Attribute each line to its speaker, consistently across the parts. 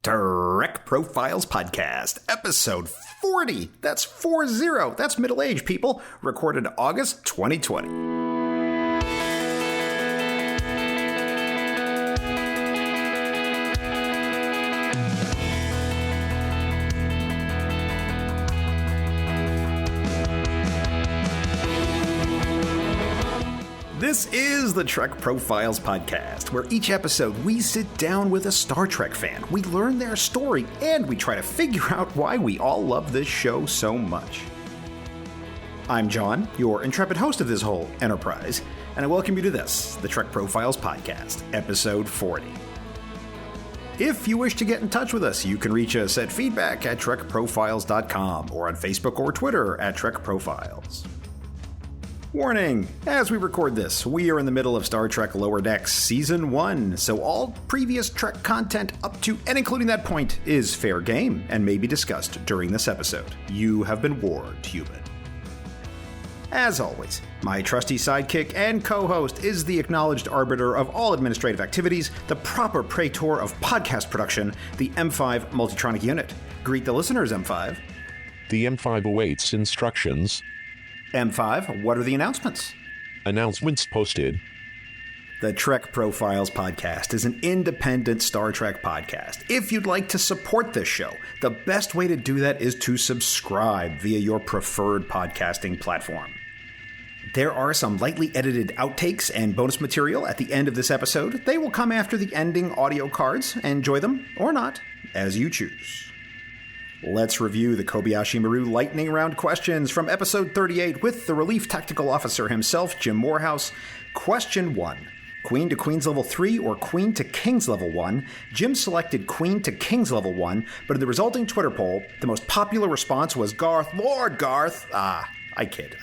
Speaker 1: Trek Profiles Podcast, episode 40. That's 40. That's middle age, people. Recorded August 2020. This is the Trek Profiles Podcast, where each episode we sit down with a Star Trek fan, we learn their story, and we try to figure out why we all love this show so much. I'm John, your intrepid host of this whole enterprise, and I welcome you to this, the Trek Profiles Podcast, episode 40. If you wish to get in touch with us, you can reach us at feedback@trekprofiles.com or on Facebook or Twitter at TrekProfiles. Warning! As we record this, we are in the middle of Star Trek Lower Decks Season 1, so all previous Trek content up to and including that point is fair game and may be discussed during this episode. You have been warned, human. As always, my trusty sidekick and co-host is the acknowledged arbiter of all administrative activities, the proper praetor of podcast production, the M5 Multitronic Unit. Greet the listeners, M5.
Speaker 2: The M5 awaits instructions.
Speaker 1: M5, what are the announcements?
Speaker 2: Announcements posted.
Speaker 1: The Trek Profiles Podcast is an independent Star Trek podcast. If you'd like to support this show, the best way to do that is to subscribe via your preferred podcasting platform. There are some lightly edited outtakes and bonus material at the end of this episode. They will come after the ending audio cards. Enjoy them, or not, as you choose. Let's review the Kobayashi Maru lightning round questions from episode 38 with the relief tactical officer himself, Jim Morehouse. Question 1. Queen to Queen's level 3 or Queen to King's level 1? Jim selected Queen to King's level 1, but in the resulting Twitter poll, the most popular response was Garth, Lord Garth. I kid.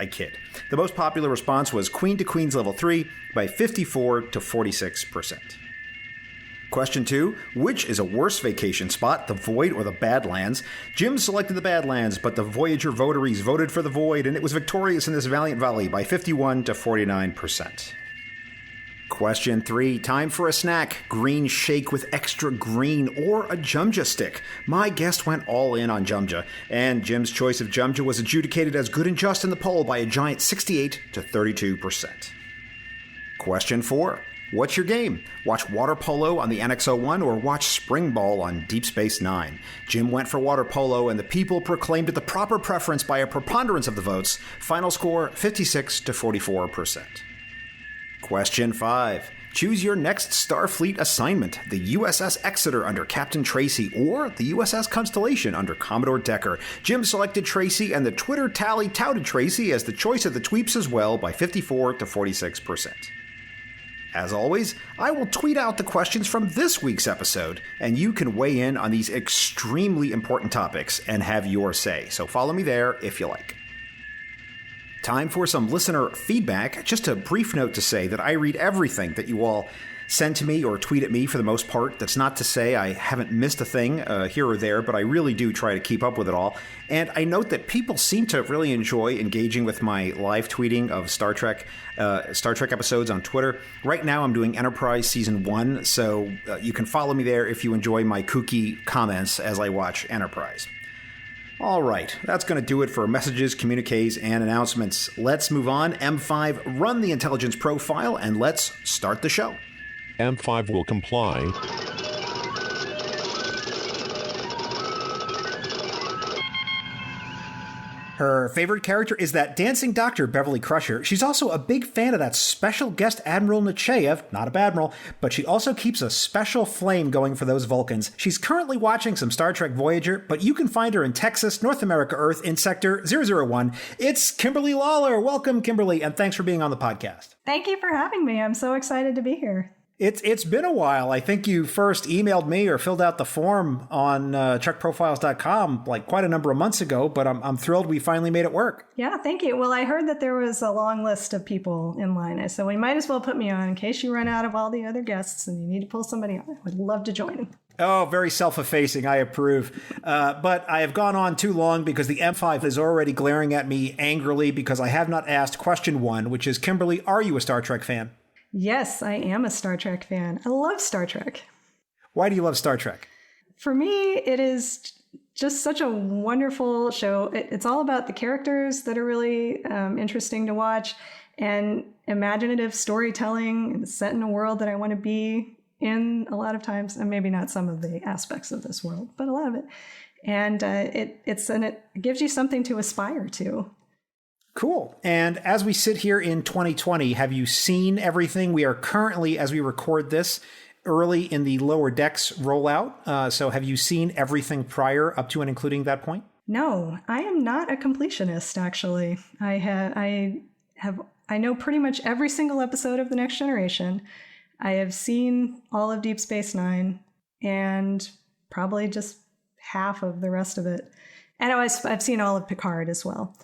Speaker 1: The most popular response was Queen to Queen's level 3 by 54 to 46%. Question 2, which is a worse vacation spot, the Void or the Badlands? Jim selected the Badlands, but the Voyager votaries voted for the Void, and it was victorious in this valiant volley by 51 to 49%. Question 3, time for a snack, green shake with extra green or a Jumja stick. My guest went all in on Jumja, and Jim's choice of Jumja was adjudicated as good and just in the poll by a giant 68 to 32%. Question 4. What's your game? Watch water polo on the NX-01 or watch spring ball on Deep Space Nine? Jim went for water polo, and the people proclaimed it the proper preference by a preponderance of the votes. Final score, 56 to 44%. Question 5. Choose your next Starfleet assignment, the USS Exeter under Captain Tracy or the USS Constellation under Commodore Decker. Jim selected Tracy, and the Twitter tally touted Tracy as the choice of the tweeps as well by 54 to 46%. As always, I will tweet out the questions from this week's episode, and you can weigh in on these extremely important topics and have your say, so follow me there if you like. Time for some listener feedback. Just a brief note to say that I read everything that you all send to me or tweet at me for the most part. That's not to say I haven't missed a thing here or there, but I really do try to keep up with it all. And I note that people seem to really enjoy engaging with my live tweeting of Star Trek episodes on Twitter. Right now I'm doing Enterprise Season 1, so you can follow me there if you enjoy my kooky comments as I watch Enterprise. All right, that's going to do it for messages, communiques, and announcements. Let's move on. M5, run the intelligence profile, and let's start the show.
Speaker 2: M5 will comply.
Speaker 1: Her favorite character is that dancing doctor, Beverly Crusher. She's also a big fan of that special guest Admiral Nechayev, not a badmiral, but she also keeps a special flame going for those Vulcans. She's currently watching some Star Trek Voyager, but you can find her in Texas, North America, Earth, in Sector 001. It's Kimberly Lawler. Welcome, Kimberly, and thanks for being on the podcast.
Speaker 3: Thank you for having me. I'm so excited to be here.
Speaker 1: It's been a while. I think you first emailed me or filled out the form on TrekProfiles.com like quite a number of months ago, but I'm thrilled we finally made it work.
Speaker 3: Yeah, thank you. Well, I heard that there was a long list of people in line, so we might as well put me on in case you run out of all the other guests and you need to pull somebody on. I would love to join.
Speaker 1: Oh, very self-effacing. I approve. But I have gone on too long because the M5 is already glaring at me angrily because I have not asked question 1, which is, Kimberly, are you a Star Trek fan?
Speaker 3: Yes, I am a Star Trek fan. I love Star Trek.
Speaker 1: Why do you love Star Trek?
Speaker 3: For me, it is just such a wonderful show. It's all about the characters that are really interesting to watch, and imaginative storytelling, and set in a world that I want to be in a lot of times, and maybe not some of the aspects of this world, but a lot of it. And it gives you something to aspire to.
Speaker 1: Cool. And as we sit here in 2020, have you seen everything? We are currently, as we record this, early in the Lower Decks rollout. So have you seen everything prior up to and including that point?
Speaker 3: No, I am not a completionist, actually. I know pretty much every single episode of The Next Generation. I have seen all of Deep Space Nine and probably just half of the rest of it. And I've seen all of Picard as well.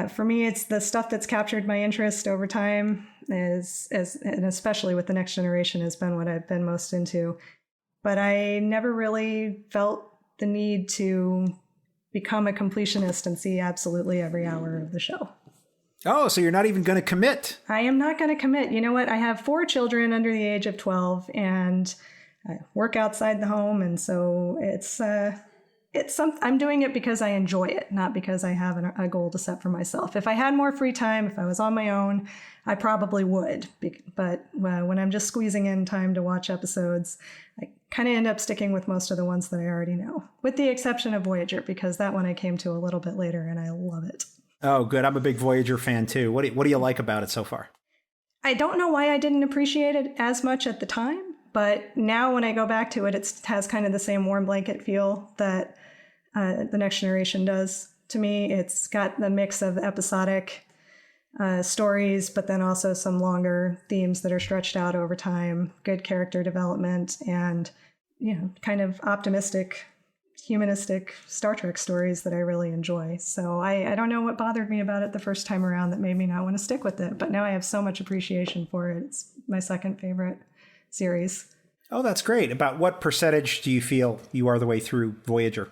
Speaker 3: For me, it's the stuff that's captured my interest over time, and especially with The Next Generation has been what I've been most into. But I never really felt the need to become a completionist and see absolutely every hour of the show.
Speaker 1: Oh, so you're not even going to commit? I
Speaker 3: am not going to commit. You know what? I have 4 children under the age of 12, and I work outside the home, and so I'm doing it because I enjoy it, not because I have a goal to set for myself. If I had more free time, if I was on my own, I probably would. But when I'm just squeezing in time to watch episodes, I kind of end up sticking with most of the ones that I already know, with the exception of Voyager, because that one I came to a little bit later, and I love it.
Speaker 1: Oh, good. I'm a big Voyager fan, too. What do you like about it so far?
Speaker 3: I don't know why I didn't appreciate it as much at the time, but now when I go back to it, it has kind of the same warm blanket feel that The Next Generation does to me. It's got the mix of episodic stories, but then also some longer themes that are stretched out over time, good character development, and kind of optimistic, humanistic Star Trek stories that I really enjoy. So I don't know what bothered me about it the first time around that made me not want to stick with it, but now I have so much appreciation for it. It's my second favorite series.
Speaker 1: Oh, that's great. About what percentage do you feel you are the way through Voyager?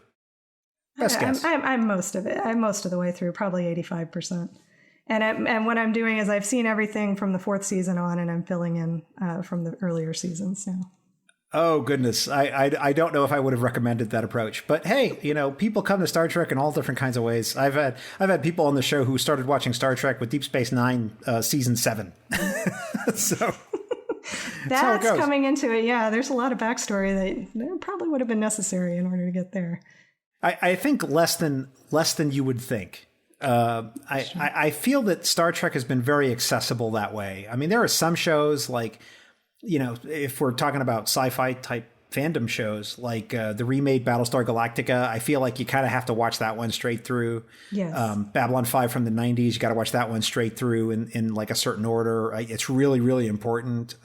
Speaker 1: Best guess.
Speaker 3: I'm most of it. I'm most of the way through, probably 85%. And what I'm doing is I've seen everything from the 4th season on, and I'm filling in from the earlier seasons now.
Speaker 1: Oh, goodness. I don't know if I would have recommended that approach. But hey, people come to Star Trek in all different kinds of ways. I've had people on the show who started watching Star Trek with Deep Space Nine season 7. So
Speaker 3: that's coming into it. Yeah, there's a lot of backstory that probably would have been necessary in order to get there.
Speaker 1: I think less than you would think. I feel that Star Trek has been very accessible that way. I mean, there are some shows like, if we're talking about sci-fi type fandom shows, like the remade Battlestar Galactica, I feel like you kind of have to watch that one straight through.
Speaker 3: Yes.
Speaker 1: Babylon 5 from the 90s, you got to watch that one straight through in like a certain order. It's really, really important.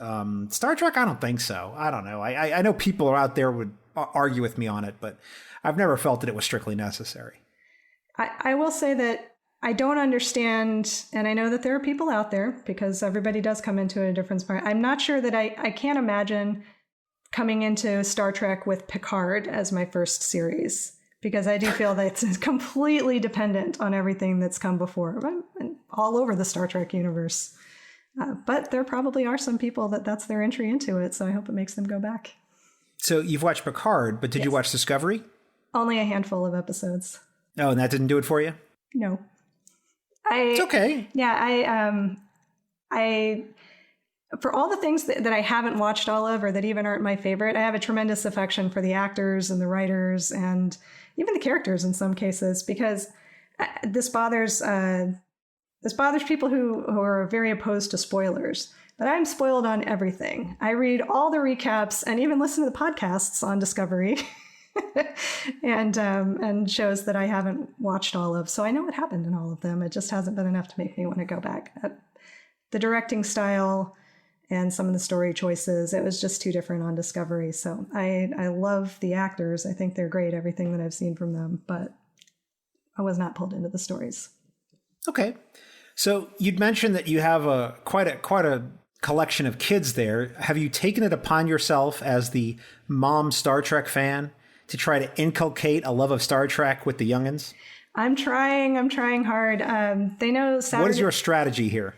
Speaker 1: Star Trek, I don't think so. I don't know. I know people are out there would argue with me on it, but I've never felt that it was strictly necessary.
Speaker 3: I will say that I don't understand, and I know that there are people out there, because everybody does come into a different part. I'm not sure that I can't imagine coming into Star Trek with Picard as my first series, because I do feel that it's completely dependent on everything that's come before, and all over the Star Trek universe. But there probably are some people that's their entry into it, so I hope it makes them go back.
Speaker 1: So you've watched Picard, but did you watch Discovery?
Speaker 3: Only a handful of episodes.
Speaker 1: Oh, and that didn't do it for you?
Speaker 3: No.
Speaker 1: It's okay.
Speaker 3: Yeah, I for all the things that I haven't watched all of, or that even aren't my favorite, I have a tremendous affection for the actors and the writers and even the characters in some cases, because this bothers people who are very opposed to spoilers. But I'm spoiled on everything. I read all the recaps and even listen to the podcasts on Discovery. and shows that I haven't watched all of. So I know what happened in all of them. It just hasn't been enough to make me want to go back. The directing style and some of the story choices, it was just too different on Discovery. So I love the actors. I think they're great, everything that I've seen from them, but I was not pulled into the stories. Okay.
Speaker 1: So you'd mentioned that you have quite a collection of kids there. Have you taken it upon yourself as the mom Star Trek fan to try to inculcate a love of Star Trek with the youngins?
Speaker 3: I'm trying hard. They know Saturday.
Speaker 1: What is your strategy here?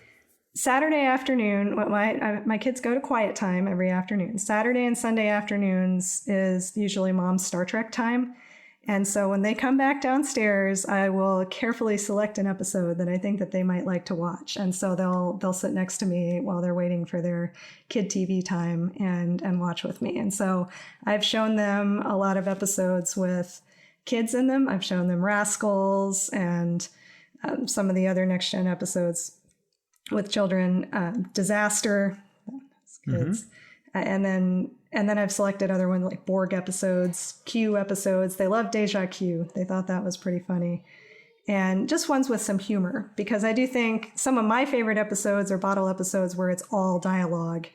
Speaker 3: Saturday afternoon, my kids go to quiet time every afternoon. Saturday and Sunday afternoons is usually mom's Star Trek time. And so when they come back downstairs, I will carefully select an episode that I think that they might like to watch. And so they'll sit next to me while they're waiting for their kid TV time and watch with me. And so I've shown them a lot of episodes with kids in them. I've shown them Rascals and some of the other Next Gen episodes with children, Disaster, kids, and then I've selected other ones like Borg episodes, Q episodes. They love Deja Q. They thought that was pretty funny, and just ones with some humor, because I do think some of my favorite episodes are bottle episodes where it's all dialogue.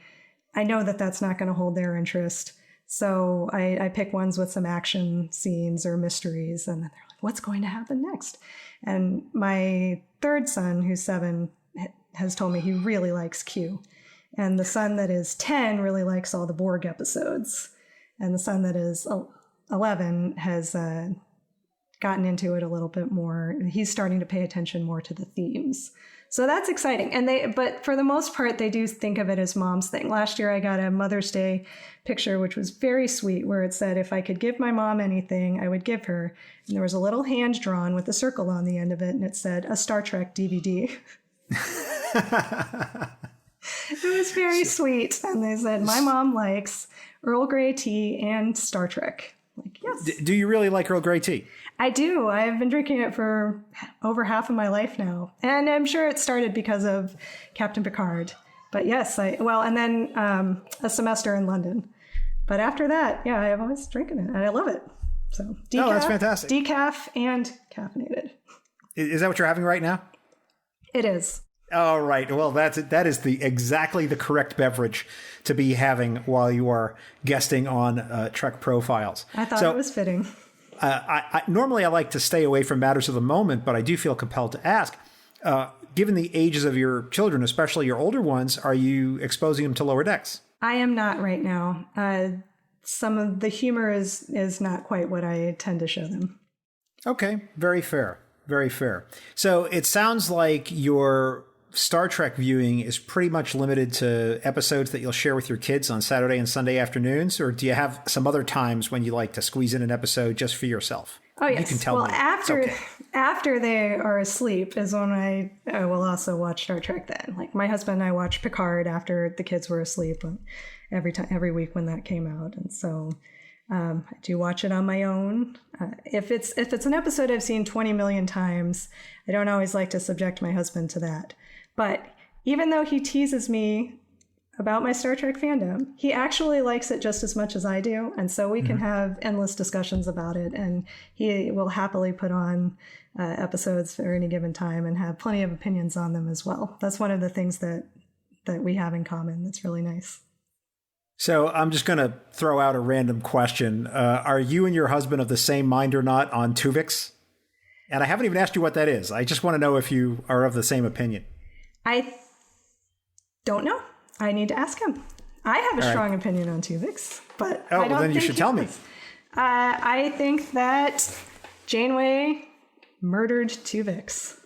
Speaker 3: I know that that's not going to hold their interest, so I pick ones with some action scenes or mysteries, and they're like, "What's going to happen next?" And my third son, who's 7, has told me he really likes Q. And the son that is 10 really likes all the Borg episodes. And the son that is 11 has gotten into it a little bit more. He's starting to pay attention more to the themes. So that's exciting. But for the most part, they do think of it as mom's thing. Last year, I got a Mother's Day picture, which was very sweet, where it said, if I could give my mom anything, I would give her. And there was a little hand drawn with a circle on the end of it. And it said, a Star Trek DVD. It was very sweet. And they said, my mom likes Earl Grey tea and Star Trek. Like, yes.
Speaker 1: Do you really like Earl Grey tea?
Speaker 3: I do. I've been drinking it for over half of my life now. And I'm sure it started because of Captain Picard. But yes, and then a semester in London. But after that, yeah, I've always drinking it and I love it. So decaf,
Speaker 1: that's fantastic.
Speaker 3: Decaf and caffeinated.
Speaker 1: Is that what you're having right now?
Speaker 3: It is.
Speaker 1: All right. Well, that is exactly the correct beverage to be having while you are guesting on Trek Profiles.
Speaker 3: I thought it was fitting.
Speaker 1: Normally I like to stay away from matters of the moment, but I do feel compelled to ask. Given the ages of your children, especially your older ones, are you exposing them to Lower Decks? I
Speaker 3: am not right now. Some of the humor is not quite what I tend to show them.
Speaker 1: Okay. Very fair. Very fair. So it sounds like your Star Trek viewing is pretty much limited to episodes that you'll share with your kids on Saturday and Sunday afternoons, or do you have some other times when you like to squeeze in an episode just for yourself?
Speaker 3: Oh, yes.
Speaker 1: You can tell me.
Speaker 3: After they are asleep is when I will also watch Star Trek then. Like my husband and I watched Picard after the kids were asleep every week when that came out. And so I do watch it on my own. If it's an episode I've seen 20 million times, I don't always like to subject my husband to that. But even though he teases me about my Star Trek fandom, he actually likes it just as much as I do. And so we can have endless discussions about it. And he will happily put on episodes at any given time and have plenty of opinions on them as well. That's one of the things that we have in common that's really nice.
Speaker 1: So I'm just going to throw out a random question. Are you and your husband of the same mind or not on Tuvix? And I haven't even asked you what that is. I just want to know if you are of the same opinion.
Speaker 3: I don't know. I need to ask him. I have a strong opinion on Tuvix, but I don't
Speaker 1: well, then you should tell me.
Speaker 3: I think that Janeway murdered Tuvix.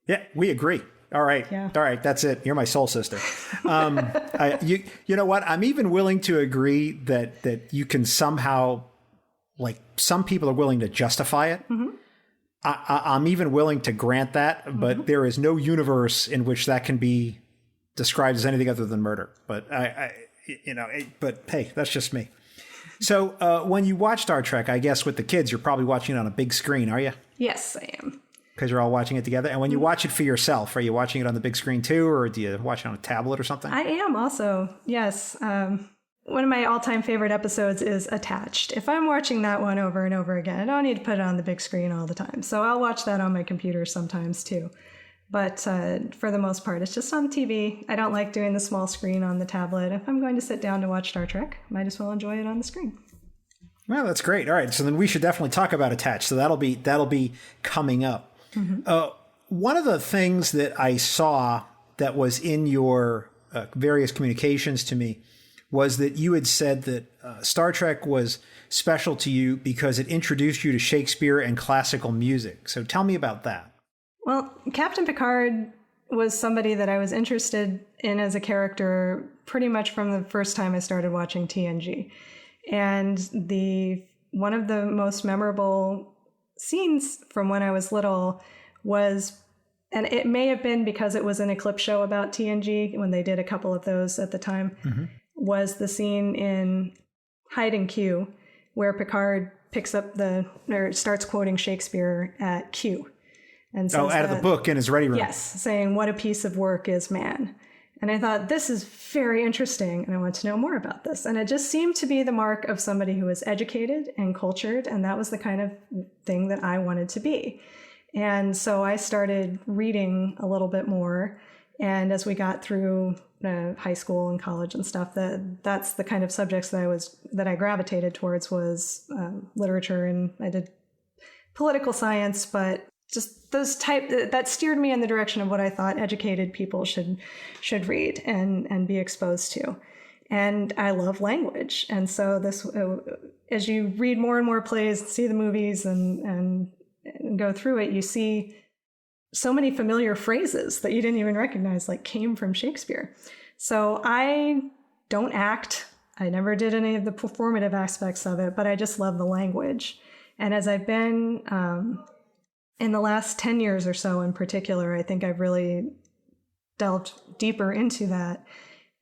Speaker 1: Yeah, we agree. All right.
Speaker 3: Yeah.
Speaker 1: All right. That's it. You're my soul sister. You know what? I'm even willing to agree that you can somehow, like some people are willing to justify it. Mm-hmm. I'm even willing to grant that, but there is no universe in which that can be described as anything other than murder. But but hey, that's just me. So when you watch Star Trek, I guess with the kids, you're probably watching it on a big screen, are you?
Speaker 3: Yes, I am.
Speaker 1: Because you're all watching it together. And when you watch it for yourself, are you watching it on the big screen too, or do you watch it on a tablet or something?
Speaker 3: I am also, yes. One of my all-time favorite episodes is Attached. If I'm watching that one over and over again, I don't need to put it on the big screen all the time. So I'll watch that on my computer sometimes too. But for the most part, it's just on TV. I don't like doing the small screen on the tablet. If I'm going to sit down to watch Star Trek, might as well enjoy it on the screen.
Speaker 1: Well, that's great. All right, so then we should definitely talk about Attached. So that'll be coming up. Mm-hmm. One of the things that I saw that was in your various communications to me was that you had said that Star Trek was special to you because it introduced you to Shakespeare and classical music. So tell me about that.
Speaker 3: Well, Captain Picard was somebody that I was interested in as a character pretty much from the first time I started watching TNG. And one of the most memorable scenes from when I was little was, and it may have been because it was an Eclipse show about TNG when they did a couple of those at the time, was the scene in Hide and Q where Picard picks up or starts quoting Shakespeare at Q. And says
Speaker 1: out of the book in his ready room.
Speaker 3: Yes, saying, "What a piece of work is man." And I thought, this is very interesting, and I want to know more about this. And it just seemed to be the mark of somebody who was educated and cultured, and that was the kind of thing that I wanted to be. And so I started reading a little bit more, and as we got through high school and college and stuff, that's the kind of subjects that I gravitated towards was literature, and I did political science, but just those that steered me in the direction of what I thought educated people should read and be exposed to. And I love language. And so this, as you read more and more plays, see the movies and go through it, you see so many familiar phrases that you didn't even recognize, like came from Shakespeare. So I don't act. I never did any of the performative aspects of it, but I just love the language. And as I've been, in the last 10 years or so in particular, I think I've really delved deeper into that.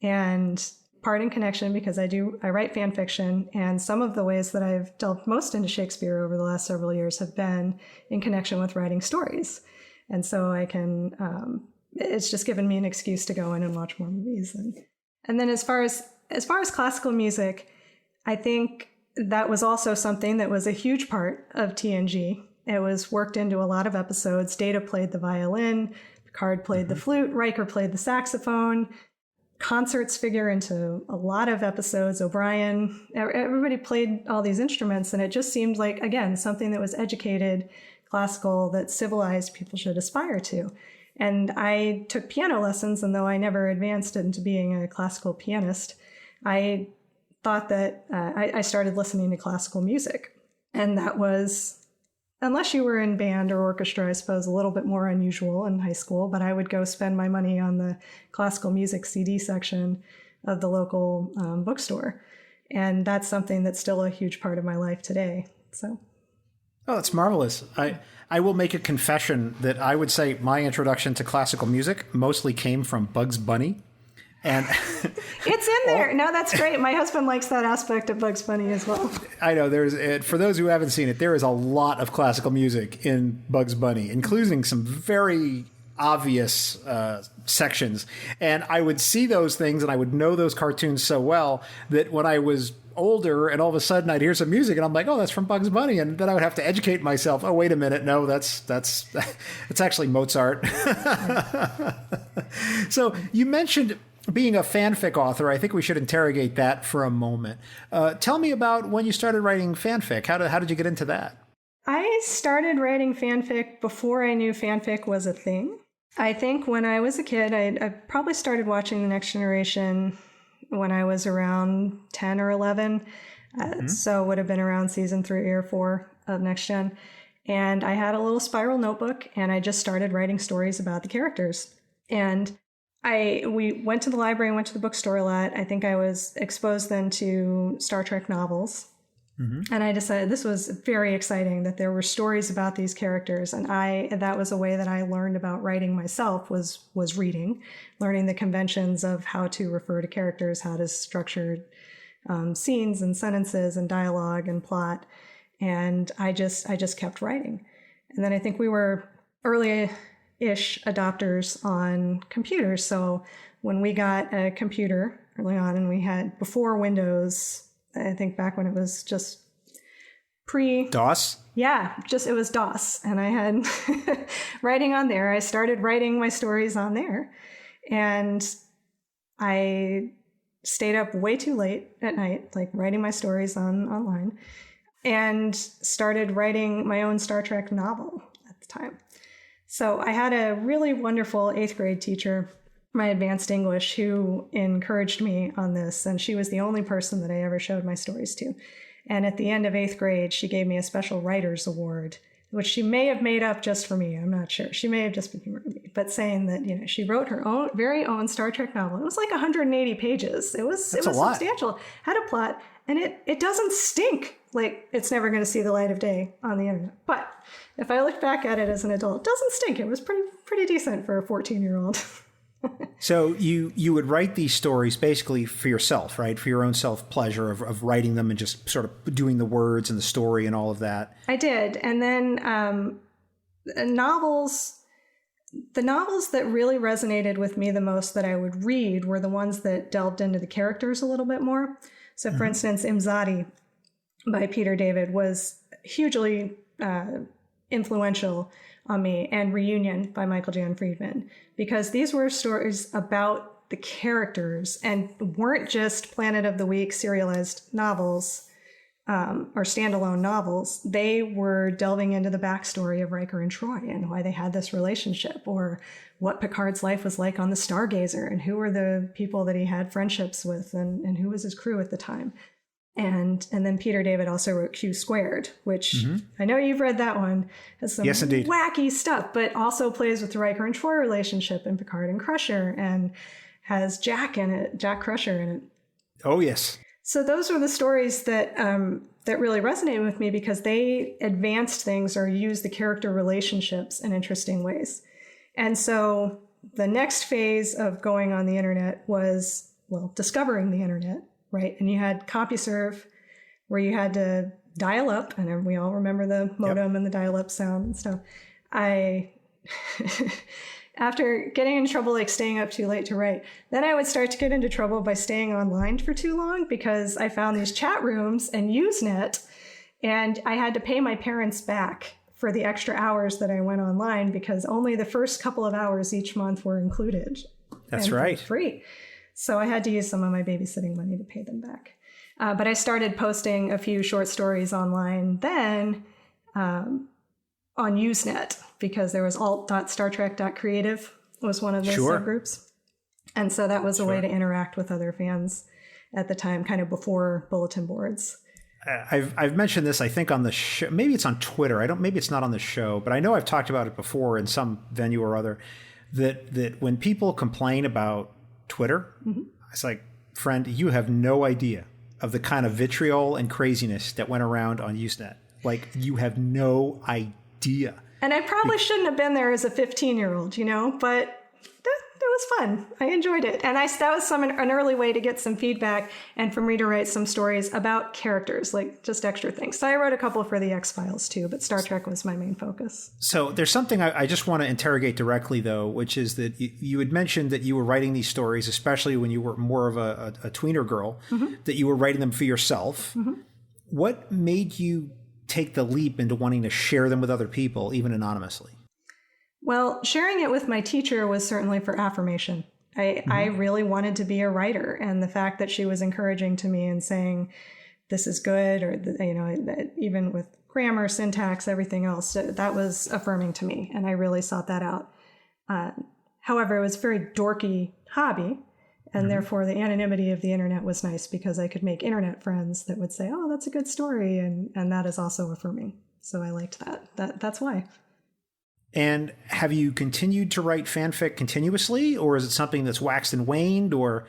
Speaker 3: And part in connection because I write fan fiction, and some of the ways that I've delved most into Shakespeare over the last several years have been in connection with writing stories. And so I can, it's just given me an excuse to go in and watch more movies. And then as far as classical music, I think that was also something that was a huge part of TNG. It was worked into a lot of episodes. Data played the violin, Picard played the flute, Riker played the saxophone. Concerts figure into a lot of episodes. O'Brien, everybody played all these instruments, and it just seemed like, again, something that was educated, classical, that civilized people should aspire to. And I took piano lessons, and though I never advanced into being a classical pianist, I thought that I started listening to classical music. And that was, unless you were in band or orchestra, I suppose a little bit more unusual in high school, but I would go spend my money on the classical music CD section of the local bookstore. And that's something that's still a huge part of my life today. So,
Speaker 1: oh, that's marvelous. I will make a confession that I would say my introduction to classical music mostly came from Bugs Bunny. And
Speaker 3: it's in there. No, that's great. My husband likes that aspect of Bugs Bunny as well.
Speaker 1: I know for those who haven't seen it, there is a lot of classical music in Bugs Bunny, including some very obvious sections. And I would see those things and I would know those cartoons so well that when I was older and all of a sudden I'd hear some music and I'm like, oh, that's from Bugs Bunny. And then I would have to educate myself. Oh, wait a minute. No, that's it's actually Mozart. So you mentioned being a fanfic author. I think we should interrogate that for a moment. Tell me about when you started writing fanfic. How did you get into that?
Speaker 3: I started writing fanfic before I knew fanfic was a thing. I think when I was a kid, I probably started watching The Next Generation when I was around 10 or 11. So it would have been around season 3 or 4 of Next Gen. And I had a little spiral notebook and I just started writing stories about the characters. And we went to the library and went to the bookstore a lot. I think I was exposed then to Star Trek novels. And I decided this was very exciting that there were stories about these characters. And that was a way that I learned about writing myself was reading, learning the conventions of how to refer to characters, how to structure scenes and sentences and dialogue and plot. And I just kept writing. And then I think we were early-ish adopters on computers. So when we got a computer early on, and we had before Windows, I think back when it was just
Speaker 1: DOS?
Speaker 3: Yeah, it was DOS. And I had writing on there. I started writing my stories on there. And I stayed up way too late at night, like writing my stories online, and started writing my own Star Trek novel at the time. So I had a really wonderful 8th grade teacher, my advanced English, who encouraged me on this. And she was the only person that I ever showed my stories to. And at the end of 8th grade, she gave me a special writer's award which she may have made up just for me. I'm not sure. She may have just been humoring me, but saying that, she wrote her very own Star Trek novel. It was like 180 pages. It was substantial, had a plot, and it doesn't stink. Like, it's never going to see the light of day on the internet. But if I look back at it as an adult, it doesn't stink. It was pretty decent for a 14-year-old.
Speaker 1: So you would write these stories basically for yourself, right? For your own self-pleasure of writing them and just sort of doing the words and the story and all of that.
Speaker 3: I did. And then the novels that really resonated with me the most that I would read were the ones that delved into the characters a little bit more. So, for instance, Imzadi by Peter David was hugely influential on me, and Reunion by Michael Jan Friedman, because these were stories about the characters and weren't just Planet of the Week serialized novels or standalone novels. They were delving into the backstory of Riker and Troy and why they had this relationship, or what Picard's life was like on the Stargazer and who were the people that he had friendships with and who was his crew at the time. And then Peter David also wrote Q Squared, which I know you've read that one. Has some wacky stuff, but also plays with the Riker and Troy relationship and Picard and Crusher, and has Jack in it, Jack Crusher in it.
Speaker 1: Oh, yes.
Speaker 3: So those are the stories that that really resonated with me because they advanced things or used the character relationships in interesting ways. And so the next phase of going on the internet was, discovering the internet. Right. And you had CompuServe, where you had to dial up, and we all remember the modem and the dial up sound and stuff. After getting in trouble, like staying up too late to write, then I would start to get into trouble by staying online for too long, because I found these chat rooms and Usenet, and I had to pay my parents back for the extra hours that I went online, because only the first couple of hours each month were included.
Speaker 1: That's right.
Speaker 3: Free. So I had to use some of my babysitting money to pay them back. But I started posting a few short stories online then on Usenet, because there was alt.startrek.creative was one of those subgroups. And so that was a way to interact with other fans at the time, kind of before bulletin boards.
Speaker 1: I've mentioned this, I think, on the show. Maybe it's on Twitter. Maybe it's not on the show, but I know I've talked about it before in some venue or other, that when people complain about Twitter, it's like, friend, you have no idea of the kind of vitriol and craziness that went around on Usenet. Like, you have no idea.
Speaker 3: And I probably shouldn't have been there as a 15-year-old, but it was fun. I enjoyed it. And that was an early way to get some feedback and for me to write some stories about characters, like just extra things. So I wrote a couple for the X-Files too, but Star Trek was my main focus. So
Speaker 1: there's something I just want to interrogate directly, though, which is that you had mentioned that you were writing these stories, especially when you were more of a tweener girl, that you were writing them for yourself. What made you take the leap into wanting to share them with other people, even anonymously?
Speaker 3: Well, sharing it with my teacher was certainly for affirmation. I really wanted to be a writer, and the fact that she was encouraging to me and saying, this is good, or, even with grammar, syntax, everything else, that was affirming to me, and I really sought that out. However, it was a very dorky hobby, and therefore the anonymity of the internet was nice, because I could make internet friends that would say, oh, that's a good story, and that is also affirming. So I liked that. That's why.
Speaker 1: And have you continued to write fanfic continuously, or is it something that's waxed and waned, or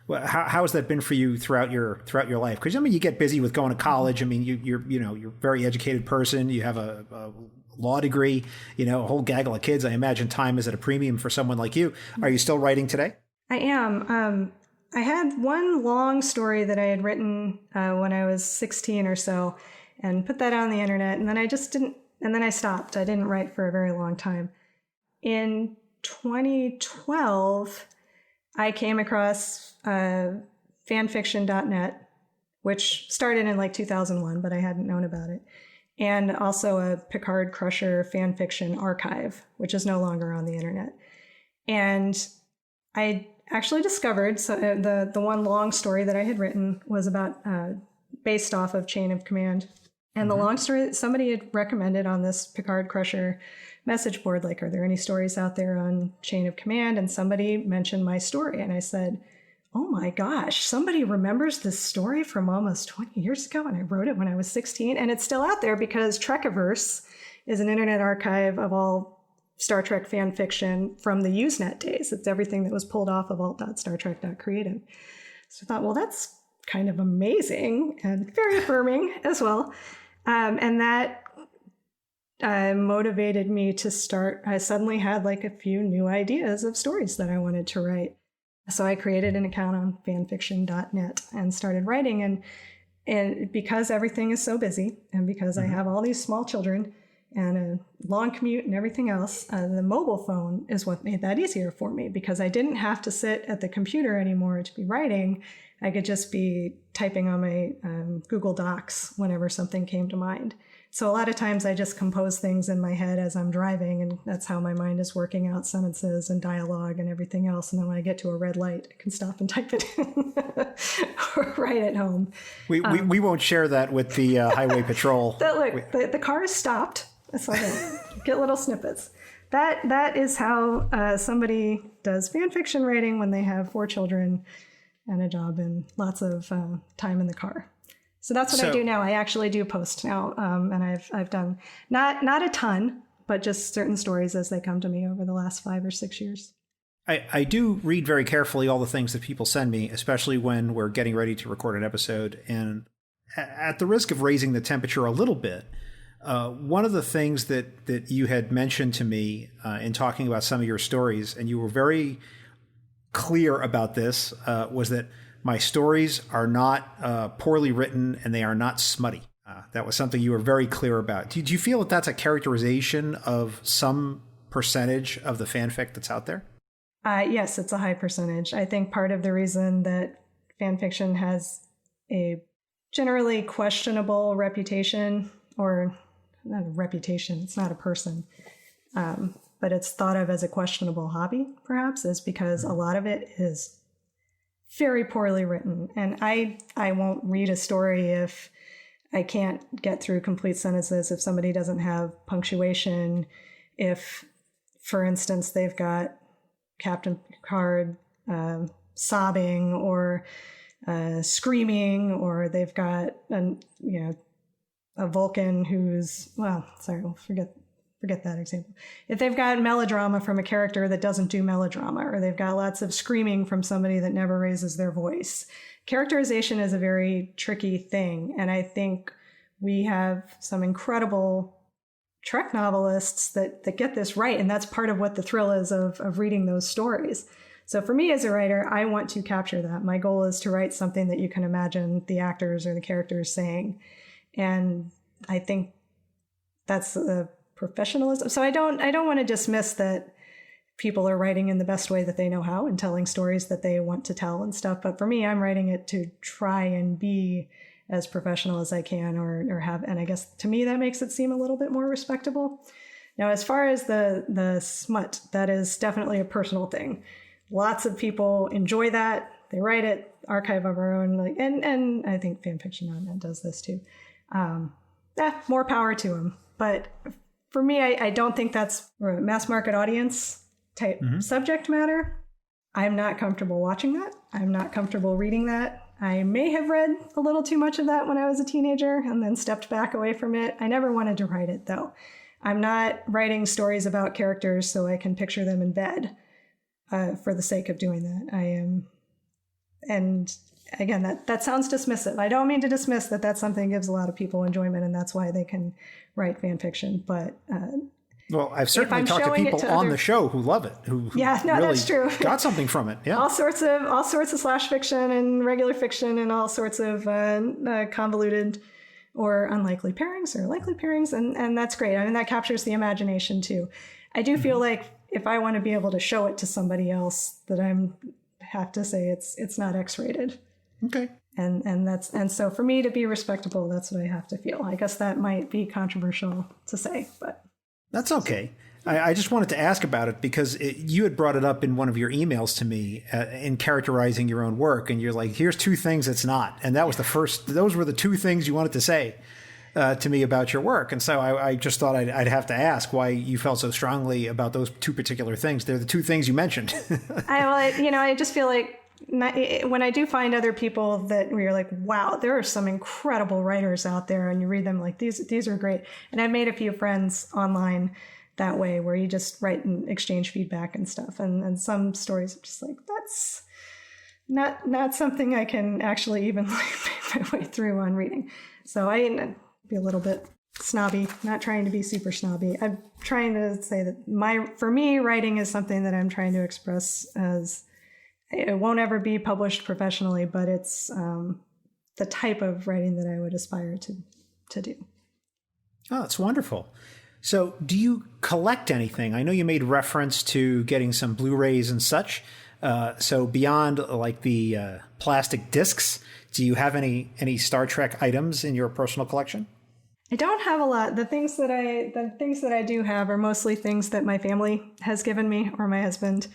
Speaker 1: how has that been for you throughout your life? Because you get busy with going to college. You're a very educated person. You have a law degree. A whole gaggle of kids. I imagine time is at a premium for someone like you. Are you still writing today?
Speaker 3: I am. I had one long story that I had written when I was 16 or so, and put that on the internet, and then I just didn't. And then I stopped. I didn't write for a very long time. In 2012, I came across fanfiction.net, which started in like 2001, but I hadn't known about it. And also a Picard Crusher fanfiction archive, which is no longer on the internet. And I actually discovered, so the one long story that I had written was about, based off of Chain of Command. And the long story that somebody had recommended on this Picard Crusher message board, like, are there any stories out there on Chain of Command? And somebody mentioned my story. And I said, oh my gosh, somebody remembers this story from almost 20 years ago, and I wrote it when I was 16, and it's still out there because Trekiverse is an internet archive of all Star Trek fan fiction from the Usenet days. It's everything that was pulled off of alt.startrek.creative. So I thought, well, that's kind of amazing and very affirming as well. And that motivated me to start. I suddenly had like a few new ideas of stories that I wanted to write. So I created an account on fanfiction.net and started writing. And because everything is so busy, and because I have all these small children and a long commute and everything else, the mobile phone is what made that easier for me, because I didn't have to sit at the computer anymore to be writing. I could just be typing on my Google Docs whenever something came to mind. So a lot of times I just compose things in my head as I'm driving, and that's how my mind is working out sentences and dialogue and everything else. And then when I get to a red light, I can stop and type it in or write at home.
Speaker 1: We won't share that with the highway patrol.
Speaker 3: The car is stopped. So get little snippets. That is how somebody does fan fiction writing when they have 4 children and a job and lots of time in the car. So that's what I do now. I actually do post now, and I've done not a ton, but just certain stories as they come to me over the last 5 or 6 years.
Speaker 1: I do read very carefully all the things that people send me, especially when we're getting ready to record an episode. And at the risk of raising the temperature a little bit, one of the things that you had mentioned to me in talking about some of your stories, and you were very clear about this, was that my stories are not poorly written and they are not smutty. That was something you were very clear about. Do you feel that that's a characterization of some percentage of the fanfic that's out there?
Speaker 3: Yes, it's a high percentage. I think part of the reason that fanfiction has a generally questionable reputation, or not a reputation, it's not a person, but it's thought of as a questionable hobby, perhaps, is because a lot of it is very poorly written. And I won't read a story if I can't get through complete sentences, if somebody doesn't have punctuation, if, for instance, they've got Captain Picard sobbing or screaming, or they've got a Vulcan who's, well, sorry, we'll forget that example. If they've got melodrama from a character that doesn't do melodrama, or they've got lots of screaming from somebody that never raises their voice. Characterization is a very tricky thing. And I think we have some incredible Trek novelists that get this right. And that's part of what the thrill is of reading those stories. So for me as a writer, I want to capture that. My goal is to write something that you can imagine the actors or the characters saying. And I think that's the professionalism. So I don't want to dismiss that people are writing in the best way that they know how and telling stories that they want to tell and stuff. But for me, I'm writing it to try and be as professional as I can, or have, and I guess to me that makes it seem a little bit more respectable. Now, as far as the smut, that is definitely a personal thing. Lots of people enjoy that. They write it, archive of our own, and I think fanfiction.net does this too. More power to them. But for me, I don't think that's a mass market audience type subject matter. I'm not comfortable watching that. I'm not comfortable reading that. I may have read a little too much of that when I was a teenager and then stepped back away from it. I never wanted to write it, though. I'm not writing stories about characters so I can picture them in bed for the sake of doing that. I am, and again, that sounds dismissive. I don't mean to dismiss that that's something that gives a lot of people enjoyment, and that's why they can write fan fiction. But
Speaker 1: well, I've certainly talked to people on the show who love it, who really
Speaker 3: that's true.
Speaker 1: got something from it. Yeah,
Speaker 3: all sorts of slash fiction and regular fiction and all sorts of convoluted or unlikely pairings or likely pairings, and that's great. I mean, that captures the imagination too. I do feel like if I want to be able to show it to somebody else, that have to say it's not X-rated.
Speaker 1: Okay.
Speaker 3: And so for me to be respectable, that's what I have to feel. I guess that might be controversial to say, but
Speaker 1: that's okay. I just wanted to ask about it because you had brought it up in one of your emails to me in characterizing your own work. And you're like, here's 2 things it's not. And that was those were the 2 things you wanted to say to me about your work. And so I just thought I'd have to ask why you felt so strongly about those 2 particular things. They're the 2 things you mentioned.
Speaker 3: I just feel like when I do find other people that where you're like, wow, there are some incredible writers out there, and you read them like these are great. And I've made a few friends online that way where you just write and exchange feedback and stuff. And some stories are just like, that's not something I can actually even make my way through on reading. So I be a little bit snobby, not trying to be super snobby. I'm trying to say that for me, writing is something that I'm trying to express as it won't ever be published professionally, but it's the type of writing that I would aspire to do.
Speaker 4: Oh, that's wonderful. So do you collect anything? I know you made reference to getting some Blu-rays and such. So beyond like the plastic discs, do you have any Star Trek items in your personal collection?
Speaker 3: I don't have a lot. The things that I do have are mostly things that my family has given me or my husband.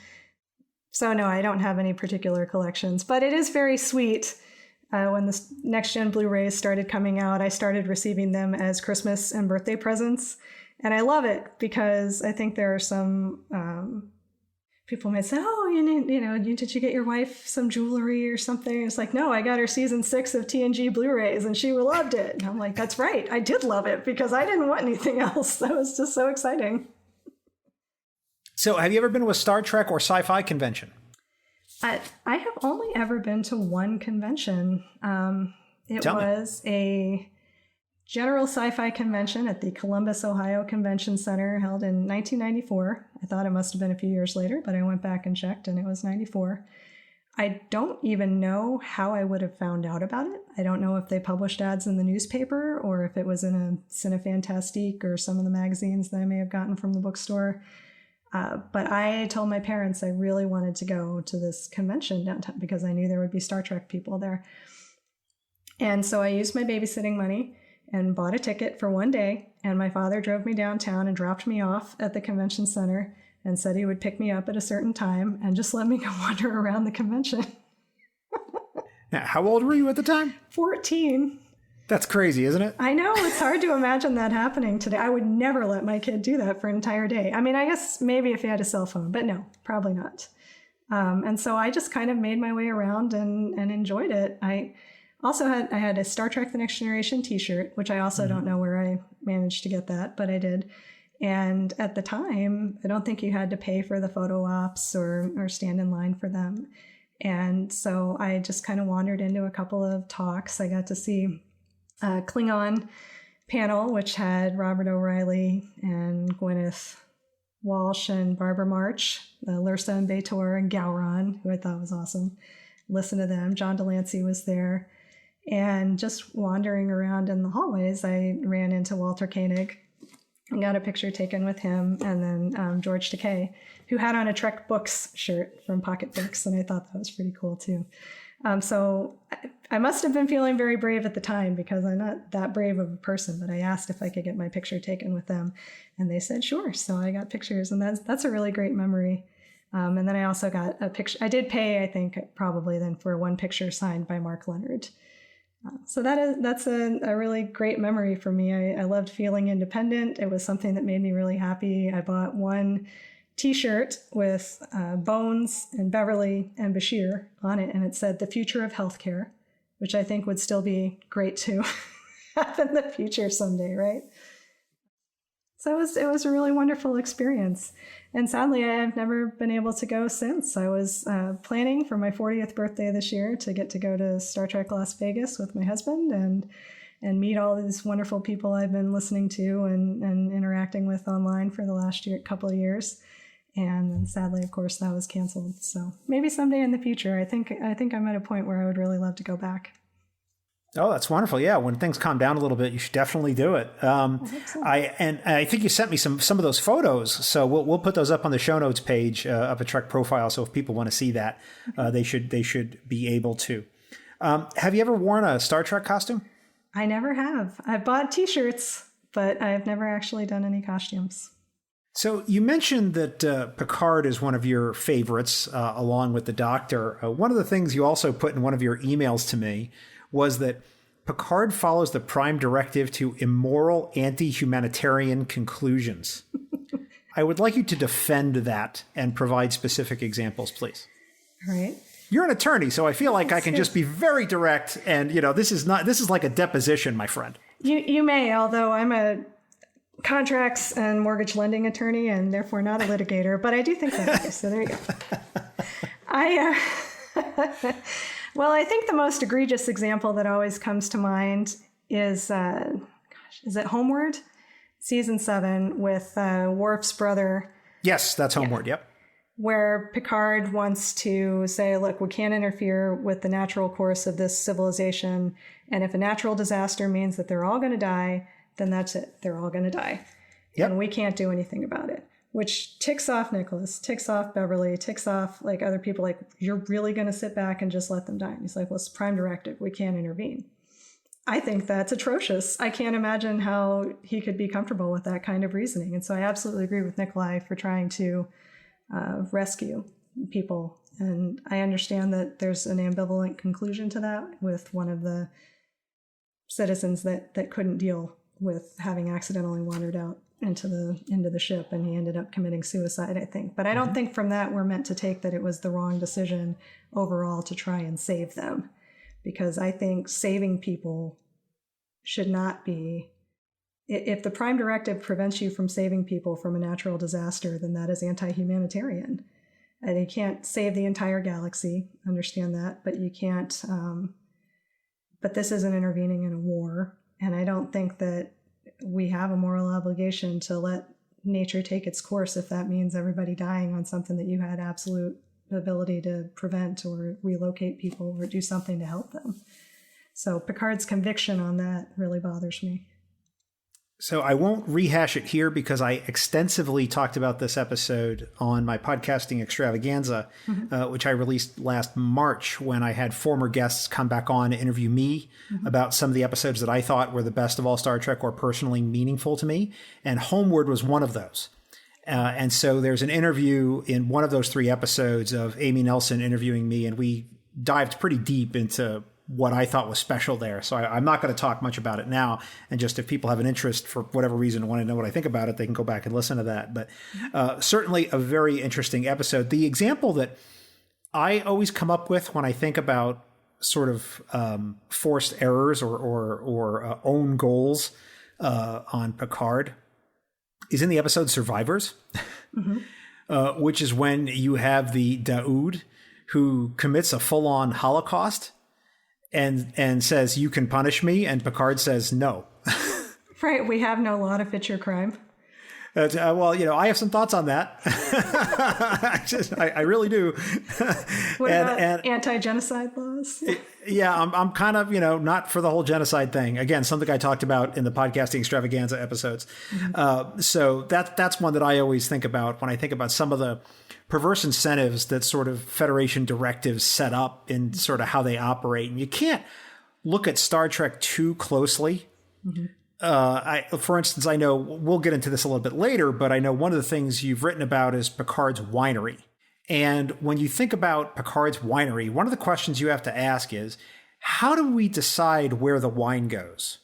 Speaker 3: So no, I don't have any particular collections, but it is very sweet. When the next gen Blu-rays started coming out, I started receiving them as Christmas and birthday presents. And I love it because I think there are some people might say, oh, did you get your wife some jewelry or something? It's like, no, I got her season 6 of TNG Blu-rays and she loved it. And I'm like, that's right. I did love it because I didn't want anything else. That was just so exciting.
Speaker 4: So have you ever been to a Star Trek or sci-fi convention?
Speaker 3: I have only ever been to one convention. It was a general sci-fi convention at the Columbus, Ohio Convention Center held in 1994. I thought it must have been a few years later, but I went back and checked and it was 94. I don't even know how I would have found out about it. I don't know if they published ads in the newspaper or if it was in a Cinefantastique or some of the magazines that I may have gotten from the bookstore. But I told my parents I really wanted to go to this convention downtown because I knew there would be Star Trek people there. And so I used my babysitting money and bought a ticket for one day. And my father drove me downtown and dropped me off at the convention center and said he would pick me up at a certain time and just let me go wander around the convention.
Speaker 4: Now, how old were you at the time?
Speaker 3: 14.
Speaker 4: That's crazy, isn't it?
Speaker 3: I know. It's hard to imagine that happening today. I would never let my kid do that for an entire day. I mean, I guess maybe if he had a cell phone, but no, probably not. And so I just kind of made my way around and enjoyed it. I had a Star Trek The Next Generation t-shirt, which I also don't know where I managed to get that, but I did. And at the time, I don't think you had to pay for the photo ops or stand in line for them. And so I just kind of wandered into a couple of talks. I got to see a Klingon panel, which had Robert O'Reilly and Gwyneth Walsh and Barbara March, Lursa and B'Etor and Gowron, who I thought was awesome. Listen to them. John Delancey was there. And just wandering around in the hallways, I ran into Walter Koenig and got a picture taken with him, and then George Takei, who had on a Trek Books shirt from Pocket Books, and I thought that was pretty cool too. So I must have been feeling very brave at the time because I'm not that brave of a person, but I asked if I could get my picture taken with them, and they said sure. So I got pictures, and that's a really great memory. And then I also got a picture. I did pay, I think, probably then for one picture signed by Mark Leonard. So that's a really great memory for me. I loved feeling independent. It was something that made me really happy. I bought one t-shirt with Bones and Beverly and Bashir on it, and it said "The Future of Healthcare," which I think would still be great to have in the future someday, right? So it was a really wonderful experience. And sadly, I've never been able to go since. I was planning for my 40th birthday this year to get to go to Star Trek Las Vegas with my husband and meet all these wonderful people I've been listening to and interacting with online for the last couple of years. And then sadly, of course, that was canceled. So maybe someday in the future, I think I'm at a point where I would really love to go back.
Speaker 4: Oh, that's wonderful. Yeah, when things calm down a little bit, you should definitely do it. I think you sent me some of those photos, so we'll put those up on the show notes page of a Trek Profile. So if people want to see that, they should be able to. Have you ever worn a Star Trek costume?
Speaker 3: I never have. I've bought T-shirts, but I've never actually done any costumes.
Speaker 4: So you mentioned that Picard is one of your favorites, along with the Doctor. One of the things you also put in one of your emails to me was that Picard follows the Prime Directive to immoral, anti-humanitarian conclusions. I would like you to defend that and provide specific examples, please.
Speaker 3: All right.
Speaker 4: You're an attorney, so I feel like I can just be very direct. And, this is like a deposition, my friend.
Speaker 3: You may, although I'm a contracts and mortgage lending attorney and therefore not a litigator, but I do think that way. So there you go. Well, I think the most egregious example that always comes to mind is, is it Homeward? Season 7 with Worf's brother.
Speaker 4: Yes, that's Homeward, yep.
Speaker 3: Where Picard wants to say, look, we can't interfere with the natural course of this civilization. And if a natural disaster means that they're all going to die, then that's it. They're all going to die. Yep. And we can't do anything about it. Which ticks off Nicholas, ticks off Beverly, ticks off like other people. Like, you're really going to sit back and just let them die? And he's like, well, it's prime directive. We can't intervene. I think that's atrocious. I can't imagine how he could be comfortable with that kind of reasoning. And so I absolutely agree with Nikolai for trying to rescue people. And I understand that there's an ambivalent conclusion to that with one of the citizens that couldn't deal with having accidentally wandered out into the ship, and he ended up committing suicide, I think. But I don't think from that we're meant to take that it was the wrong decision overall to try and save them. Because I think saving people should not be, if the prime directive prevents you from saving people from a natural disaster, then that is anti-humanitarian. And you can't save the entire galaxy, understand that, but you can't, but this isn't intervening in a war. And I don't think that we have a moral obligation to let nature take its course if that means everybody dying on something that you had absolute ability to prevent or relocate people or do something to help them. So Picard's conviction on that really bothers me.
Speaker 4: So I won't rehash it here because I extensively talked about this episode on my podcasting extravaganza, which I released last March when I had former guests come back on to interview me about some of the episodes that I thought were the best of all Star Trek or personally meaningful to me. And Homeward was one of those. And so there's an interview in one of those 3 episodes of Amy Nelson interviewing me, and we dived pretty deep into what I thought was special there. So I'm not going to talk much about it now. And just if people have an interest for whatever reason and want to know what I think about it, they can go back and listen to that. But certainly a very interesting episode. The example that I always come up with when I think about sort of forced errors or own goals on Picard is in the episode Survivors, which is when you have the Daoud who commits a full-on Holocaust and says, you can punish me. And Picard says, no.
Speaker 3: Right. We have no law to fit your crime.
Speaker 4: Well, I have some thoughts on that. I really do.
Speaker 3: What about anti-genocide laws?
Speaker 4: Yeah, I'm kind of, not for the whole genocide thing. Again, something I talked about in the podcasting extravaganza episodes. So that's one that I always think about when I think about some of the perverse incentives that sort of Federation directives set up in sort of how they operate. And you can't look at Star Trek too closely. For instance, I know we'll get into this a little bit later, but I know one of the things you've written about is Picard's winery. And when you think about Picard's winery, one of the questions you have to ask is, how do we decide where the wine goes?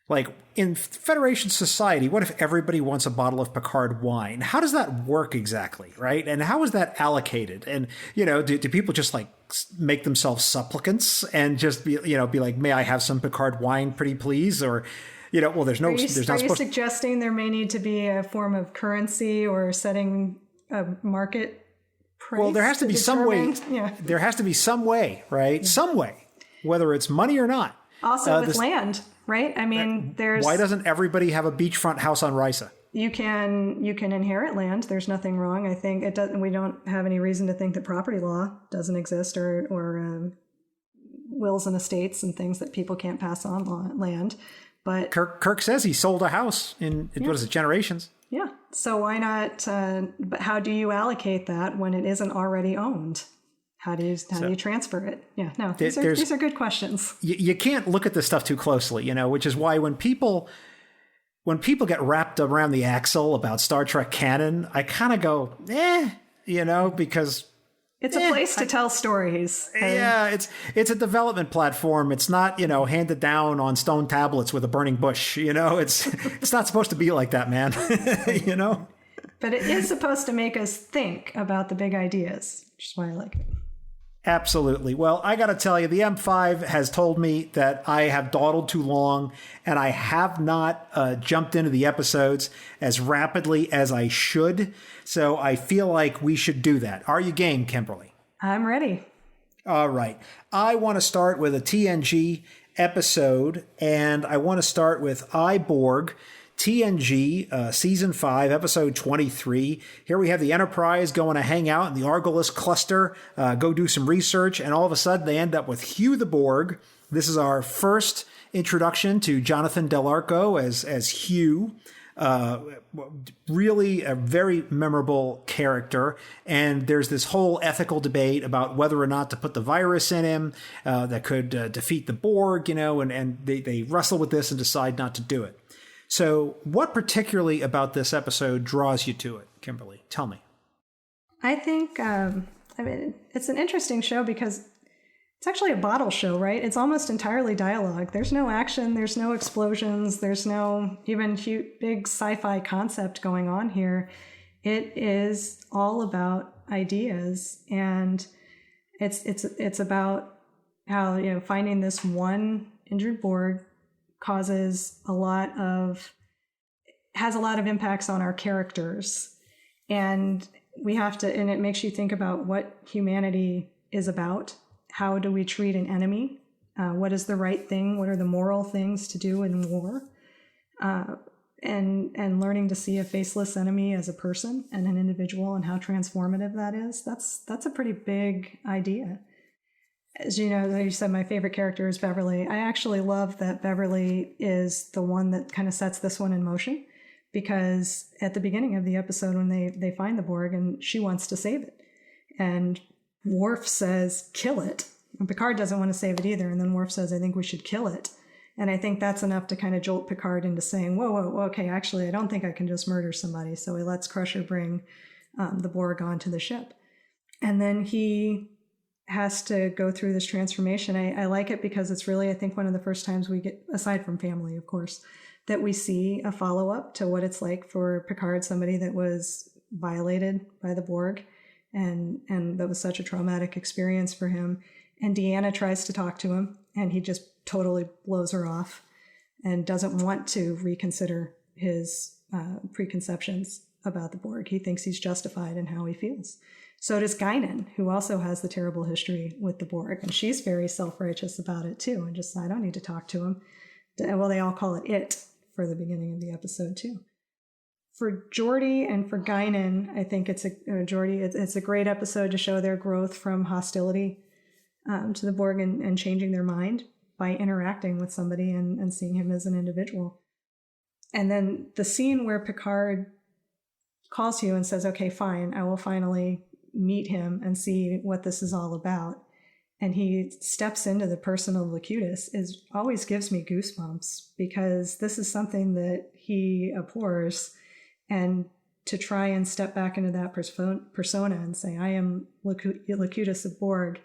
Speaker 4: Like in Federation society, what if everybody wants a bottle of Picard wine? How does that work exactly, right? And how is that allocated? And, do people just like make themselves supplicants and just be like, may I have some Picard wine, pretty please? Or, well, there's no. Are you
Speaker 3: suggesting there may need to be a form of currency or setting a market price?
Speaker 4: Well, there has to be some way. Yeah. There has to be some way, right? Yeah. Some way, whether it's money or not.
Speaker 3: Also with land, right? I mean, there's.
Speaker 4: Why doesn't everybody have a beachfront house on Risa?
Speaker 3: You can inherit land. There's nothing wrong. I think it doesn't. We don't have any reason to think that property law doesn't exist or wills and estates and things that people can't pass on land. But
Speaker 4: Kirk says he sold a house in what is it, Generations?
Speaker 3: Yeah. So why not? But how do you allocate that when it isn't already owned? How do you transfer it? Yeah. No. These are good questions.
Speaker 4: You can't look at this stuff too closely, which is why when people get wrapped around the axle about Star Trek canon, I kind of go, because.
Speaker 3: It's a place to tell stories.
Speaker 4: Yeah, it's a development platform. It's not, handed down on stone tablets with a burning bush. It's not supposed to be like that, man.
Speaker 3: But it is supposed to make us think about the big ideas, which is why I like it.
Speaker 4: Absolutely. Well, I got to tell you, the M5 has told me that I have dawdled too long and I have not jumped into the episodes as rapidly as I should. So I feel like we should do that. Are you game, Kimberly?
Speaker 3: I'm ready.
Speaker 4: All right. I want to start with a TNG episode, and I want to start with Iborg, TNG, Season 5, Episode 23. Here we have the Enterprise going to hang out in the Argolis cluster, go do some research, and all of a sudden they end up with Hugh the Borg. This is our first introduction to Jonathan Del Arco as Hugh. Really a very memorable character, and there's this whole ethical debate about whether or not to put the virus in him that could defeat the Borg, and they wrestle with this and decide not to do it. So what particularly about this episode draws you to it, Kimberly? Tell me.
Speaker 3: I think, it's an interesting show because it's actually a bottle show, right? It's almost entirely dialogue. There's no action, there's no explosions, there's no even big sci-fi concept going on here. It is all about ideas, and it's about how, finding this one injured Borg has a lot of impacts on our characters, and and it makes you think about what humanity is about. How do we treat an enemy? What is the right thing? What are the moral things to do in war? And learning to see a faceless enemy as a person and an individual, and how transformative that is. That's a pretty big idea. As you know, you said my favorite character is Beverly. I actually love that Beverly is the one that kind of sets this one in motion, because at the beginning of the episode when they find the Borg and she wants to save it, and Worf says, kill it. And Picard doesn't want to save it either. And then Worf says, I think we should kill it. And I think that's enough to kind of jolt Picard into saying, whoa, okay, actually, I don't think I can just murder somebody. So he lets Crusher bring the Borg onto the ship. And then he has to go through this transformation. I like it because it's really, I think, one of the first times we get, aside from family, of course, that we see a follow-up to what it's like for Picard, somebody that was violated by the Borg. And that was such a traumatic experience for him. And Deanna tries to talk to him, and he just totally blows her off and doesn't want to reconsider his preconceptions about the Borg. He thinks he's justified in how he feels. So does Guinan, who also has the terrible history with the Borg, and she's very self-righteous about it too, and just, I don't need to talk to him. Well, they all call it for the beginning of the episode too. For Geordi and for Guinan, I think it's a great episode to show their growth from hostility to the Borg and changing their mind by interacting with somebody and seeing him as an individual. And then the scene where Picard calls you and says, okay, fine, I will finally meet him and see what this is all about. And he steps into the person of Locutus always gives me goosebumps, because this is something that he abhors. And to try and step back into that persona and say, I am Locutus of Borg,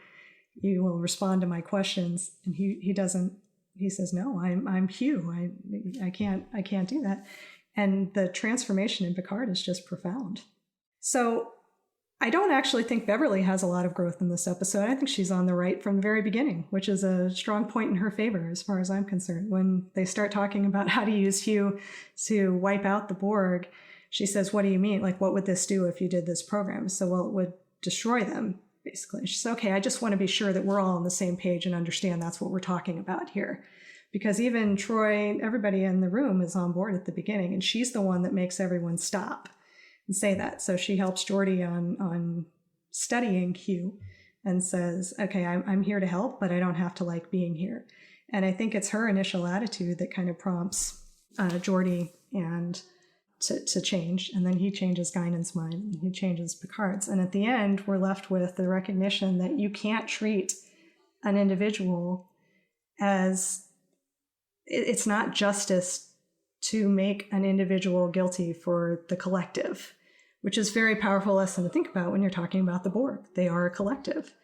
Speaker 3: you will respond to my questions. And he doesn't, he says, no, I'm Hugh. I can't do that. And the transformation in Picard is just profound. So I don't actually think Beverly has a lot of growth in this episode. I think she's on the right from the very beginning, which is a strong point in her favor as far as I'm concerned. When they start talking about how to use Hugh to wipe out the Borg, she says, what do you mean? Like, what would this do if you did this program? So, well, it would destroy them, basically. She says, okay, I just want to be sure that we're all on the same page and understand that's what we're talking about here. Because even Troy, everybody in the room is on board at the beginning, and she's the one that makes everyone stop and say that. So she helps Geordi on studying Hugh and says, okay, I'm here to help, but I don't have to like being here. And I think it's her initial attitude that kind of prompts Geordi and to change. And then he changes Guinan's mind, and he changes Picard's. And at the end, we're left with the recognition that you can't treat an individual as, it's not justice to make an individual guilty for the collective, which is a very powerful lesson to think about when you're talking about the Borg. They are a collective.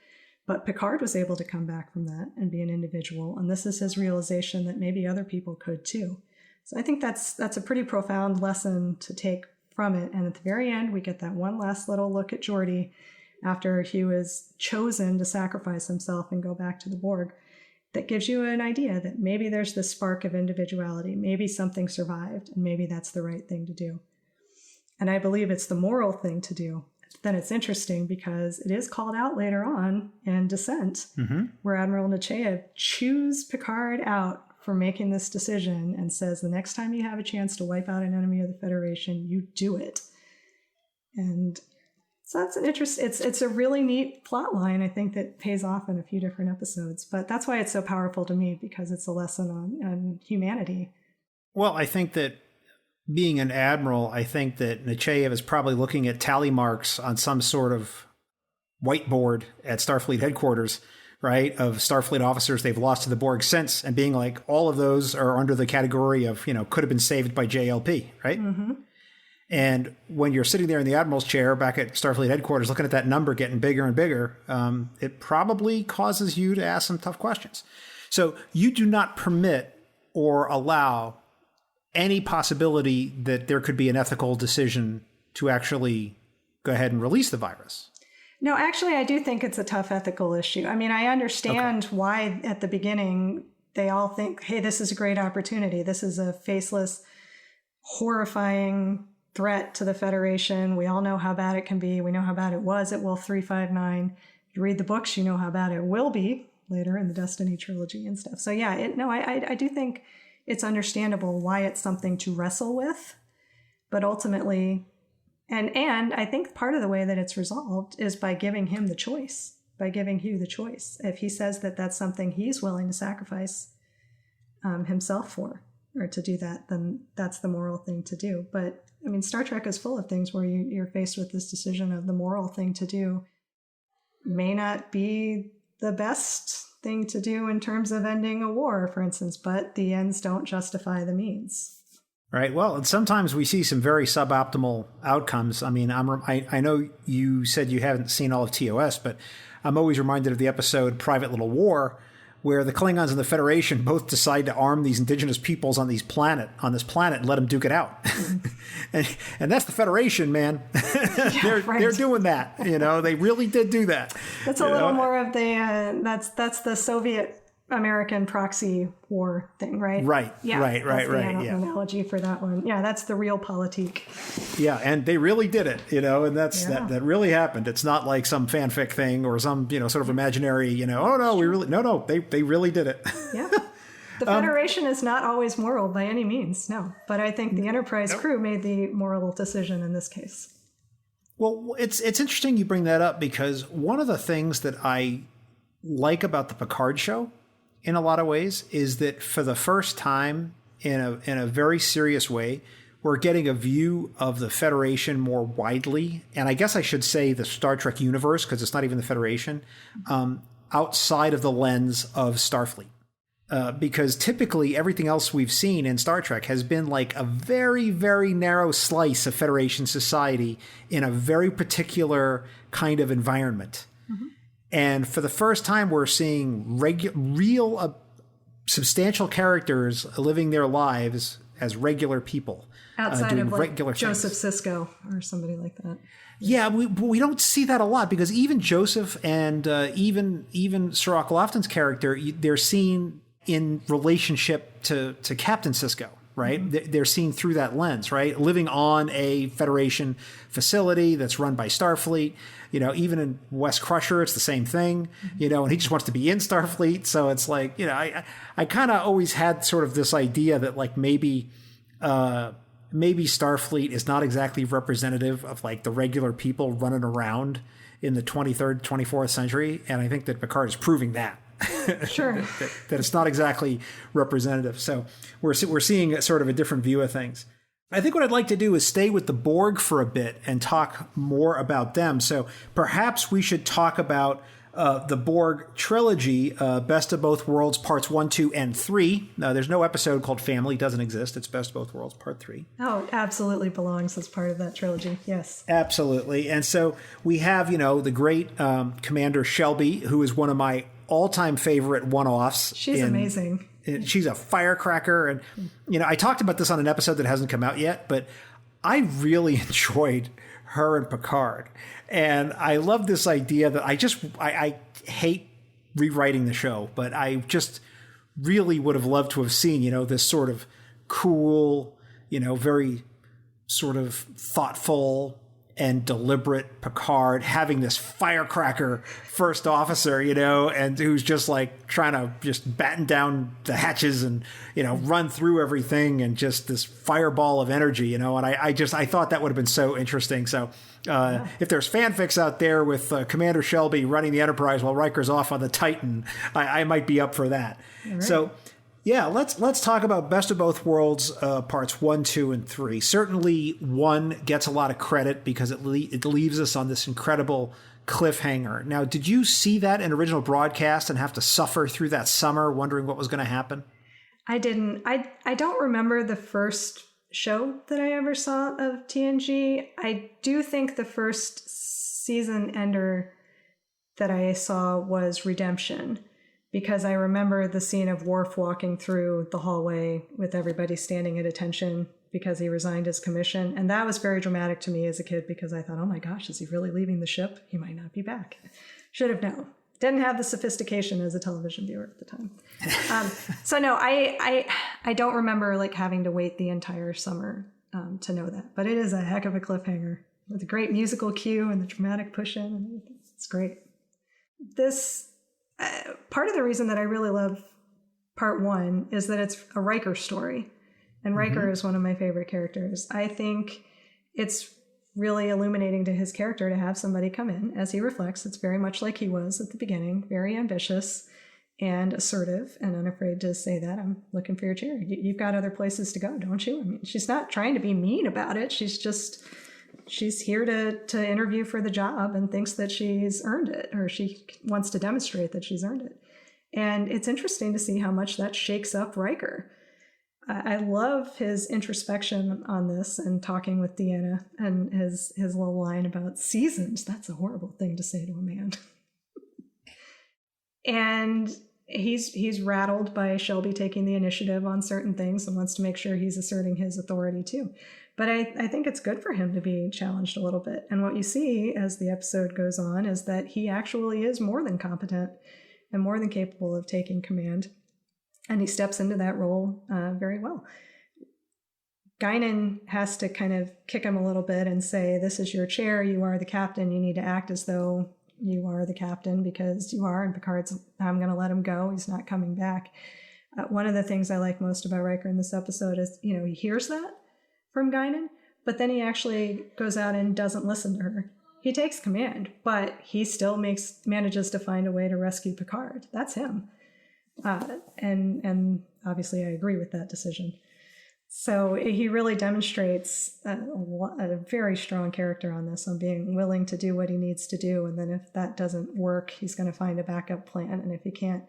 Speaker 3: But Picard was able to come back from that and be an individual. And this is his realization that maybe other people could too. So I think that's a pretty profound lesson to take from it. And at the very end, we get that one last little look at Geordi after he was chosen to sacrifice himself and go back to the Borg. That gives you an idea that maybe there's this spark of individuality, maybe something survived, and maybe that's the right thing to do. And I believe it's the moral thing to do. Then it's interesting because it is called out later on in Descent, where Admiral Nechayev chews Picard out for making this decision and says, the next time you have a chance to wipe out an enemy of the Federation, you do it. And so that's an it's a really neat plot line, I think, that pays off in a few different episodes. But that's why it's so powerful to me, because it's a lesson on humanity.
Speaker 4: Well, I think that being an admiral, I think that Nechayev is probably looking at tally marks on some sort of whiteboard at Starfleet headquarters, right, of Starfleet officers they've lost to the Borg since, and being like, all of those are under the category of, could have been saved by JLP, right? Mm-hmm. And when you're sitting there in the admiral's chair back at Starfleet headquarters, looking at that number getting bigger and bigger, it probably causes you to ask some tough questions. So you do not permit or allow any possibility that there could be an ethical decision to actually go ahead and release the virus.
Speaker 3: No, actually, I do think it's a tough ethical issue. I mean, I understand why at the beginning they all think, hey, this is a great opportunity. This is a faceless, horrifying threat to the Federation. We all know how bad it can be. We know how bad it was at Wolf 359. If you read the books, you know how bad it will be later in the Destiny trilogy and stuff. So yeah, I do think it's understandable why it's something to wrestle with, but ultimately, and I think part of the way that it's resolved is by giving him the choice, by giving Hugh the choice. If he says that that's something he's willing to sacrifice himself for, or to do that, then that's the moral thing to do. But I mean, Star Trek is full of things where you're faced with this decision of the moral thing to do may not be the best thing to do in terms of ending a war, for instance, but the ends don't justify the means.
Speaker 4: Right. Well, and sometimes we see some very suboptimal outcomes. I mean, I know you said you haven't seen all of TOS, but I'm always reminded of the episode Private Little War, where the Klingons and the Federation both decide to arm these indigenous peoples on this planet and let them duke it out. and that's the Federation, man. They're doing that. They really did do that.
Speaker 3: That's a little more of the that's the Soviet American proxy war thing, right?
Speaker 4: Right.
Speaker 3: Yeah.
Speaker 4: Right.
Speaker 3: Yeah. Analogy for that one. Yeah, that's the real politique.
Speaker 4: Yeah, and they really did it, and that really happened. It's not like some fanfic thing or some, sort of imaginary, oh no, they really did it.
Speaker 3: Yeah. The Federation is not always moral by any means, no. But I think the Enterprise crew made the moral decision in this case.
Speaker 4: Well, it's interesting you bring that up, because one of the things that I like about the Picard show in a lot of ways is that for the first time in a very serious way, we're getting a view of the Federation more widely. And I guess I should say the Star Trek universe, because it's not even the Federation, outside of the lens of Starfleet. Because typically everything else we've seen in Star Trek has been like a very, very narrow slice of Federation society in a very particular kind of environment. Mm-hmm. And for the first time, we're seeing real, substantial characters living their lives as regular people.
Speaker 3: Outside of like Joseph Sisko or somebody like that.
Speaker 4: Yeah, we don't see that a lot, because even Joseph and even Sirach Lofton's character, they're seen in relationship to Captain Sisko, right? Mm-hmm. They're seen through that lens, right? Living on a Federation facility that's run by Starfleet. Even in West Crusher, it's the same thing, and he just wants to be in Starfleet. So it's like, I kind of always had sort of this idea that like maybe Starfleet is not exactly representative of like the regular people running around in the 23rd, 24th century. And I think that Picard is proving that.
Speaker 3: Sure.
Speaker 4: that it's not exactly representative. So we're seeing sort of a different view of things. I think what I'd like to do is stay with the Borg for a bit and talk more about them. So perhaps we should talk about the Borg trilogy, Best of Both Worlds, Parts 1, 2, and 3. Now, there's no episode called Family. It doesn't exist. It's Best of Both Worlds, Part 3.
Speaker 3: Oh, it absolutely belongs as part of that trilogy. Yes.
Speaker 4: Absolutely. And so we have, the great Commander Shelby, who is one of my all-time favorite one-offs.
Speaker 3: She's amazing.
Speaker 4: She's a firecracker. And, I talked about this on an episode that hasn't come out yet, but I really enjoyed her and Picard. And I love this idea that I hate rewriting the show, but I just really would have loved to have seen, this sort of cool, very sort of thoughtful and deliberate Picard having this firecracker first officer, and who's just like trying to just batten down the hatches and, run through everything, and just this fireball of energy, and I thought that would have been so interesting. So if there's fanfics out there with Commander Shelby running the Enterprise while Riker's off on the Titan, I might be up for that. Right. So yeah, let's talk about Best of Both Worlds parts 1, 2, and 3. Certainly 1 gets a lot of credit because it leaves us on this incredible cliffhanger. Now, did you see that in original broadcast and have to suffer through that summer wondering what was going to happen?
Speaker 3: I didn't. I don't remember the first show that I ever saw of TNG. I do think the first season ender that I saw was Redemption, because I remember the scene of Worf walking through the hallway with everybody standing at attention because he resigned his commission. And that was very dramatic to me as a kid, because I thought, oh my gosh, is he really leaving the ship? He might not be back. Should have known. Didn't have the sophistication as a television viewer at the time. So no, I don't remember like having to wait the entire summer to know that. But it is a heck of a cliffhanger with a great musical cue and the dramatic push-in. It's great. This part of the reason that I really love part 1 is that it's a Riker story. And Riker is one of my favorite characters. I think it's really illuminating to his character to have somebody come in, as he reflects. It's very much like he was at the beginning, very ambitious and assertive and unafraid to say that, I'm looking for your chair. You've got other places to go, don't you? I mean, she's not trying to be mean about it. She's here to interview for the job and thinks that she's earned it, or she wants to demonstrate that she's earned it. And it's interesting to see how much that shakes up Riker. I love his introspection on this and talking with Deanna and his little line about seasons. That's a horrible thing to say to a man. And he's rattled by Shelby taking the initiative on certain things and wants to make sure he's asserting his authority too. But I think it's good for him to be challenged a little bit. And what you see as the episode goes on is that he actually is more than competent and more than capable of taking command. And he steps into that role very well. Guinan has to kind of kick him a little bit and say, this is your chair, you are the captain, you need to act as though you are the captain, because you are. And Picard's, I'm going to let him go, he's not coming back. One of the things I like most about Riker in this episode is, he hears that from Guinan, but then he actually goes out and doesn't listen to her. He takes command, but he still manages to find a way to rescue Picard. That's him. And obviously I agree with that decision. So he really demonstrates a very strong character on this, on being willing to do what he needs to do. And then if that doesn't work, he's going to find a backup plan. And if he can't,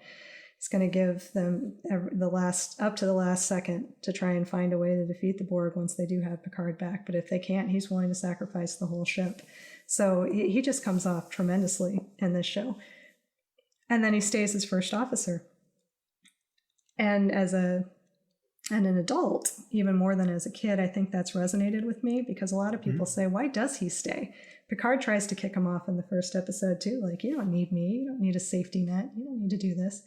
Speaker 3: he's going to give them up to the last second to try and find a way to defeat the Borg once they do have Picard back. But if they can't, he's willing to sacrifice the whole ship. So he just comes off tremendously in this show. And then he stays as first officer. And as an adult, even more than as a kid, I think that's resonated with me, because a lot of people say, why does he stay? Picard tries to kick him off in the first episode too. Like, you don't need me. You don't need a safety net. You don't need to do this.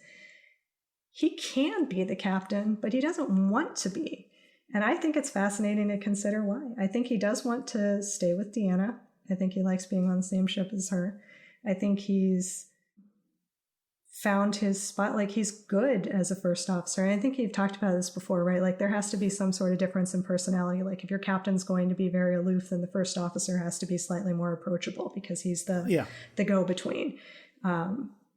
Speaker 3: He can be the captain, but he doesn't want to be. And I think it's fascinating to consider why. I think he does want to stay with Deanna. I think he likes being on the same ship as her. I think he's found his spot. Like, he's good as a first officer. And I think you've talked about this before, right? Like, there has to be some sort of difference in personality. Like, if your captain's going to be very aloof, then the first officer has to be slightly more approachable, because he's the go-between.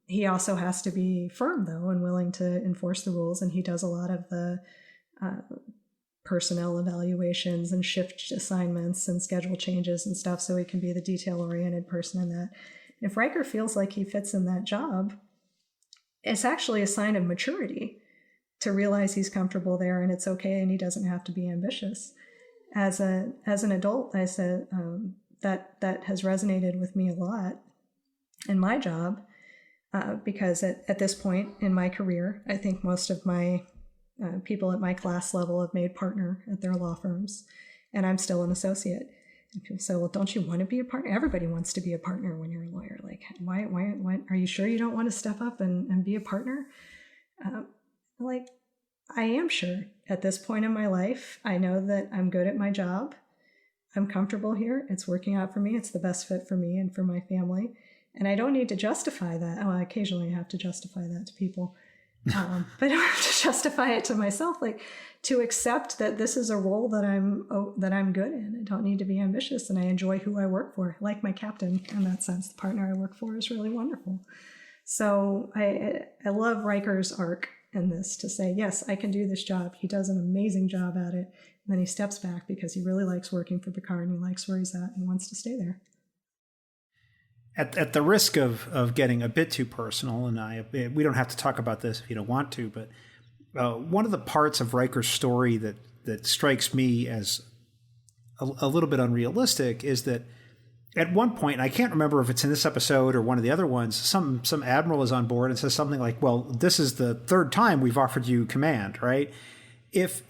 Speaker 3: He also has to be firm, though, and willing to enforce the rules. And he does a lot of the personnel evaluations and shift assignments and schedule changes and stuff, so he can be the detail-oriented person in that. If Riker feels like he fits in that job, it's actually a sign of maturity to realize he's comfortable there and it's okay, and he doesn't have to be ambitious. As an adult, I said that has resonated with me a lot in my job, because at this point in my career, I think most of my people at my class level have made partner at their law firms. and I'm still an associate. And people say, well, don't you want to be a partner? Everybody wants to be a partner when you're a lawyer. Like, why are you sure you don't want to step up and be a partner? Like, I am sure at this point in my life. I know that I'm good at my job. I'm comfortable here. It's working out for me. It's the best fit for me and for my family. And I don't need to justify that. Oh, occasionally I have to justify that to people. But I don't have to justify it to myself, like to accept that this is a role that I'm good in. I don't need to be ambitious, and I enjoy who I work for. I like my captain in that sense. The partner I work for is really wonderful. So I love Riker's arc in this to say, yes, I can do this job. He does an amazing job at it. And then he steps back because he really likes working for Picard and he likes where he's at and wants to stay there.
Speaker 4: At the risk of getting a bit too personal, and we don't have to talk about this if you don't want to, but one of the parts of Riker's story that strikes me as a little bit unrealistic is that at one point, and I can't remember if it's in this episode or one of the other ones, some admiral is on board and says something like, well, this is the third time we've offered you command, right? If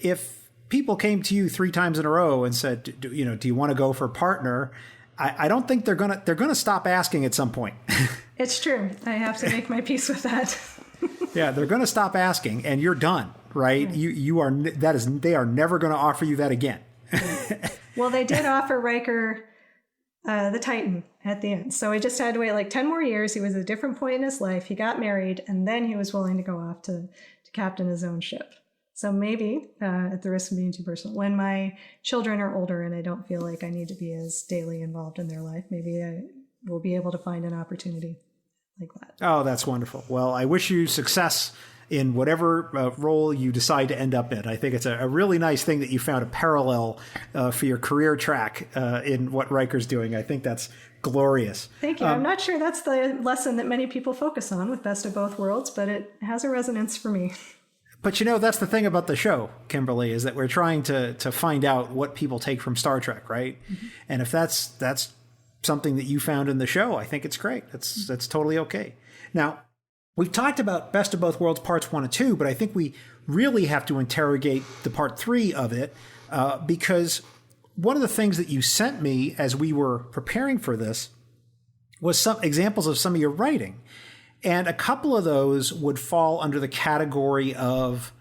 Speaker 4: people came to you 3 times in a row and said, do you want to go for partner? I don't think they're gonna stop asking at some point.
Speaker 3: It's true. I have to make my peace with that.
Speaker 4: Yeah, they're gonna stop asking, and you're done, right? They are never gonna offer you that again.
Speaker 3: Well, they did offer Riker the Titan at the end, so he just had to wait like 10 more years. He was at a different point in his life. He got married, and then he was willing to go off to captain his own ship. So maybe, at the risk of being too personal, when my children are older and I don't feel like I need to be as daily involved in their life, maybe I will be able to find an opportunity like that.
Speaker 4: Oh, that's wonderful. Well, I wish you success in whatever role you decide to end up in. I think it's a really nice thing that you found a parallel for your career track in what Riker's doing. I think that's glorious.
Speaker 3: Thank you. I'm not sure that's the lesson that many people focus on with Best of Both Worlds, but it has a resonance for me.
Speaker 4: But that's the thing about the show, Kimberly, is that we're trying to find out what people take from Star Trek, right? Mm-hmm. And if that's something that you found in the show, I think it's great. That's totally okay. Now, we've talked about Best of Both Worlds parts 1 and 2, but I think we really have to interrogate the part 3 of it because one of the things that you sent me as we were preparing for this was some examples of some of your writing. And a couple of those would fall under the category of,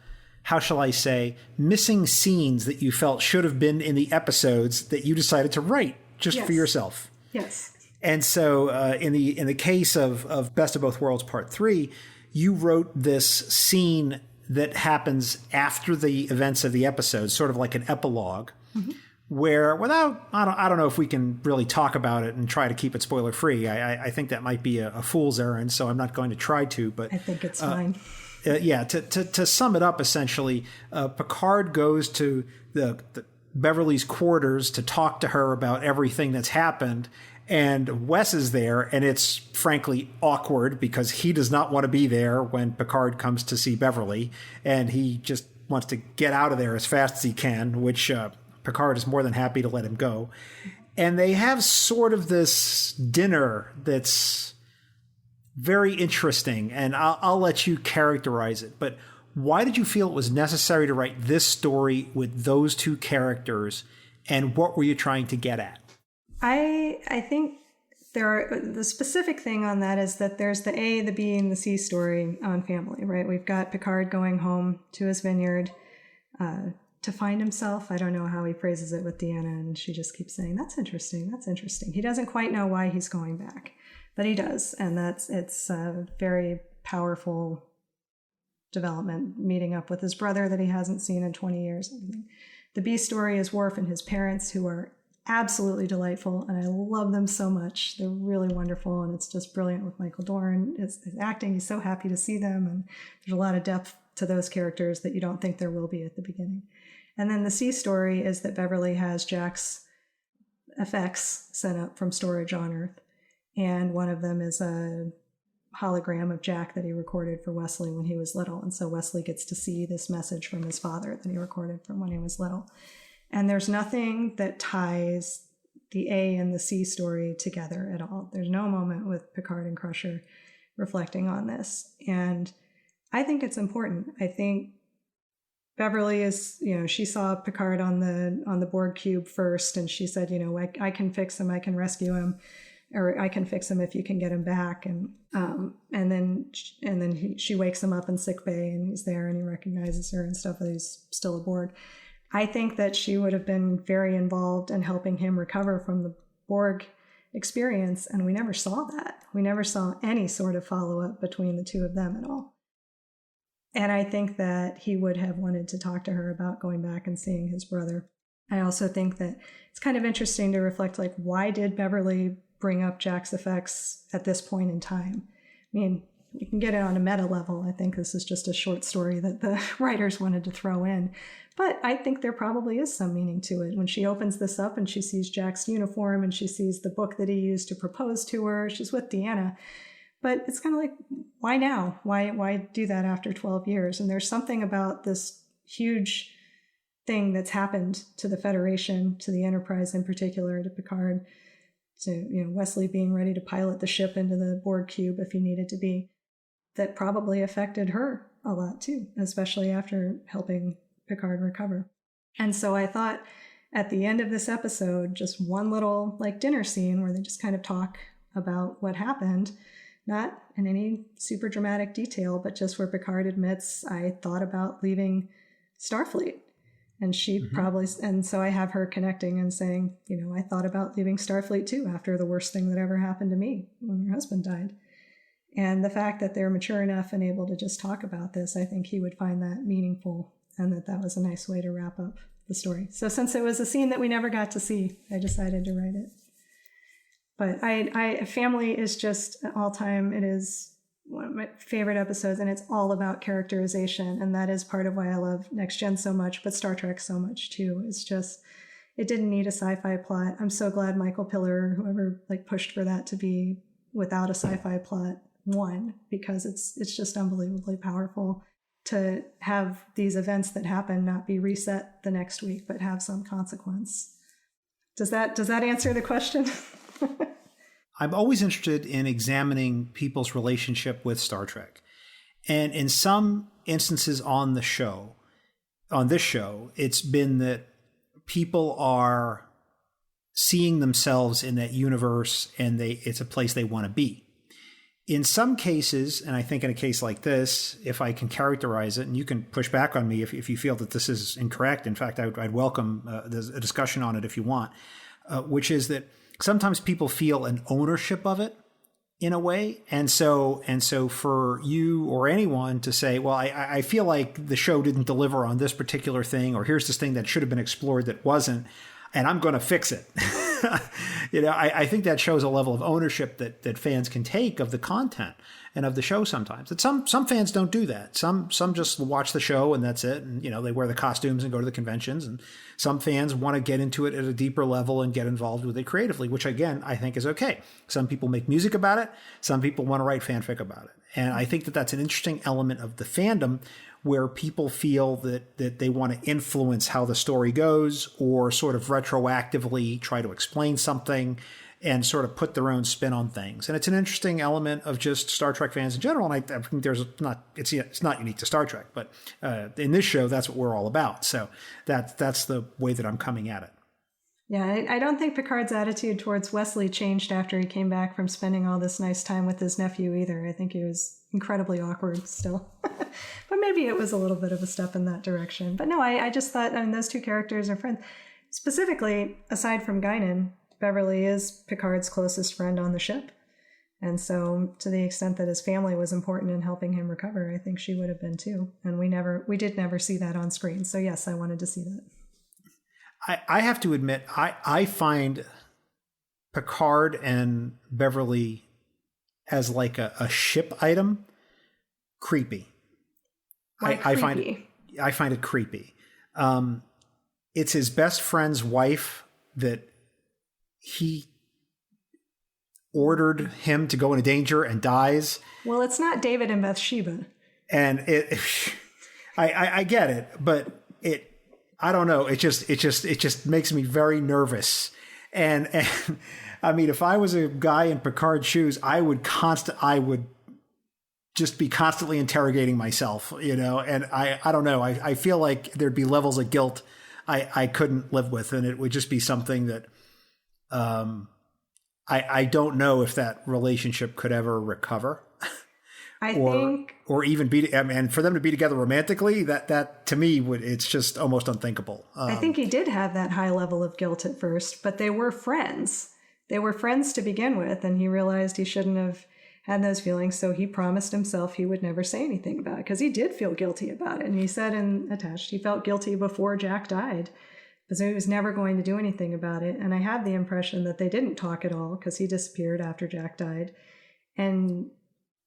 Speaker 4: how shall I say, missing scenes that you felt should have been in the episodes that you decided to write just for yourself.
Speaker 3: Yes.
Speaker 4: And so in the case of Best of Both Worlds Part 3, you wrote this scene that happens after the events of the episode, sort of like an epilogue, mm-hmm. where I don't know if we can really talk about it and try to keep it spoiler free. I think that might be a fool's errand, so I'm not going to try to. But
Speaker 3: I think it's fine.
Speaker 4: To sum it up, essentially, Picard goes to the Beverly's quarters to talk to her about everything that's happened. And Wes is there, and it's frankly awkward because he does not want to be there when Picard comes to see Beverly, and he just wants to get out of there as fast as he can, which Picard is more than happy to let him go. And they have sort of this dinner that's very interesting, and I'll let you characterize it. But why did you feel it was necessary to write this story with those two characters, and what were you trying to get at?
Speaker 3: I think the specific thing on that is that there's the A, the B, and the C story on family, right? We've got Picard going home to his vineyard to find himself. I don't know how he phrases it with Deanna, and she just keeps saying, that's interesting, that's interesting. He doesn't quite know why he's going back, but he does, and it's a very powerful development, meeting up with his brother that he hasn't seen in 20 years. The B story is Worf and his parents, who are absolutely delightful, and I love them so much. They're really wonderful, and it's just brilliant with Michael Dorn. His acting, he's so happy to see them, and there's a lot of depth to those characters that you don't think there will be at the beginning. And then the C story is that Beverly has Jack's effects sent up from storage on Earth, and one of them is a hologram of Jack that he recorded for Wesley when he was little, and so Wesley gets to see this message from his father that he recorded from when he was little. And there's nothing that ties the A and the C story together at all. There's no moment with Picard and Crusher reflecting on this. And I think it's important. I think Beverly is, she saw Picard on the Borg cube first, and she said, I can fix him, I can rescue him, or I can fix him if you can get him back. And then she wakes him up in sickbay, and he's there, and he recognizes her and stuff, but he's still aboard. I think that she would have been very involved in helping him recover from the Borg experience, and we never saw that. We never saw any sort of follow-up between the two of them at all. And I think that he would have wanted to talk to her about going back and seeing his brother. I also think that it's kind of interesting to reflect, like, why did Beverly bring up Jack's effects at this point in time? I mean, you can get it on a meta level. I think this is just a short story that the writers wanted to throw in. But I think there probably is some meaning to it. When she opens this up and she sees Jack's uniform and she sees the book that he used to propose to her, she's with Deanna. But it's kind of like, why now? Why do that after 12 years? And there's something about this huge thing that's happened to the Federation, to the Enterprise in particular, to Picard, to Wesley being ready to pilot the ship into the Borg cube if he needed to be, that probably affected her a lot too, especially after helping Picard recover. And so I thought at the end of this episode, just one little dinner scene where they just kind of talk about what happened, not in any super dramatic detail, but just where Picard admits, I thought about leaving Starfleet. And she probably, and so I have her connecting and saying, I thought about leaving Starfleet too after the worst thing that ever happened to me when your husband died. And the fact that they're mature enough and able to just talk about this, I think he would find that meaningful, and that was a nice way to wrap up the story. So since it was a scene that we never got to see, I decided to write it. But Family is just all time. It is one of my favorite episodes, and it's all about characterization. And that is part of why I love Next Gen so much, but Star Trek so much too. It's just, it didn't need a sci-fi plot. I'm so glad Michael Piller, whoever pushed for that to be without a sci-fi plot, won, because it's just unbelievably powerful to have these events that happen not be reset the next week, but have some consequence. Does that answer the question?
Speaker 4: I'm always interested in examining people's relationship with Star Trek. And in some instances on this show, it's been that people are seeing themselves in that universe, and it's a place they want to be. In some cases, and I think in a case like this, if I can characterize it, and you can push back on me if you feel that this is incorrect. In fact, I'd welcome a discussion on it if you want, which is that sometimes people feel an ownership of it in a way. And so for you or anyone to say, well, I feel like the show didn't deliver on this particular thing, or here's this thing that should have been explored that wasn't, and I'm going to fix it. I think that shows a level of ownership that fans can take of the content and of the show sometimes. That some fans don't do that. Some just watch the show and that's it. And, they wear the costumes and go to the conventions. And some fans want to get into it at a deeper level and get involved with it creatively, which again, I think is okay. Some people make music about it. Some people want to write fanfic about it. And I think that that's an interesting element of the fandom, where people feel that they want to influence how the story goes, or sort of retroactively try to explain something and sort of put their own spin on things. And it's an interesting element of just Star Trek fans in general. And I think it's not unique to Star Trek, but in this show, that's what we're all about. So that's the way that I'm coming at it.
Speaker 3: Yeah, I don't think Picard's attitude towards Wesley changed after he came back from spending all this nice time with his nephew either. I think he was incredibly awkward still. But maybe it was a little bit of a step in that direction. But no, I just thought, those two characters are friends. Specifically, aside from Guinan, Beverly is Picard's closest friend on the ship. And so to the extent that his family was important in helping him recover, I think she would have been too. And we did never see that on screen. So yes, I wanted to see that.
Speaker 4: I have to admit, I find Picard and Beverly as like a ship item creepy. I find it creepy. It's his best friend's wife that he ordered him to go into danger and dies.
Speaker 3: Well, it's not David and Bathsheba.
Speaker 4: And I get it, but I don't know. It just makes me very nervous. And I mean, if I was a guy in Picard's shoes, I would just be constantly interrogating myself, and I don't know. I feel like there'd be levels of guilt I couldn't live with, and it would just be something that I don't know if that relationship could ever recover.
Speaker 3: I think,
Speaker 4: or even be, and for them to be together romantically, that to me it's just almost unthinkable.
Speaker 3: I think he did have that high level of guilt at first, but they were friends. They were friends to begin with, and he realized he shouldn't have had those feelings, so he promised himself he would never say anything about it, because he did feel guilty about it. And he said in Attached, he felt guilty before Jack died, because he was never going to do anything about it. And I have the impression that they didn't talk at all, because he disappeared after Jack died. And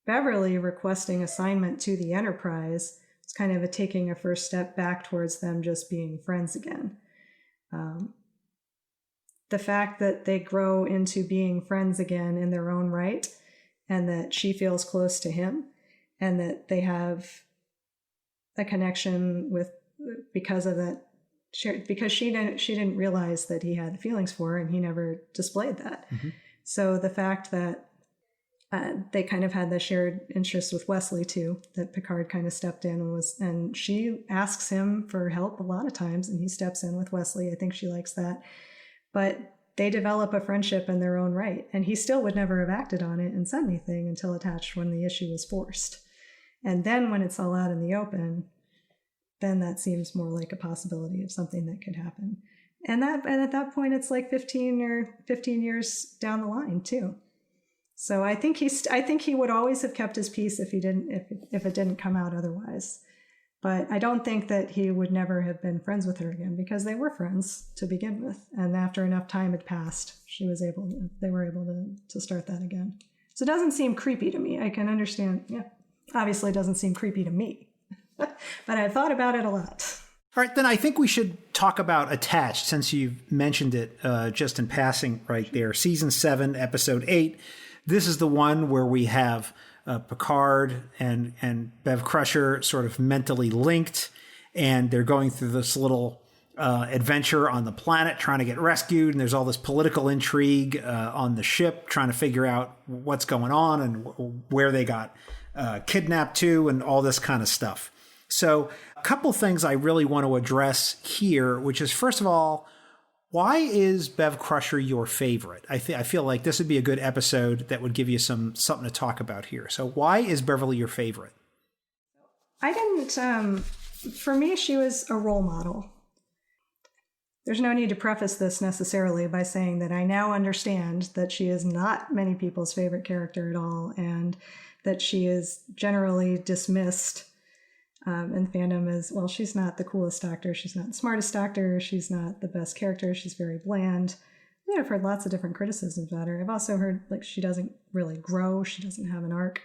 Speaker 3: Beverly requesting assignment to the Enterprise was kind of taking a first step back towards them just being friends again. The fact that they grow into being friends again in their own right, and that she feels close to him, and that they have a connection with, because of that, because she didn't realize that he had feelings for her, and he never displayed that. Mm-hmm. So the fact that they kind of had the shared interest with Wesley too, that Picard kind of stepped in and she asks him for help a lot of times, and he steps in with Wesley. I think she likes that. But they develop a friendship in their own right, and he still would never have acted on it and said anything until Attached, when the issue was forced. And then when it's all out in the open, then that seems more like a possibility of something that could happen. And at that point, it's like 15 years down the line too. So I think he would always have kept his peace if it didn't come out otherwise. But I don't think that he would never have been friends with her again, because they were friends to begin with. And after enough time had passed, they were able to start that again. So it doesn't seem creepy to me. I can understand. Yeah, obviously it doesn't seem creepy to me, but I've thought about it a lot.
Speaker 4: All right, then I think we should talk about Attached, since you've mentioned it just in passing right there. Season 7, Episode 8. This is the one where we have Picard and Bev Crusher sort of mentally linked, and they're going through this little adventure on the planet trying to get rescued, and there's all this political intrigue on the ship trying to figure out what's going on and where they got kidnapped to and all this kind of stuff. So a couple things I really want to address here, which is, first of all, why is Bev Crusher your favorite? I feel like this would be a good episode that would give you something to talk about here. So why is Beverly your favorite?
Speaker 3: I didn't, for me, she was a role model. There's no need to preface this necessarily by saying that I now understand that she is not many people's favorite character at all, and that she is generally dismissed in fandom as, well, she's not the coolest doctor, she's not the smartest doctor, she's not the best character, she's very bland. I've heard lots of different criticisms about her. I've also heard she doesn't really grow, she doesn't have an arc.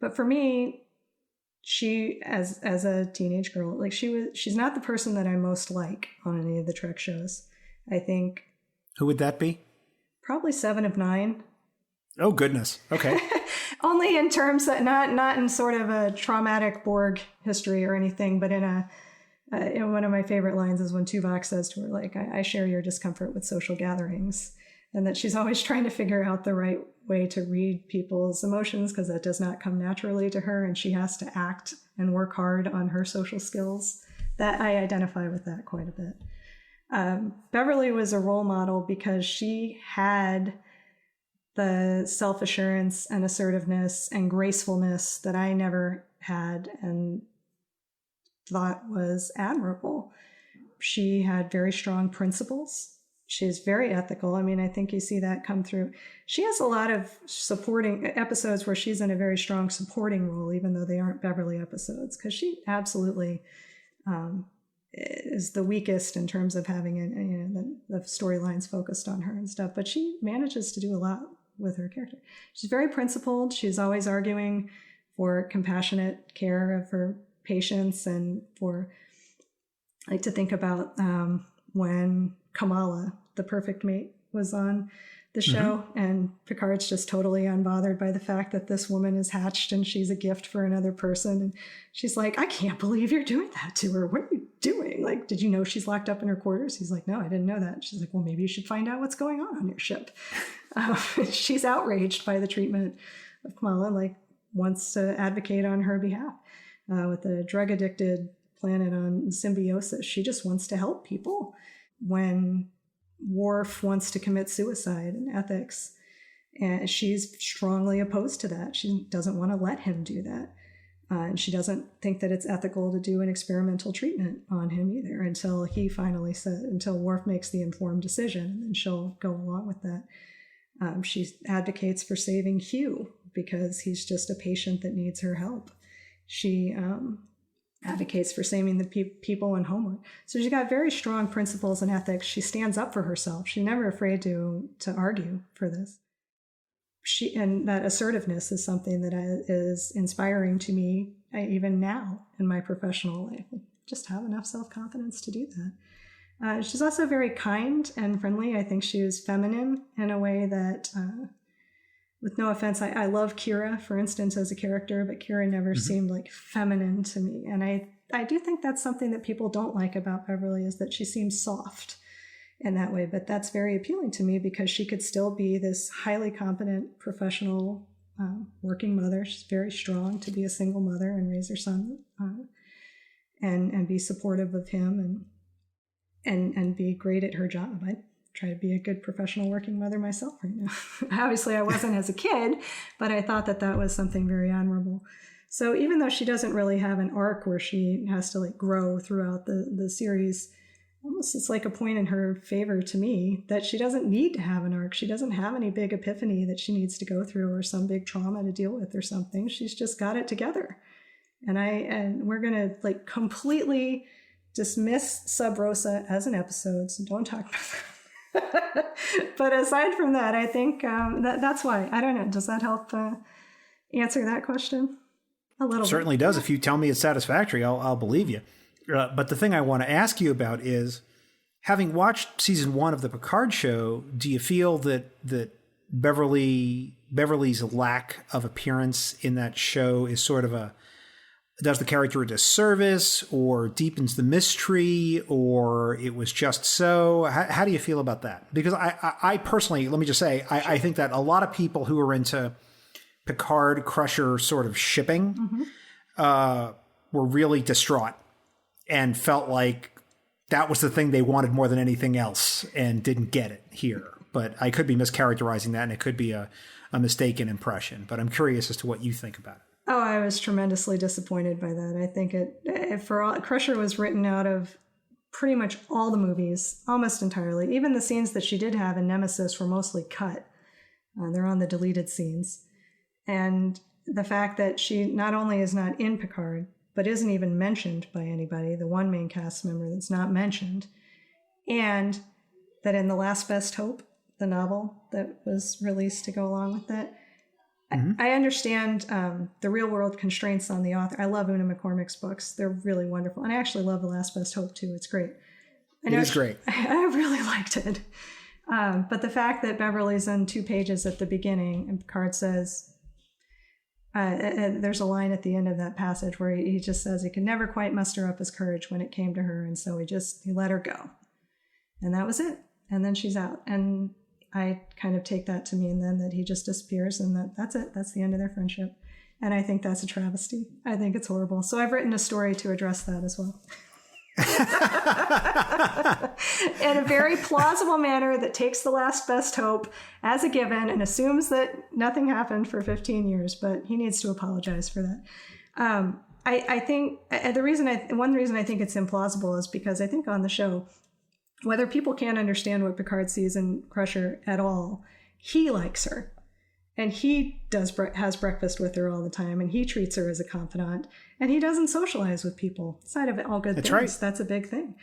Speaker 3: But for me, she, as a teenage girl, she's not the person that I most like on any of the Trek shows. I think.
Speaker 4: Who would that be?
Speaker 3: Probably 7 of 9.
Speaker 4: Oh, goodness. Okay.
Speaker 3: Only in terms that not in sort of a traumatic Borg history or anything, but in one of my favorite lines is when Tuvok says to her, I share your discomfort with social gatherings, and that she's always trying to figure out the right way to read people's emotions, because that does not come naturally to her, and she has to act and work hard on her social skills. That I identify with that quite a bit. Beverly was a role model because she had the self-assurance and assertiveness and gracefulness that I never had and thought was admirable. She had very strong principles. She's very ethical. I mean, I think you see that come through. She has a lot of supporting episodes where she's in a very strong supporting role, even though they aren't Beverly episodes, because she absolutely is the weakest in terms of having the storylines focused on her and stuff. But she manages to do a lot with her character. She's very principled. She's always arguing for compassionate care of her patients, and for, I like to think about when Kamala, the perfect mate, was on the show, and Picard's just totally unbothered by the fact that this woman is hatched and she's a gift for another person. And she's like, I can't believe you're doing that to her. What are you doing? Did you know she's locked up in her quarters? He's like, no, I didn't know that. She's like, well, maybe you should find out what's going on your ship. She's outraged by the treatment of Kamala. wants to advocate on her behalf. With the drug-addicted planet on Symbiosis, she just wants to help people. When Worf wants to commit suicide in ethics, and she's strongly opposed to that. She doesn't want to let him do that. And she doesn't think that it's ethical to do an experimental treatment on him either until he finally said, until Worf makes the informed decision, and she'll go along with that. She advocates for saving Hugh because he's just a patient that needs her help. She advocates for saving the people in Homeworld. So she's got very strong principles and ethics. She stands up for herself. She's never afraid to argue for this. And that assertiveness is something that is inspiring to me even now in my professional life. I just have enough self-confidence to do that. She's also very kind and friendly. I think she was feminine in a way that, with no offense, I love Kira, for instance, as a character, but Kira never seemed like feminine to me. And I do think that's something that people don't like about Beverly, is that she seems soft in that way, but that's very appealing to me because she could still be this highly competent professional working mother. She's very strong to be a single mother and raise her son and be supportive of him and be great at her job. I try to be a good professional working mother myself right now. Obviously I wasn't as a kid, but I thought that was something very admirable. So even though she doesn't really have an arc where she has to grow throughout the series, almost it's like a point in her favor to me that she doesn't need to have an arc. She doesn't have any big epiphany that she needs to go through or some big trauma to deal with or something. She's just got it together. And we're going to completely dismiss Sub Rosa as an episode, so don't talk about that. But aside from that, I think that's why. I don't know. Does that help answer that question? A little
Speaker 4: Certainly
Speaker 3: bit.
Speaker 4: does. If you tell me it's satisfactory, I'll believe you. But the thing I want to ask you about is, having watched season 1 of the Picard show, do you feel that Beverly's lack of appearance in that show is sort of does the character a disservice or deepens the mystery, or it was just so? How do you feel about that? Because I personally, let me just say, I think that a lot of people who are into Picard Crusher sort of shipping were really distraught and felt like that was the thing they wanted more than anything else and didn't get it here. But I could be mischaracterizing that, and it could be a mistaken impression. But I'm curious as to what you think about it.
Speaker 3: Oh, I was tremendously disappointed by that. I think Crusher was written out of pretty much all the movies, almost entirely. Even the scenes that she did have in Nemesis were mostly cut. They're on the deleted scenes. And the fact that she not only is not in Picard, but isn't even mentioned by anybody, the one main cast member that's not mentioned, and that in The Last Best Hope, the novel that was released to go along with that, I understand the real-world constraints on the author. I love Una McCormick's books. They're really wonderful. And I actually love The Last Best Hope, too. It's great.
Speaker 4: It is great.
Speaker 3: I really liked it. But the fact that Beverly's on 2 pages at the beginning, and Picard says, there's a line at the end of that passage where he just says he could never quite muster up his courage when it came to her, and so he let her go. And that was it. And then she's out. And I kind of take that to mean then that he just disappears and that's it. That's the end of their friendship. And I think that's a travesty. I think it's horrible. So I've written a story to address that as well. In a very plausible manner that takes The Last Best Hope as a given and assumes that nothing happened for 15 years, but he needs to apologize for that. I think one reason I think it's implausible is because I think on the show, whether people can't understand what Picard sees in Crusher at all, he likes her. And he has breakfast with her all the time, and he treats her as a confidant, and he doesn't socialize with people. Side of it, all good things. Right. That's a big thing.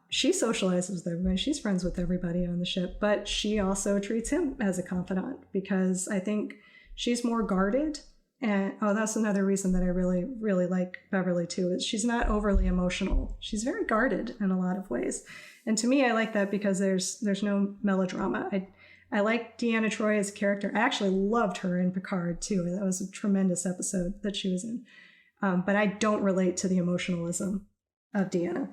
Speaker 3: She socializes with everybody. She's friends with everybody on the ship, but she also treats him as a confidant because I think she's more guarded. And that's another reason that I really, really like Beverly too, is she's not overly emotional. She's very guarded in a lot of ways. And to me, I like that because there's no melodrama. I like Deanna Troi as a character. I actually loved her in Picard too. That was a tremendous episode that she was in. But I don't relate to the emotionalism of Deanna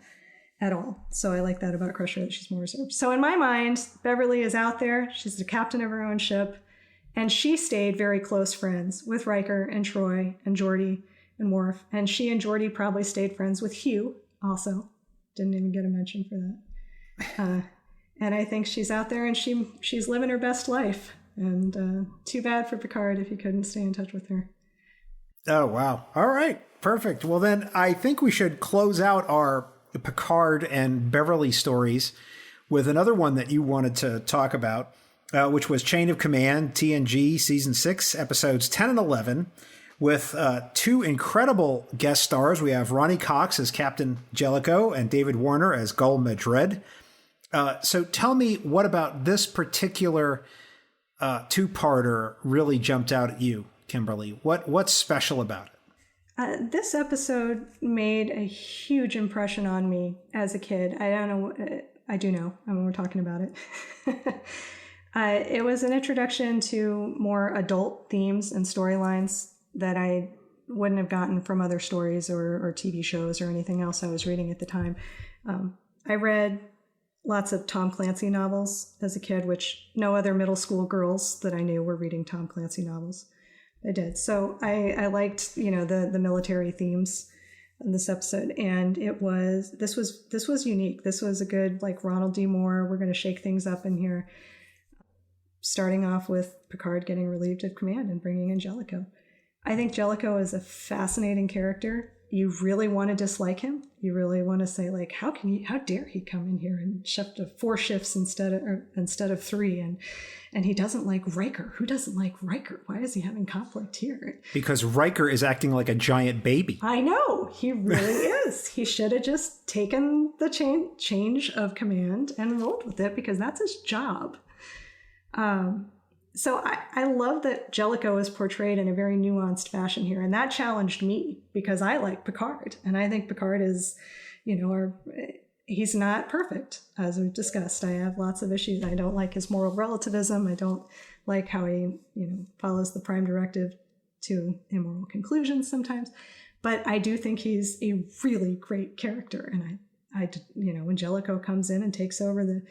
Speaker 3: at all. So I like that about Crusher, that she's more reserved. So in my mind, Beverly is out there. She's the captain of her own ship. And she stayed very close friends with Riker and Troy and Geordi and Worf. And she and Geordi probably stayed friends with Hugh also. Didn't even get a mention for that. And I think she's out there and she's living her best life. And too bad for Picard if he couldn't stay in touch with her.
Speaker 4: Oh, wow. All right. Perfect. Well, then I think we should close out our Picard and Beverly stories with another one that you wanted to talk about, which was Chain of Command, TNG, Season 6, Episodes 10 and 11, with two incredible guest stars. We have Ronnie Cox as Captain Jellicoe and David Warner as Gul Madred. So tell me, what about this particular two-parter really jumped out at you, Kimberly? What's special about it?
Speaker 3: This episode made a huge impression on me as a kid. I don't know. I do know. I mean, we're talking about it. It was an introduction to more adult themes and storylines that I wouldn't have gotten from other stories or TV shows or anything else I was reading at the time. I read lots of Tom Clancy novels as a kid, which no other middle school girls that I knew were reading Tom Clancy novels. I did. So I liked, the military themes in this episode. And this was unique. This was a good, like, Ronald D. Moore, we're going to shake things up in here. Starting off with Picard getting relieved of command and bringing in Jellicoe. I think Jellicoe is a fascinating character. You really want to dislike him. You really want to say, like, how dare he come in here and shift to 4 shifts instead of 3, and he doesn't like Riker. Who doesn't like Riker? Why is he having conflict here?
Speaker 4: Because Riker is acting like a giant baby.
Speaker 3: I know, he really is. He should have just taken the change of command and rolled with it, because that's his job. So I love that Jellicoe is portrayed in a very nuanced fashion here. And that challenged me because I like Picard. And I think Picard is, he's not perfect, as we've discussed. I have lots of issues. I don't like his moral relativism. I don't like how he, follows the Prime Directive to immoral conclusions sometimes. But I do think he's a really great character. And I when Jellicoe comes in and takes over the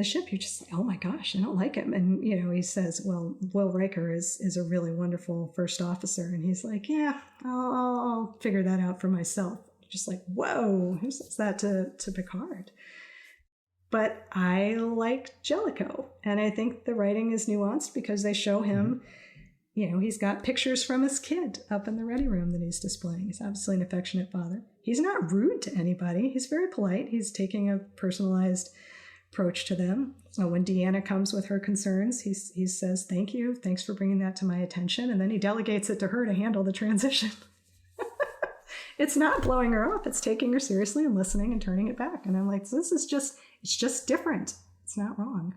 Speaker 3: ship, you're just like, oh my gosh, I don't like him. And, he says, well, Will Riker is a really wonderful first officer. And he's like, yeah, I'll figure that out for myself. Just like, whoa, who says that to Picard? But I like Jellicoe. And I think the writing is nuanced because they show him, he's got pictures from his kid up in the ready room that he's displaying. He's obviously an affectionate father. He's not rude to anybody. He's very polite. He's taking a personalized approach to them. When Deanna comes with her concerns, he says, thank you. Thanks for bringing that to my attention. And then he delegates it to her to handle the transition. It's not blowing her off. It's taking her seriously and listening and turning it back. And I'm like, this is it's just different. It's not wrong.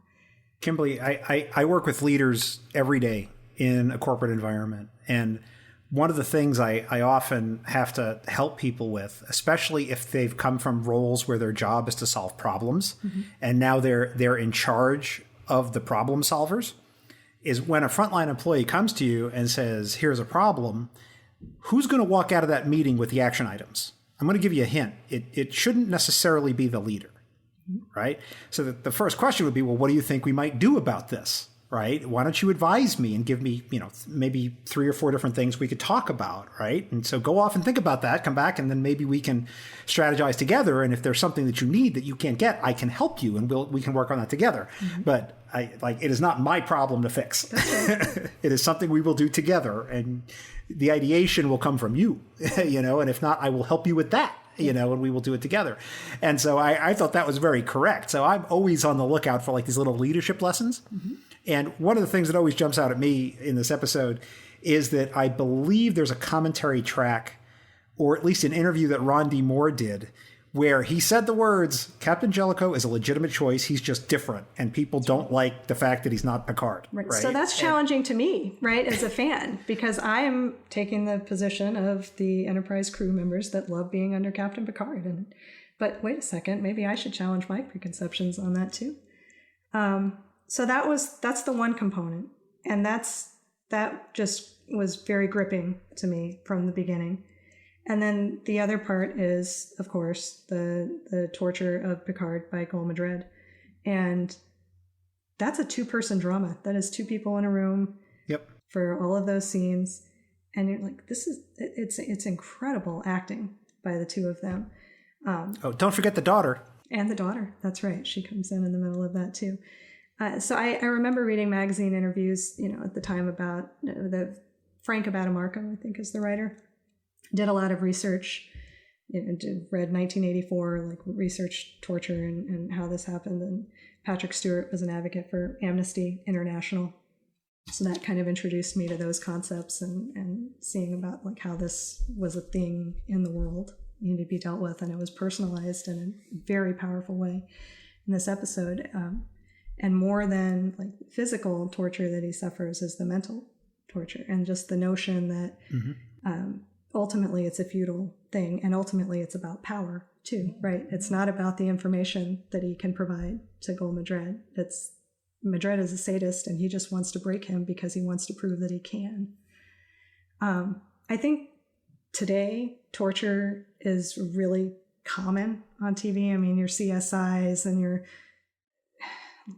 Speaker 4: Kimberly, I work with leaders every day in a corporate environment. And one of the things I often have to help people with, especially if they've come from roles where their job is to solve problems, and now they're in charge of the problem solvers, is when a frontline employee comes to you and says, here's a problem, who's going to walk out of that meeting with the action items? I'm going to give you a hint. It shouldn't necessarily be the leader, right? So the first question would be, well, what do you think we might do about this? Right? Why don't you advise me and give me, maybe 3 or 4 different things we could talk about, right? And so go off and think about that, come back, and then maybe we can strategize together. And if there's something that you need that you can't get, I can help you, and we can work on that together. But it is not my problem to fix. It is something we will do together, and the ideation will come from you, and if not, I will help you with that. And we will do it together. And so I thought that was very correct. So I'm always on the lookout for these little leadership lessons. And one of the things that always jumps out at me in this episode is that I believe there's a commentary track, or at least an interview that Ron D. Moore did, where he said the words, Captain Jellicoe is a legitimate choice. He's just different. And people don't like the fact that he's not Picard. Right.
Speaker 3: So that's challenging to me, right, as a fan, because I am taking the position of the Enterprise crew members that love being under Captain Picard. But wait a second, maybe I should challenge my preconceptions on that too. So that's the one component. And that just was very gripping to me from the beginning. And then the other part is, of course, the torture of Picard by Gul Madred. And that's a 2-person drama. That is 2 people in a room.
Speaker 4: Yep.
Speaker 3: For all of those scenes. And you're like, it's incredible acting by the 2 of them.
Speaker 4: Don't forget the daughter.
Speaker 3: And the daughter. That's right. She comes in the middle of that too. So I remember reading magazine interviews, at the time about the Frank Abatamarco, I think is the writer, did a lot of research, read 1984, like researched torture and how this happened. And Patrick Stewart was an advocate for Amnesty International. So that kind of introduced me to those concepts and seeing about like how this was a thing in the world needed to be dealt with. And it was personalized in a very powerful way in this episode. And more than like physical torture that he suffers is the mental torture, and just the notion that ultimately it's a futile thing, and ultimately it's about power too, right? It's not about the information that he can provide to Gul Madred. Madred is a sadist, and he just wants to break him because he wants to prove that he can. I think today torture is really common on TV. I mean, your CSIs and your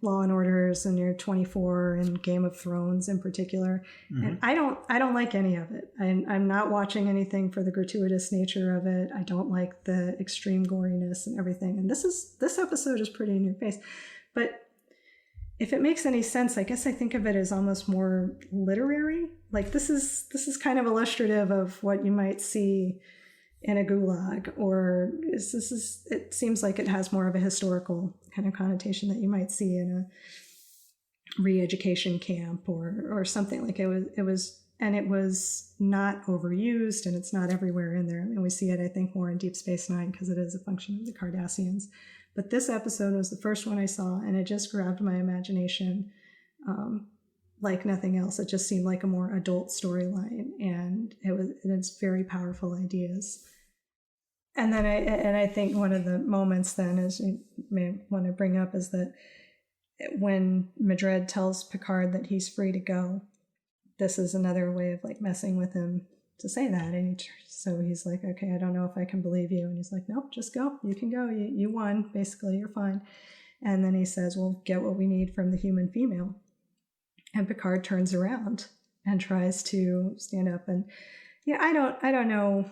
Speaker 3: Law and Orders and your 24 and Game of Thrones in particular. And I don't like any of it. I'm not watching anything for the gratuitous nature of it. I don't like the extreme goriness and everything. And this episode is pretty in your face. But if it makes any sense, I guess I think of it as almost more literary. Like this is kind of illustrative of what you might see in a gulag, or it seems like it has more of a historical kind of connotation that you might see in a re-education camp or something. Like it was not overused, and it's not everywhere in there. I mean, we see it, I think, more in Deep Space Nine because it is a function of the Cardassians. But this episode was the first one I saw, and it just grabbed my imagination like nothing else. It just seemed like a more adult storyline, and it's very powerful ideas. And then I think one of the moments then, as you may want to bring up, is that when Madred tells Picard that he's free to go, this is another way of like messing with him to say that. And so he's like, okay, I don't know if I can believe you. And he's like, nope, just go. You can go. You won. Basically, you're fine. And then he says, we'll get what we need from the human female. And Picard turns around and tries to stand up. And I don't know.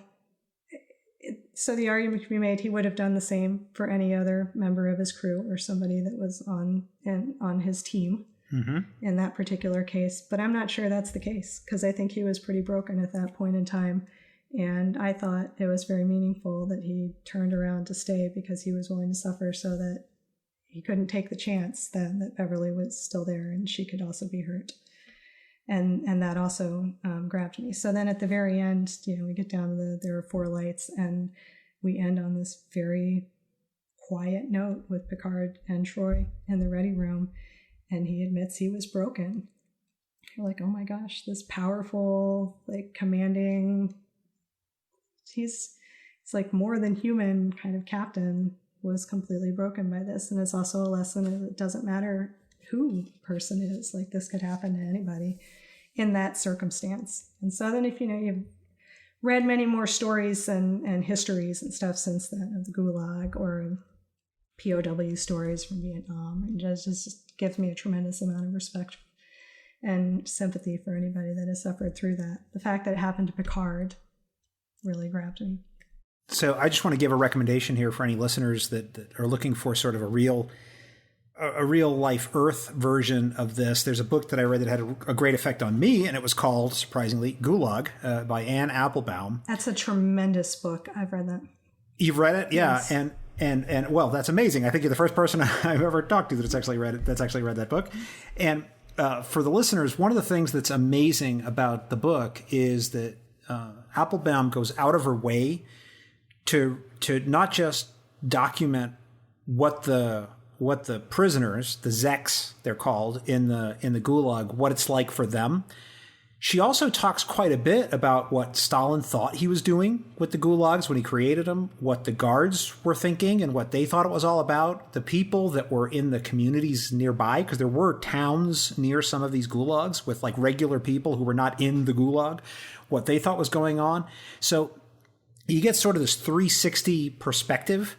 Speaker 3: So the argument can be made he would have done the same for any other member of his crew or somebody that was on his team in that particular case. But I'm not sure that's the case, because I think he was pretty broken at that point in time. And I thought it was very meaningful that he turned around to stay, because he was willing to suffer so that he couldn't take the chance that Beverly was still there and she could also be hurt. And that also grabbed me. So then at the very end, we get down to there are 4 lights, and we end on this very quiet note with Picard and Troy in the ready room, and he admits he was broken. You're like, oh my gosh, this powerful, like commanding, he's like more than human kind of captain was completely broken by this. And it's also a lesson that it doesn't matter who the person is, like this could happen to anybody in that circumstance. And so then if you've read many more stories and histories and stuff since then of the Gulag or POW stories from Vietnam, it just gives me a tremendous amount of respect and sympathy for anybody that has suffered through that. The fact that it happened to Picard really grabbed me.
Speaker 4: So I just want to give a recommendation here for any listeners that are looking for sort of a real life Earth version of this. There's a book that I read that had a great effect on me, and it was called, surprisingly, Gulag by Anne Applebaum.
Speaker 3: That's a tremendous book. I've read that.
Speaker 4: You've read it? Yeah.
Speaker 3: Yes.
Speaker 4: And well, that's amazing. I think you're the first person I've ever talked to that's actually read that book. And for the listeners, one of the things that's amazing about the book is that Applebaum goes out of her way to not just document what the prisoners, the Zeks they're called in the Gulag, what it's like for them. She also talks quite a bit about what Stalin thought he was doing with the Gulags when he created them, what the guards were thinking and what they thought it was all about, the people that were in the communities nearby, because there were towns near some of these Gulags with like regular people who were not in the Gulag, what they thought was going on. So you get sort of this 360 perspective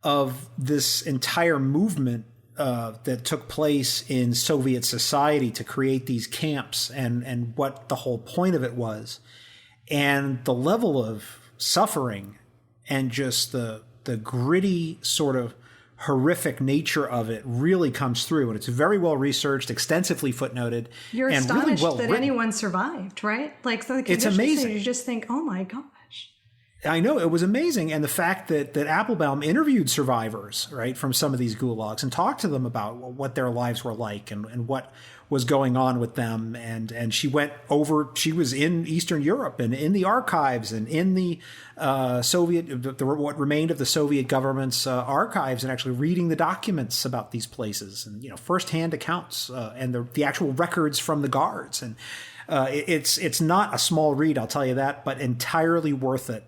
Speaker 4: of this entire movement that took place in Soviet society to create these camps and what the whole point of it was. And the level of suffering and just the gritty sort of horrific nature of it really comes through. And it's very well researched, extensively footnoted,
Speaker 3: You're
Speaker 4: and
Speaker 3: astonished
Speaker 4: really well
Speaker 3: that
Speaker 4: written.
Speaker 3: anyone survived, right? Like the
Speaker 4: It's amazing.
Speaker 3: You just think, oh my gosh.
Speaker 4: I know, it was amazing. And the fact that Applebaum interviewed survivors, right, from some of these gulags and talked to them about what their lives were like and what was going on with them. And she was in Eastern Europe and in the archives and in the what remained of the Soviet government's archives, and actually reading the documents about these places and, firsthand accounts and the actual records from the guards. And it's not a small read, I'll tell you that, but entirely worth it.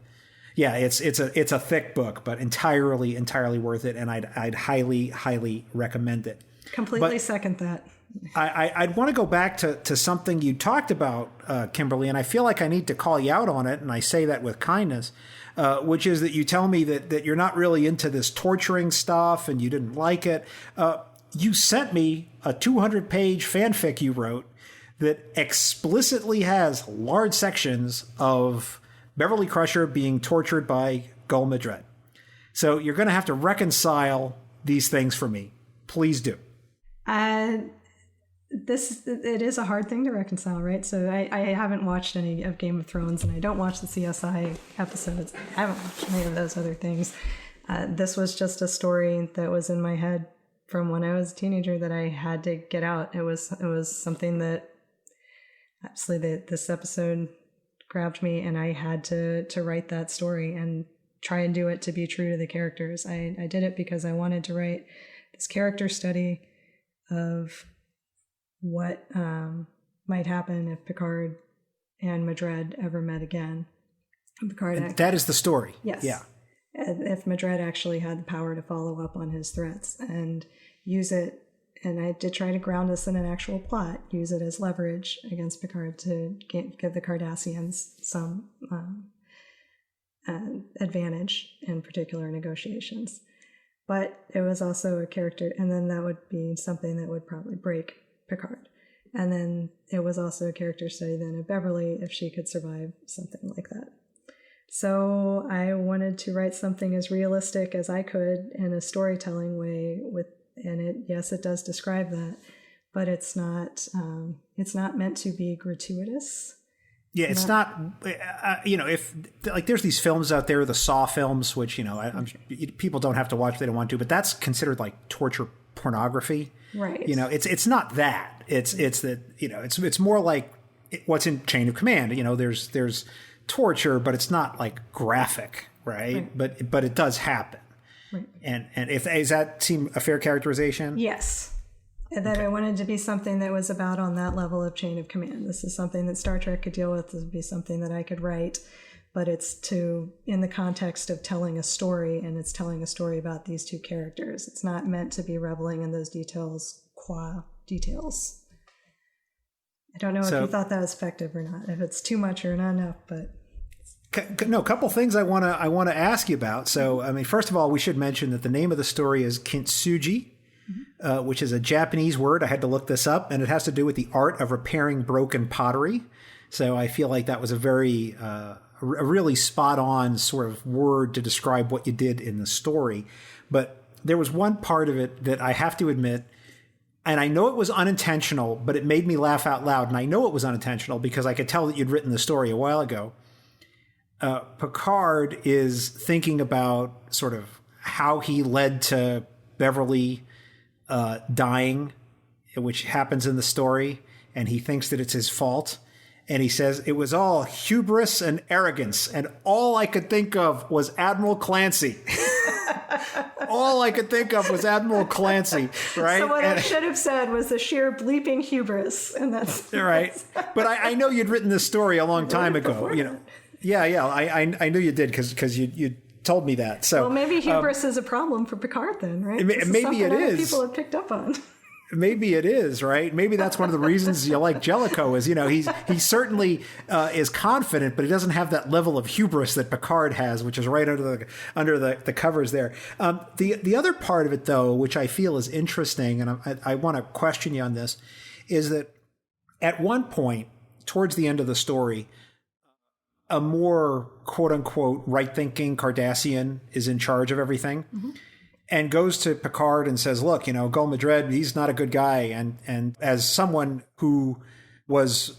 Speaker 4: Yeah, it's a thick book, but entirely worth it, and I'd highly recommend it.
Speaker 3: Completely second that.
Speaker 4: I'd want to go back to something you talked about, Kimberly, and I feel like I need to call you out on it, and I say that with kindness, which is that you tell me that you're not really into this torturing stuff and you didn't like it. You sent me a 200-page fanfic you wrote that explicitly has large sections of Beverly Crusher being tortured by Gul Madred. So you're going to have to reconcile these things for me. Please do.
Speaker 3: It is a hard thing to reconcile, right? So I haven't watched any of Game of Thrones, and I don't watch the CSI episodes. I haven't watched any of those other things. This was just a story that was in my head from when I was a teenager that I had to get out. It was something that absolutely this episode grabbed me, and I had to write that story and try and do it to be true to the characters. I did it because I wanted to write this character study of what might happen if Picard and Madred ever met again.
Speaker 4: That is the story.
Speaker 3: Yes.
Speaker 4: Yeah.
Speaker 3: If Madred actually had the power to follow up on his threats and use it, and I did try to ground this in an actual plot, use it as leverage against Picard to give the Cardassians some advantage in particular negotiations. But it was also a character, and then that would be something that would probably break Picard. And then it was also a character study then of Beverly, if she could survive something like that. So I wanted to write something as realistic as I could in a storytelling way it does describe that, but it's not meant to be gratuitous.
Speaker 4: Yeah, it's not, if like there's these films out there, the Saw films, which, people don't have to watch if they don't want to, but that's considered like torture pornography.
Speaker 3: Right.
Speaker 4: It's not that. It's that, it's more like what's in Chain of Command. There's torture, but it's not like graphic, right? But it does happen. Right. And does that seem a fair characterization?
Speaker 3: Yes. And that I wanted to be something that was about on that level of Chain of Command. This is something that Star Trek could deal with. This would be something that I could write, but it's in the context of telling a story, and it's telling a story about these two characters. It's not meant to be reveling in those details, qua details. I don't know if you thought that was effective or not, if it's too much or not enough, but...
Speaker 4: No, a couple things I want to ask you about. So, first of all, we should mention that the name of the story is Kintsugi, which is a Japanese word. I had to look this up, and it has to do with the art of repairing broken pottery. So I feel like that was a really spot on sort of word to describe what you did in the story. But there was one part of it that I have to admit, and I know it was unintentional, but it made me laugh out loud. And I know it was unintentional because I could tell that you'd written the story a while ago. Picard is thinking about sort of how he led to Beverly dying, which happens in the story, and he thinks that it's his fault. And he says, it was all hubris and arrogance, and all I could think of was Admiral Clancy. All I could think of was Admiral Clancy, right?
Speaker 3: So what I should have said was the sheer bleeping hubris, and that's...
Speaker 4: Right. But I know you'd written this story a long time ago, Yeah, I knew you did because you told me that. So
Speaker 3: maybe hubris is a problem for Picard then, right?
Speaker 4: Maybe it is.
Speaker 3: People have picked up on.
Speaker 4: Maybe it is, right? Maybe that's one of the reasons you like Jellicoe is, he certainly is confident, but he doesn't have that level of hubris that Picard has, which is right under the covers there. The other part of it, though, which I feel is interesting, and I want to question you on this, is that at one point, towards the end of the story, a more quote-unquote right-thinking Cardassian is in charge of everything. Mm-hmm. And goes to Picard and says, look, Gul Madred, he's not a good guy. And as someone who was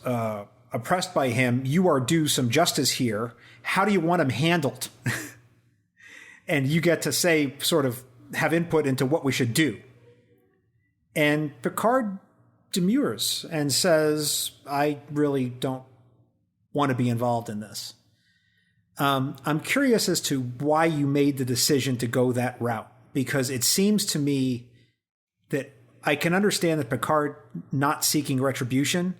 Speaker 4: oppressed by him, you are due some justice here. How do you want him handled? And you get to say, sort of have input into what we should do. And Picard demurs and says, I really don't want to be involved in this. I'm curious as to why you made the decision to go that route. Because it seems to me that I can understand that Picard not seeking retribution,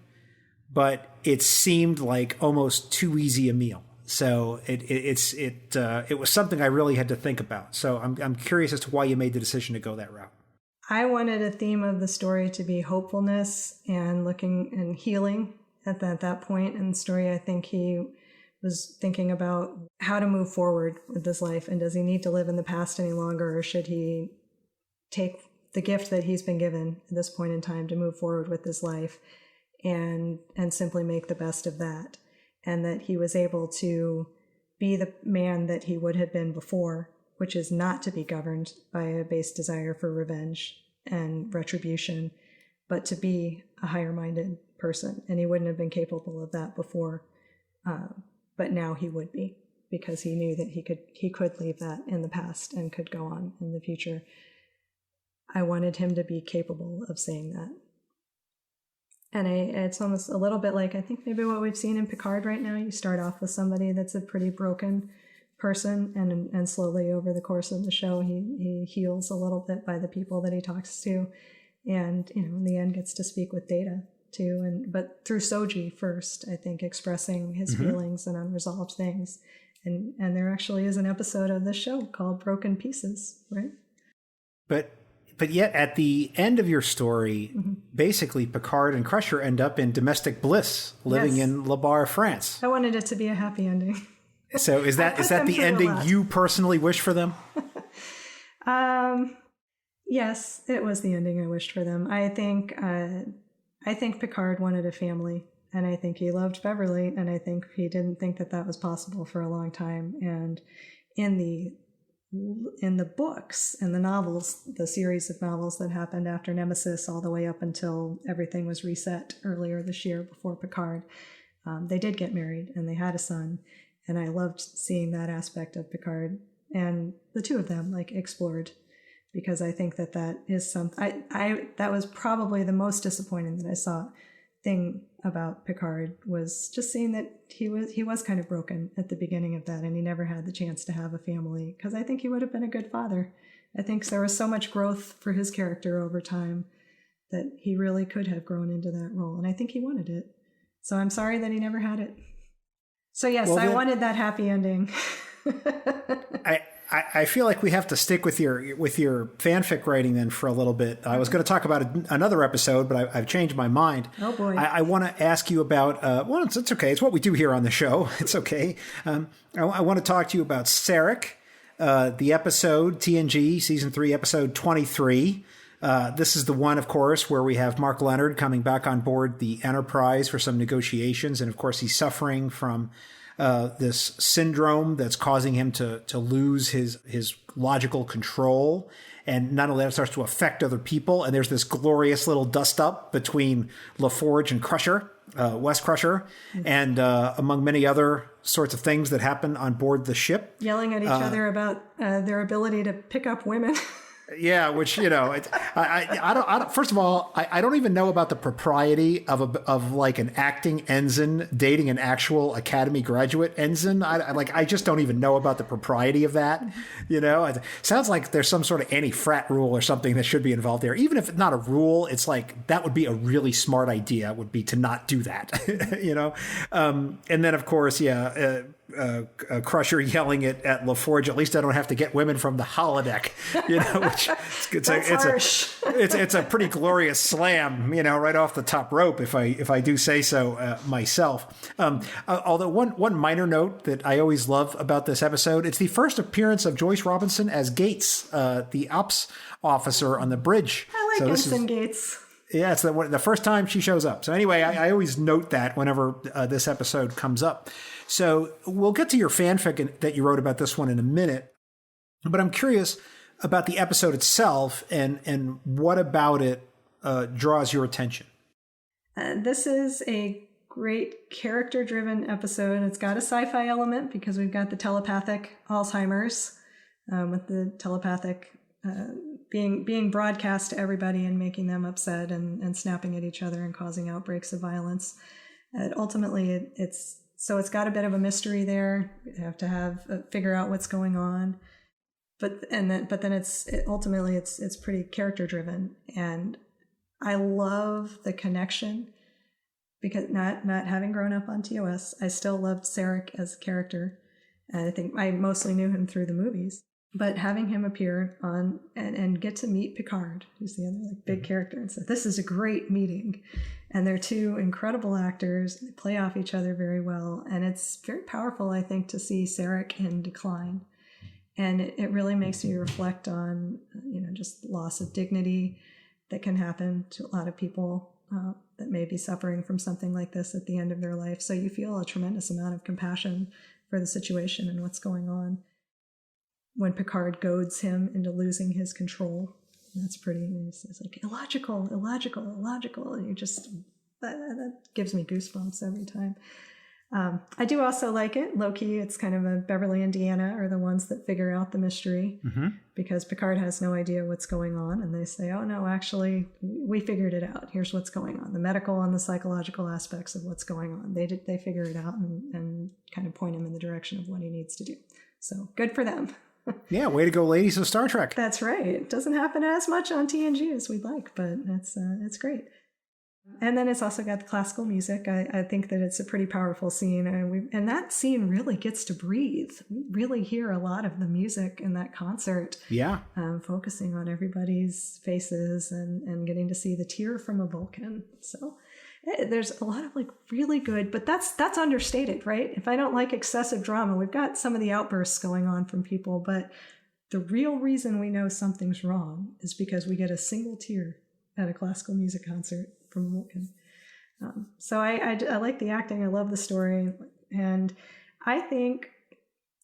Speaker 4: but it seemed like almost too easy a meal. So it was something I really had to think about. So I'm curious as to why you made the decision to go that route.
Speaker 3: I wanted a theme of the story to be hopefulness and looking and healing at that point in the story. I think he was thinking about how to move forward with this life, and does he need to live in the past any longer, or should he take the gift that he's been given at this point in time to move forward with his life and simply make the best of that, and that he was able to be the man that he would have been before, which is not to be governed by a base desire for revenge and retribution, but to be a higher-minded person, and he wouldn't have been capable of that before. But now he would be, because he knew that he could leave that in the past and could go on in the future. I wanted him to be capable of saying that. And it's almost a little bit like, I think maybe what we've seen in Picard right now. You start off with somebody that's a pretty broken person, and slowly over the course of the show, he heals a little bit by the people that he talks to. And, in the end gets to speak with Data too, but through Soji first, I think, expressing his feelings and unresolved things. And there actually is an episode of this show called Broken Pieces, right? But
Speaker 4: yet at the end of your story, basically Picard and Crusher end up in domestic bliss, living in La Barre, France.
Speaker 3: I wanted it to be a happy ending.
Speaker 4: So is that the ending you personally wish for them?
Speaker 3: Yes, it was the ending I wished for them. I think Picard wanted a family, and I think he loved Beverly, and I think he didn't think that was possible for a long time. And in the books and the novels, the series of novels that happened after Nemesis all the way up until everything was reset earlier this year before Picard, they did get married and they had a son. And I loved seeing that aspect of Picard and the two of them explored, because I think that is something that was probably the most disappointing that I saw thing about Picard, was just seeing that he was kind of broken at the beginning of that, and he never had the chance to have a family, because I think he would have been a good father. I think there was so much growth for his character over time that he really could have grown into that role, and I think he wanted it. So I'm sorry that he never had it. So yes, I wanted that happy ending.
Speaker 4: I feel like we have to stick with your fanfic writing then for a little bit. I was going to talk about another episode, but I've changed my mind.
Speaker 3: Oh boy!
Speaker 4: I want to ask you about. Well, it's okay. It's what we do here on the show. It's okay. I want to talk to you about Sarek, the episode TNG season 3, episode 23. This is the one, of course, where we have Mark Leonard coming back on board the Enterprise for some negotiations, and of course he's suffering from this syndrome that's causing him to lose his logical control. And not only that, it starts to affect other people. And there's this glorious little dust up between LaForge and Crusher, West Crusher, and among many other sorts of things that happen on board the ship.
Speaker 3: Yelling at each other about their ability to pick up women.
Speaker 4: Yeah, which, I don't. First of all, I don't even know about the propriety of like an acting ensign dating an actual Academy graduate ensign. I just don't even know about the propriety of that. It sounds like there's some sort of anti-frat rule or something that should be involved there. Even if it's not a rule, it's like that would be a really smart idea. Would be to not do that. And then of course, Crusher yelling at LaForge, at least I don't have to get women from the holodeck, which it's a pretty glorious slam, right off the top rope, if I do say so myself. Although one minor note that I always love about this episode, it's the first appearance of Joyce Robinson as Gates, the ops officer on the bridge.
Speaker 3: I like Ensign Gates.
Speaker 4: Yeah, it's the first time she shows up. So anyway, I always note that whenever this episode comes up. So we'll get to your fanfic that you wrote about this one in a minute. But I'm curious about the episode itself and what about it draws your attention.
Speaker 3: This is a great character-driven episode. It's got a sci-fi element because we've got the telepathic Alzheimer's with the telepathic being broadcast to everybody and making them upset and snapping at each other and causing outbreaks of violence. Ultimately, it's got a bit of a mystery there. You have to figure out what's going on, but then it's ultimately pretty character driven, and I love the connection because not having grown up on TOS, I still loved Sarek as a character, and I think I mostly knew him through the movies. But having him appear on and get to meet Picard, who's the other big character, and so this is a great meeting. And they're two incredible actors. They play off each other very well. And it's very powerful, I think, to see Sarek in decline. And it really makes you reflect on, just loss of dignity that can happen to a lot of people that may be suffering from something like this at the end of their life. So you feel a tremendous amount of compassion for the situation and what's going on. When Picard goads him into losing his control, that's pretty. It's like illogical. And that gives me goosebumps every time. I do also like it. Low-key, it's kind of a Beverly and Deanna are the ones that figure out the mystery because Picard has no idea what's going on. And they say, oh, no, actually, we figured it out. Here's what's going on. The medical and the psychological aspects of what's going on. They figure it out and kind of point him in the direction of what he needs to do. So good for them.
Speaker 4: Yeah, way to go, ladies of Star Trek.
Speaker 3: That's right. It doesn't happen as much on TNG as we'd like, but it's great. And then it's also got the classical music. I think that it's a pretty powerful scene, and that scene really gets to breathe. We really hear a lot of the music in that concert. Yeah, focusing on everybody's faces and getting to see the tear from a Vulcan. So there's a lot of really good, but that's understated, right? If I don't like excessive drama, we've got some of the outbursts going on from people, but the real reason we know something's wrong is because we get a single tear at a classical music concert from Vulcan. So I like the acting. I love the story. And I think,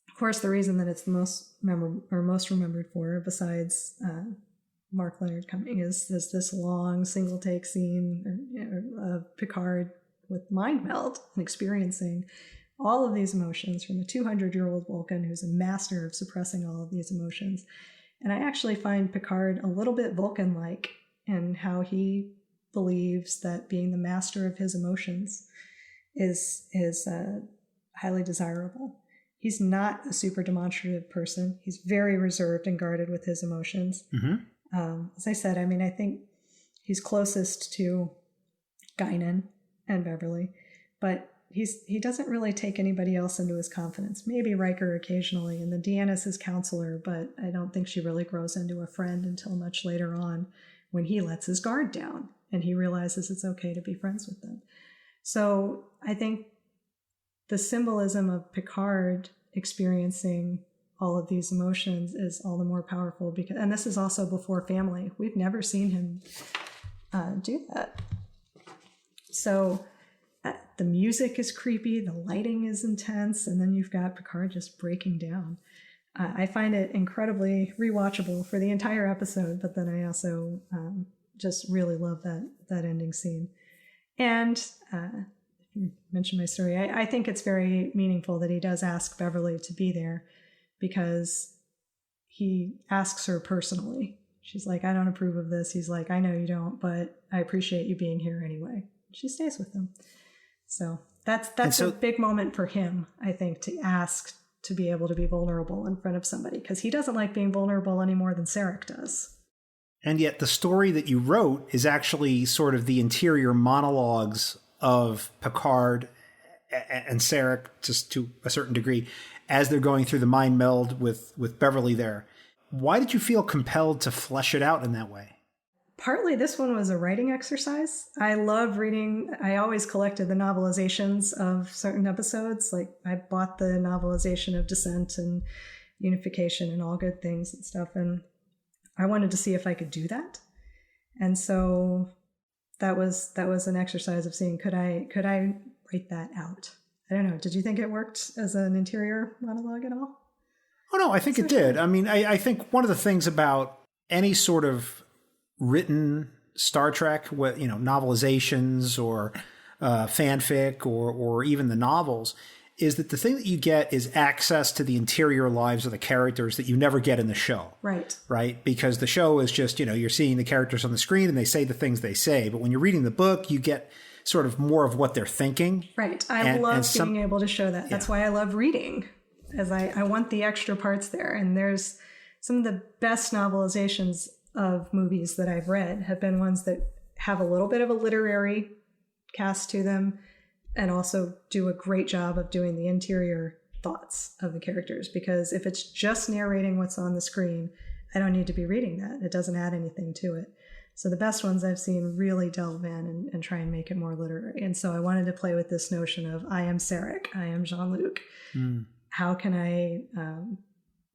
Speaker 3: of course, the reason that it's the most remembered for, besides Mark Leonard coming, is this long single take scene of Picard with mind meld and experiencing all of these emotions from a 200-year-old Vulcan who's a master of suppressing all of these emotions. And I actually find Picard a little bit Vulcan-like in how he believes that being the master of his emotions is highly desirable. He's not a super demonstrative person. He's very reserved and guarded with his emotions. As I said, I think he's closest to Guinan and Beverly, but he doesn't really take anybody else into his confidence. Maybe Riker occasionally, and then Deanna's his counselor, but I don't think she really grows into a friend until much later on when he lets his guard down and he realizes it's okay to be friends with them. So I think the symbolism of Picard experiencing all of these emotions is all the more powerful because, and this is also before family. We've never seen him do that. So the music is creepy, the lighting is intense, and then you've got Picard just breaking down. I find it incredibly rewatchable for the entire episode, but then I also just really love that ending scene. And if you mentioned my story, I think it's very meaningful that he does ask Beverly to be there because he asks her personally. She's like, I don't approve of this. He's like, I know you don't, but I appreciate you being here anyway. She stays with him. So that's a big moment for him, I think, to ask to be able to be vulnerable in front of somebody, because he doesn't like being vulnerable any more than Sarek does.
Speaker 4: And yet the story that you wrote is actually sort of the interior monologues of Picard and Sarek, just to a certain degree, as they're going through the mind meld with Beverly there. Why did you feel compelled to flesh it out in that way?
Speaker 3: Partly this one was a writing exercise. I love reading. I always collected the novelizations of certain episodes. Like I bought the novelization of Descent and Unification and All Good Things and stuff. And I wanted to see if I could do that. And so that was an exercise of seeing, could I write that out? I don't know. Did you think it worked as an interior monologue at all?
Speaker 4: Oh, no, I think it did. I mean, I think one of the things about any sort of written Star Trek, novelizations or fanfic or even the novels, is that the thing that you get is access to the interior lives of the characters that you never get in the show.
Speaker 3: Right.
Speaker 4: Right? Because the show is just, you're seeing the characters on the screen and they say the things they say. But when you're reading the book, you get sort of more of what they're thinking.
Speaker 3: Right. I love being able to show that. That's why I love reading, as I want the extra parts there. And there's some of the best novelizations of movies that I've read have been ones that have a little bit of a literary cast to them and also do a great job of doing the interior thoughts of the characters. Because if it's just narrating what's on the screen, I don't need to be reading that. It doesn't add anything to it. So the best ones I've seen really delve in and try and make it more literary. And so I wanted to play with this notion of I am Sarek, I am Jean-Luc. How can I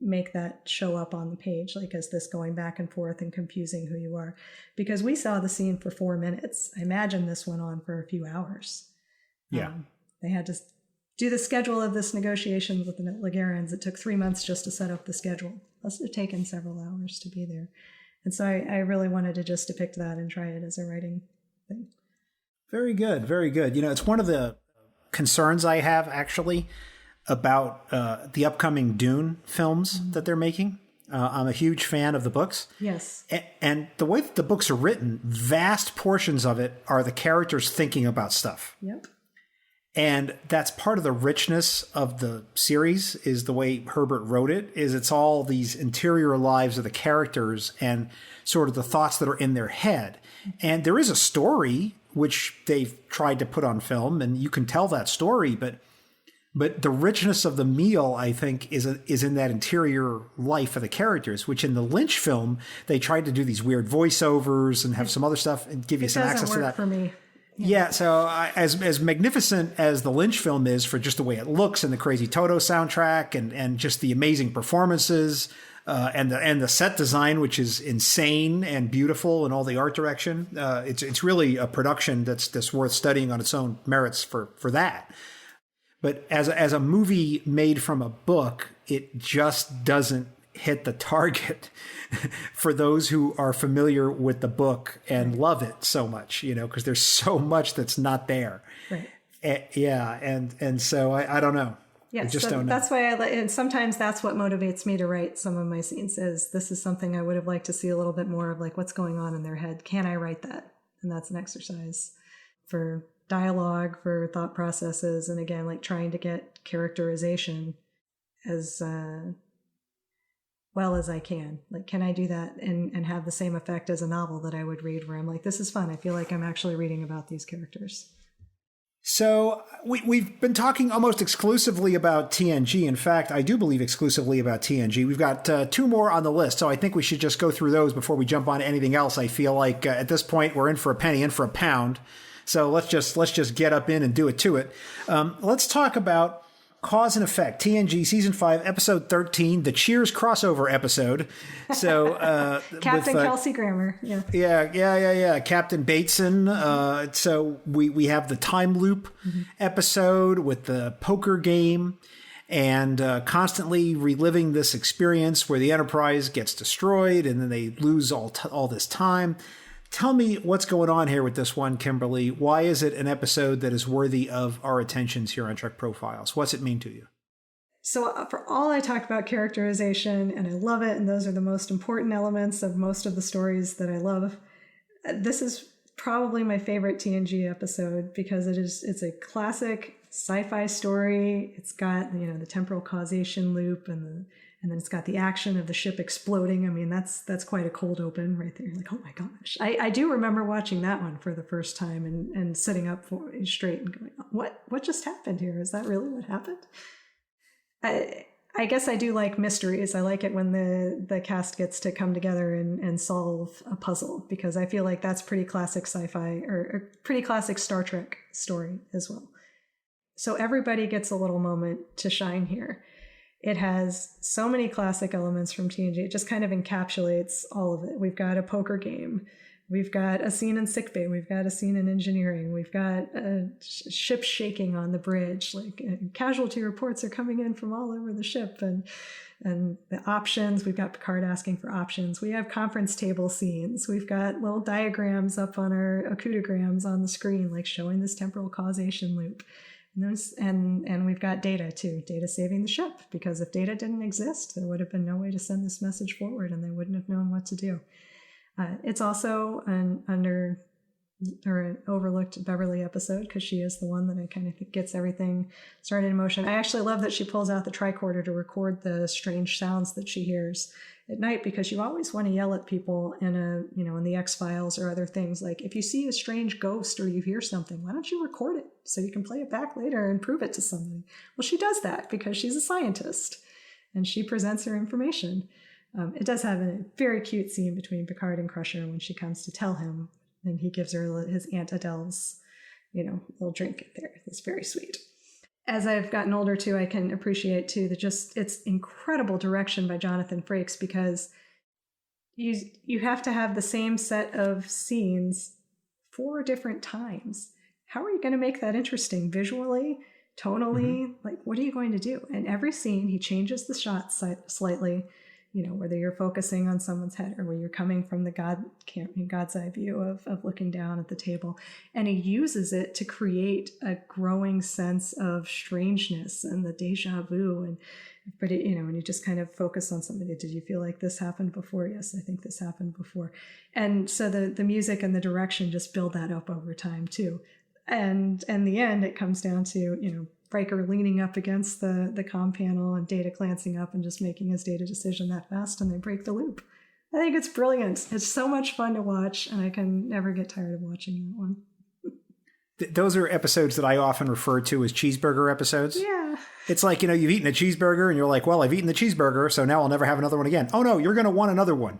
Speaker 3: make that show up on the page, like as this going back and forth and confusing who you are? Because we saw the scene for 4 minutes. I imagine this went on for a few hours.
Speaker 4: Yeah.
Speaker 3: They had to do the schedule of this negotiations with the Ligerans. It took 3 months just to set up the schedule. Must have taken several hours to be there. And so I really wanted to just depict that and try it as a writing thing. Very good.
Speaker 4: Very good. It's one of the concerns I have actually about the upcoming Dune films that they're making. I'm a huge fan of the books.
Speaker 3: Yes.
Speaker 4: And the way that the books are written, vast portions of it are the characters thinking about stuff.
Speaker 3: Yep.
Speaker 4: And that's part of the richness of the series, is the way Herbert wrote it, is it's all these interior lives of the characters and sort of the thoughts that are in their head. And there is a story which they've tried to put on film, and you can tell that story, but the richness of the meal, I think, is in that interior life of the characters, which in the Lynch film, they tried to do these weird voiceovers and have some other stuff and give you some access to that.
Speaker 3: It doesn't work for me.
Speaker 4: Yeah, so as magnificent as the Lynch film is for just the way it looks and the Crazy Toto soundtrack and just the amazing performances and the set design, which is insane and beautiful, and all the art direction, it's really a production that's worth studying on its own merits for that. But as a movie made from a book, it just doesn't hit the target for those who are familiar with the book and love it so much, because there's so much that's not there.
Speaker 3: Right.
Speaker 4: And so I don't know.
Speaker 3: Yes,
Speaker 4: I just don't know.
Speaker 3: That's why and sometimes that's what motivates me to write some of my scenes, is this is something I would have liked to see a little bit more of, like what's going on in their head. Can I write that? And that's an exercise for dialogue, for thought processes, and again, like trying to get characterization as well as I can. Like, can I do that and have the same effect as a novel that I would read, where I'm like, this is fun. I feel like I'm actually reading about these characters.
Speaker 4: So we've been talking almost exclusively about TNG. In fact, I do believe exclusively about TNG. We've got 2 more on the list, so I think we should just go through those before we jump on to anything else. I feel like at this point we're in for a penny, in for a pound. So let's just get up in and do it to it. Let's talk about Cause and Effect, TNG Season 5, Episode 13, the Cheers crossover episode. So
Speaker 3: Captain Kelsey Grammer.
Speaker 4: Yeah. Captain Bateson. So we have the time loop episode with the poker game and constantly reliving this experience where the Enterprise gets destroyed and then they lose all this time. Tell me what's going on here with this one, Kimberly. Why is it an episode that is worthy of our attentions here on Trek Profiles? What's it mean to you?
Speaker 3: So for all I talked about characterization, and I love it, and those are the most important elements of most of the stories that I love, this is probably my favorite TNG episode because it's a classic sci-fi story. It's got, the temporal causation loop and And then it's got the action of the ship exploding. I mean, that's quite a cold open right there. You're like, oh my gosh. I do remember watching that one for the first time and sitting up straight and going, what just happened here? Is that really what happened? I guess I do like mysteries. I like it when the cast gets to come together and solve a puzzle, because I feel like that's pretty classic sci-fi or a pretty classic Star Trek story as well. So everybody gets a little moment to shine here. It has so many classic elements from TNG. It just kind of encapsulates all of it. We've got a poker game. We've got a scene in sickbay. We've got a scene in engineering. We've got a ship shaking on the bridge. Like casualty reports are coming in from all over the ship, and the options. We've got Picard asking for options. We have conference table scenes. We've got little diagrams up on our acutograms on the screen, like showing this temporal causation loop. And we've got Data too. Data saving the ship, because if Data didn't exist, there would have been no way to send this message forward, and they wouldn't have known what to do. It's also an overlooked Beverly episode, because she is the one that I kind of think gets everything started in motion. I actually love that she pulls out the tricorder to record the strange sounds that she hears at night, because you always want to yell at people in the X-Files or other things. Like, if you see a strange ghost or you hear something, why don't you record it so you can play it back later and prove it to somebody? Well, she does that because she's a scientist and she presents her information. It does have a very cute scene between Picard and Crusher when she comes to tell him, and he gives her his Aunt Adele's, little drink there. It's very sweet. As I've gotten older too, I can appreciate too it's incredible direction by Jonathan Frakes, because you have to have the same set of scenes 4 different times. How are you going to make that interesting visually, tonally? Like, what are you going to do? And every scene, he changes the shot slightly. Whether you're focusing on someone's head or where you're coming from the God's eye view of looking down at the table. And he uses it to create a growing sense of strangeness and the deja vu. But you just kind of focus on somebody. Did you feel like this happened before? Yes, I think this happened before. And so the music and the direction just build that up over time too. And in the end, it comes down to, Riker leaning up against the comm panel and Data glancing up and just making his Data decision that fast, and they break the loop. I think it's brilliant. It's so much fun to watch, and I can never get tired of watching that one.
Speaker 4: Those are episodes that I often refer to as cheeseburger episodes.
Speaker 3: Yeah.
Speaker 4: It's like, you've eaten a cheeseburger and you're like, well, I've eaten the cheeseburger, so now I'll never have another one again. Oh no, you're going to want another one.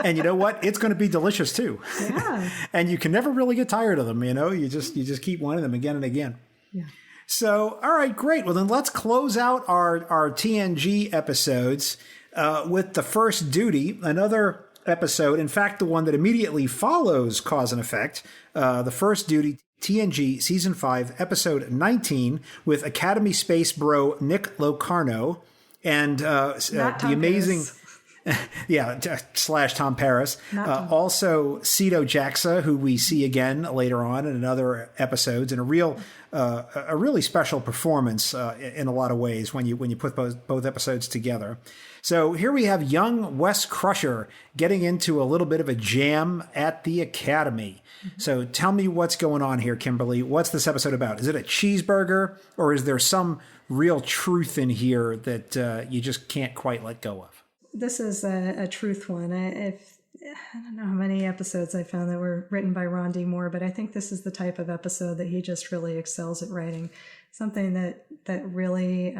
Speaker 4: And you know what? It's going to be delicious too.
Speaker 3: Yeah.
Speaker 4: And you can never really get tired of them. You just keep wanting them again and again.
Speaker 3: Yeah.
Speaker 4: So, all right, great. Well, then let's close out our TNG episodes with The First Duty, another episode, in fact, the one that immediately follows Cause and Effect, The First Duty, TNG Season 5, Episode 19, with Academy Space Bro Nick Locarno and the amazing... / Tom Paris. Also, Cito Jaxa, who we see again later on in other episodes, and a really special performance in a lot of ways when you put both episodes together. So here we have young Wes Crusher getting into a little bit of a jam at the Academy. So tell me what's going on here, Kimberly. What's this episode about? Is it a cheeseburger, or is there some real truth in here that you just can't quite let go of?
Speaker 3: This is a truth one. I don't know how many episodes I found that were written by Ron D. Moore, but I think this is the type of episode that he just really excels at writing. Something that really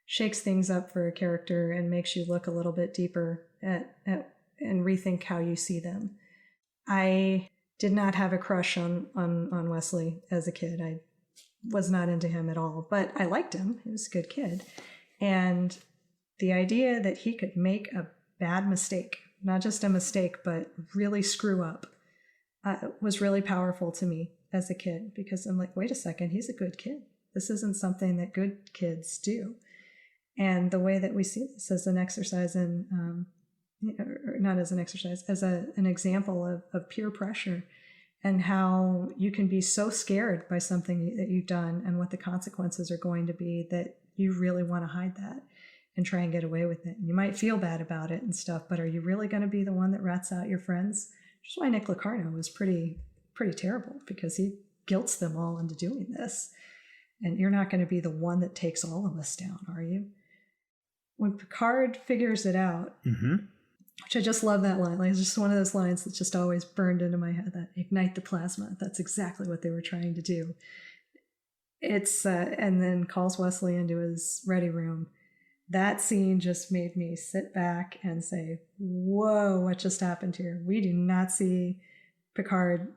Speaker 3: shakes things up for a character and makes you look a little bit deeper at and rethink how you see them. I did not have a crush on Wesley as a kid. I was not into him at all, but I liked him. He was a good kid. And the idea that he could make a bad mistake, not just a mistake, but really screw up, was really powerful to me as a kid, because I'm like, wait a second, he's a good kid. This isn't something that good kids do. And the way that we see this as an exercise in, or not as an exercise, as an example of peer pressure, and how you can be so scared by something that you've done and what the consequences are going to be that you really want to hide that and try and get away with it. And you might feel bad about it and stuff, but are you really going to be the one that rats out your friends? Which is why Nick Locarno was pretty terrible, because he guilts them all into doing this. And you're not going to be the one that takes all of us down, are you? when Picard figures it out, which I just love that line. Like, it's just one of those lines that's just always burned into my head, that ignite the plasma. That's exactly what they were trying to do. It's and then calls Wesley into his ready room. That scene just made me sit back and say, whoa, what just happened here? We do not see Picard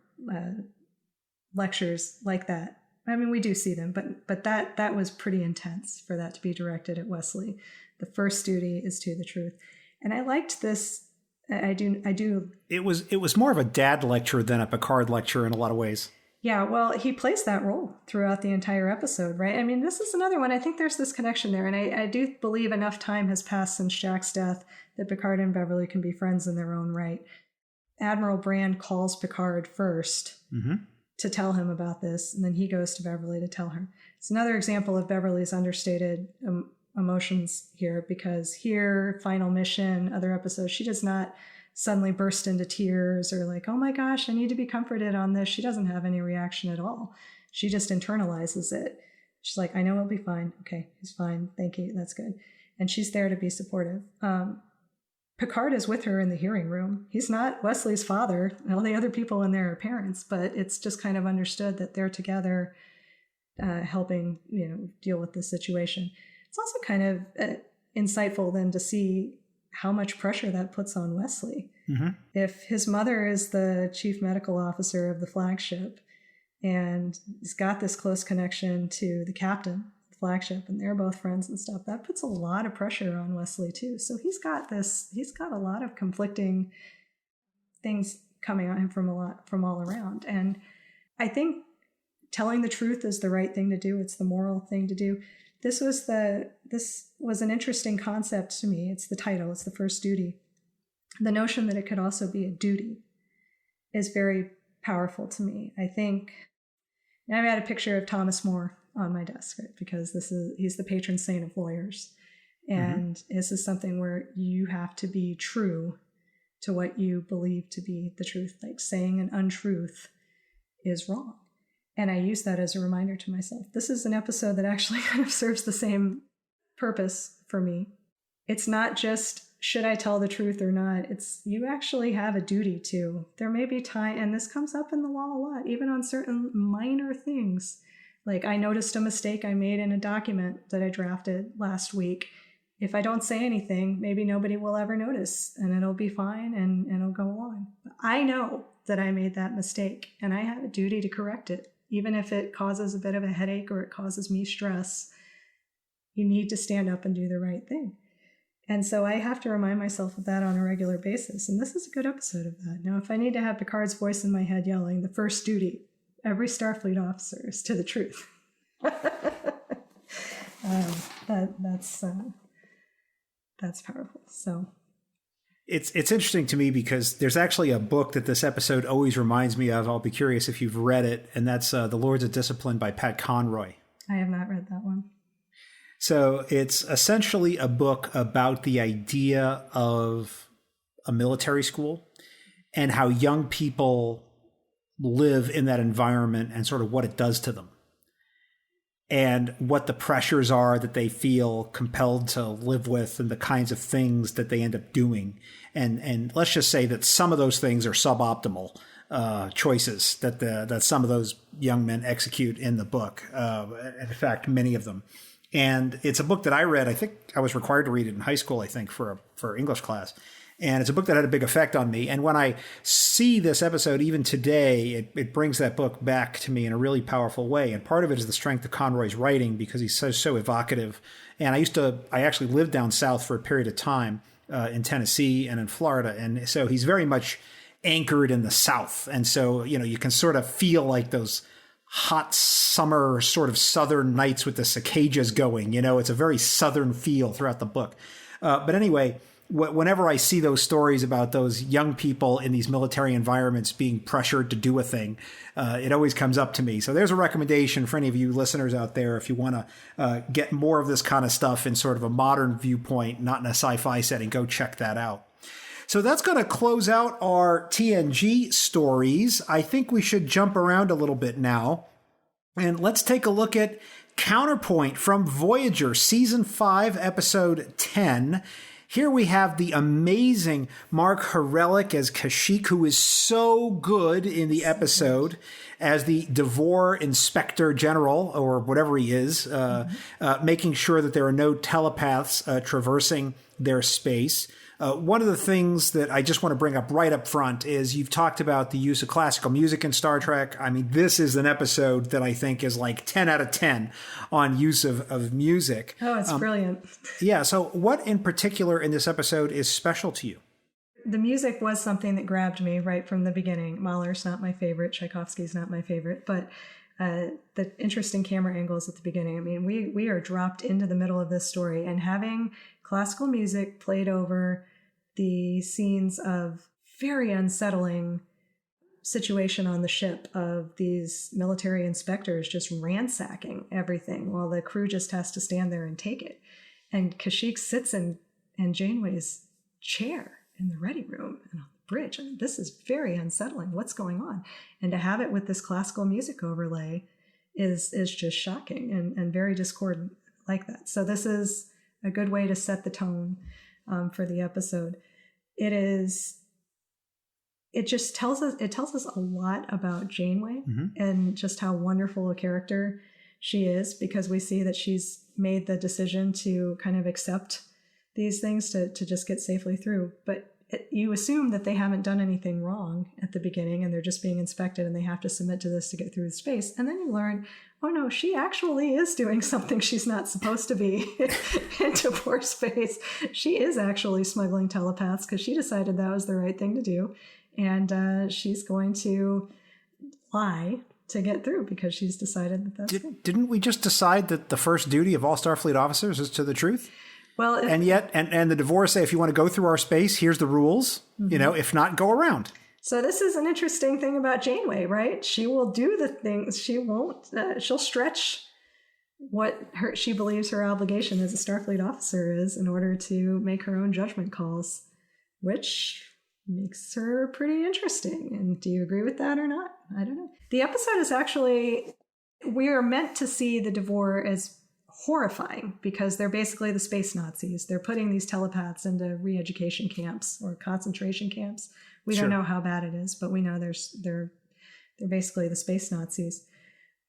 Speaker 3: lectures like that. I mean, we do see them, but that was pretty intense for that to be directed at Wesley. The first duty is to the truth. And I liked this. I do. It
Speaker 4: was more of a dad lecture than a Picard lecture in a lot of ways.
Speaker 3: Yeah, well, he plays that role throughout the entire episode, right? I mean, this is another one. I think there's this connection there. And I do believe enough time has passed since Jack's death that Picard and Beverly can be friends in their own right. Admiral Brand calls Picard first to tell him about this, and then he goes to Beverly to tell her. It's another example of Beverly's understated emotions here, because here, Final Mission, other episodes, she does not suddenly burst into tears or like, oh my gosh, I need to be comforted on this. She doesn't have any reaction at all. She just internalizes it. She's like, I know he'll be fine. Okay, he's fine. Thank you. That's good. And she's there to be supportive. Picard is with her in the hearing room. He's not Wesley's father. All the other people in there are parents, but it's just kind of understood that they're together helping, deal with the situation. It's also kind of insightful then to see how much pressure that puts on Wesley. If his mother is the chief medical officer of the flagship and he's got this close connection to the captain of the flagship and they're both friends and stuff, that puts a lot of pressure on Wesley too. So he's got a lot of conflicting things coming at him from all around. And I think telling the truth is the right thing to do. It's the moral thing to do. This was an interesting concept to me. It's the title. It's the first duty. The notion that it could also be a duty is very powerful to me. I think, and I've had a picture of Thomas More on my desk, right? Because he's the patron saint of lawyers. And this is something where you have to be true to what you believe to be the truth. Like, saying an untruth is wrong. And I use that as a reminder to myself. This is an episode that actually kind of serves the same purpose for me. It's not just, should I tell the truth or not? It's, you actually have a duty to. There may be time, and this comes up in the law a lot, even on certain minor things. Like, I noticed a mistake I made in a document that I drafted last week. If I don't say anything, maybe nobody will ever notice, and it'll be fine, and it'll go on. But I know that I made that mistake, and I have a duty to correct it. Even if it causes a bit of a headache or it causes me stress, you need to stand up and do the right thing. And so I have to remind myself of that on a regular basis. And this is a good episode of that. Now, if I need to have Picard's voice in my head yelling, the first duty, every Starfleet officer, is to the truth. That's powerful. So
Speaker 4: it's interesting to me because there's actually a book that this episode always reminds me of. I'll be curious if you've read it, and that's The Lords of Discipline by Pat Conroy.
Speaker 3: I have not read that one.
Speaker 4: So it's essentially a book about the idea of a military school and how young people live in that environment and sort of what it does to them, and what the pressures are that they feel compelled to live with and the kinds of things that they end up doing. And let's just say that some of those things are suboptimal choices that some of those young men execute in the book. In fact, many of them. And it's a book that I read. I think I was required to read it in high school, I think, for English class. And it's a book that had a big effect on me. And when I see this episode, even today, it brings that book back to me in a really powerful way. And part of it is the strength of Conroy's writing, because he's so evocative. And I actually lived down south for a period of time in Tennessee and in Florida. And so he's very much anchored in the South. And so, you can sort of feel like those hot summer sort of southern nights with the cicadas going. It's a very southern feel throughout the book. But anyway, whenever I see those stories about those young people in these military environments being pressured to do a thing, it always comes up to me. So there's a recommendation for any of you listeners out there. If you want to get more of this kind of stuff in sort of a modern viewpoint, not in a sci-fi setting, go check that out. So that's going to close out our TNG stories. I think we should jump around a little bit now And let's take a look at Counterpoint from Voyager, Season 5, Episode 10. Here we have the amazing Mark Horelik as Kashyyyk, who is so good in the episode as the Devore Inspector General, or whatever he is, making sure that there are no telepaths traversing their space. One of the things that I just want to bring up right up front is you've talked about the use of classical music in Star Trek. I mean, this is an episode that I think is like 10 out of 10 on use of music.
Speaker 3: Oh, it's brilliant.
Speaker 4: Yeah. So what in particular in this episode is special to you?
Speaker 3: The music was something that grabbed me right from the beginning. Mahler's not my favorite. Tchaikovsky's not my favorite. But the interesting camera angles at the beginning. I mean, we are dropped into the middle of this story, and having classical music played over the scenes of very unsettling situation on the ship of these military inspectors just ransacking everything while the crew just has to stand there and take it. And Kashyyyk sits in Janeway's chair in the ready room and on the bridge. I mean, this is very unsettling. What's going on? And to have it with this classical music overlay is just shocking and very discordant like that. So this is a good way to set the tone for the episode. It just tells us a lot about Janeway and just how wonderful a character she is, because we see that she's made the decision to kind of accept these things to just get safely through. But you assume that they haven't done anything wrong at the beginning and they're just being inspected and they have to submit to this to get through the space. And then you learn, oh no, she actually is doing something she's not supposed to be in Devore space. She is actually smuggling telepaths because she decided that was the right thing to do. And she's going to lie to get through because she's decided that that's good.
Speaker 4: Didn't we just decide that the first duty of all Starfleet officers is to the truth?
Speaker 3: Well,
Speaker 4: and yet the Devore say, if you want to go through our space, here's the rules. If not, go around.
Speaker 3: So this is an interesting thing about Janeway, right? She will do the things. She won't. She'll stretch what she believes her obligation as a Starfleet officer is in order to make her own judgment calls, which makes her pretty interesting. And do you agree with that or not? I don't know. The episode is actually, we are meant to see the Devore as horrifying because they're basically the space Nazis. They're putting these telepaths into re-education camps or concentration camps. We don't know how bad it is, but we know they're basically the space Nazis.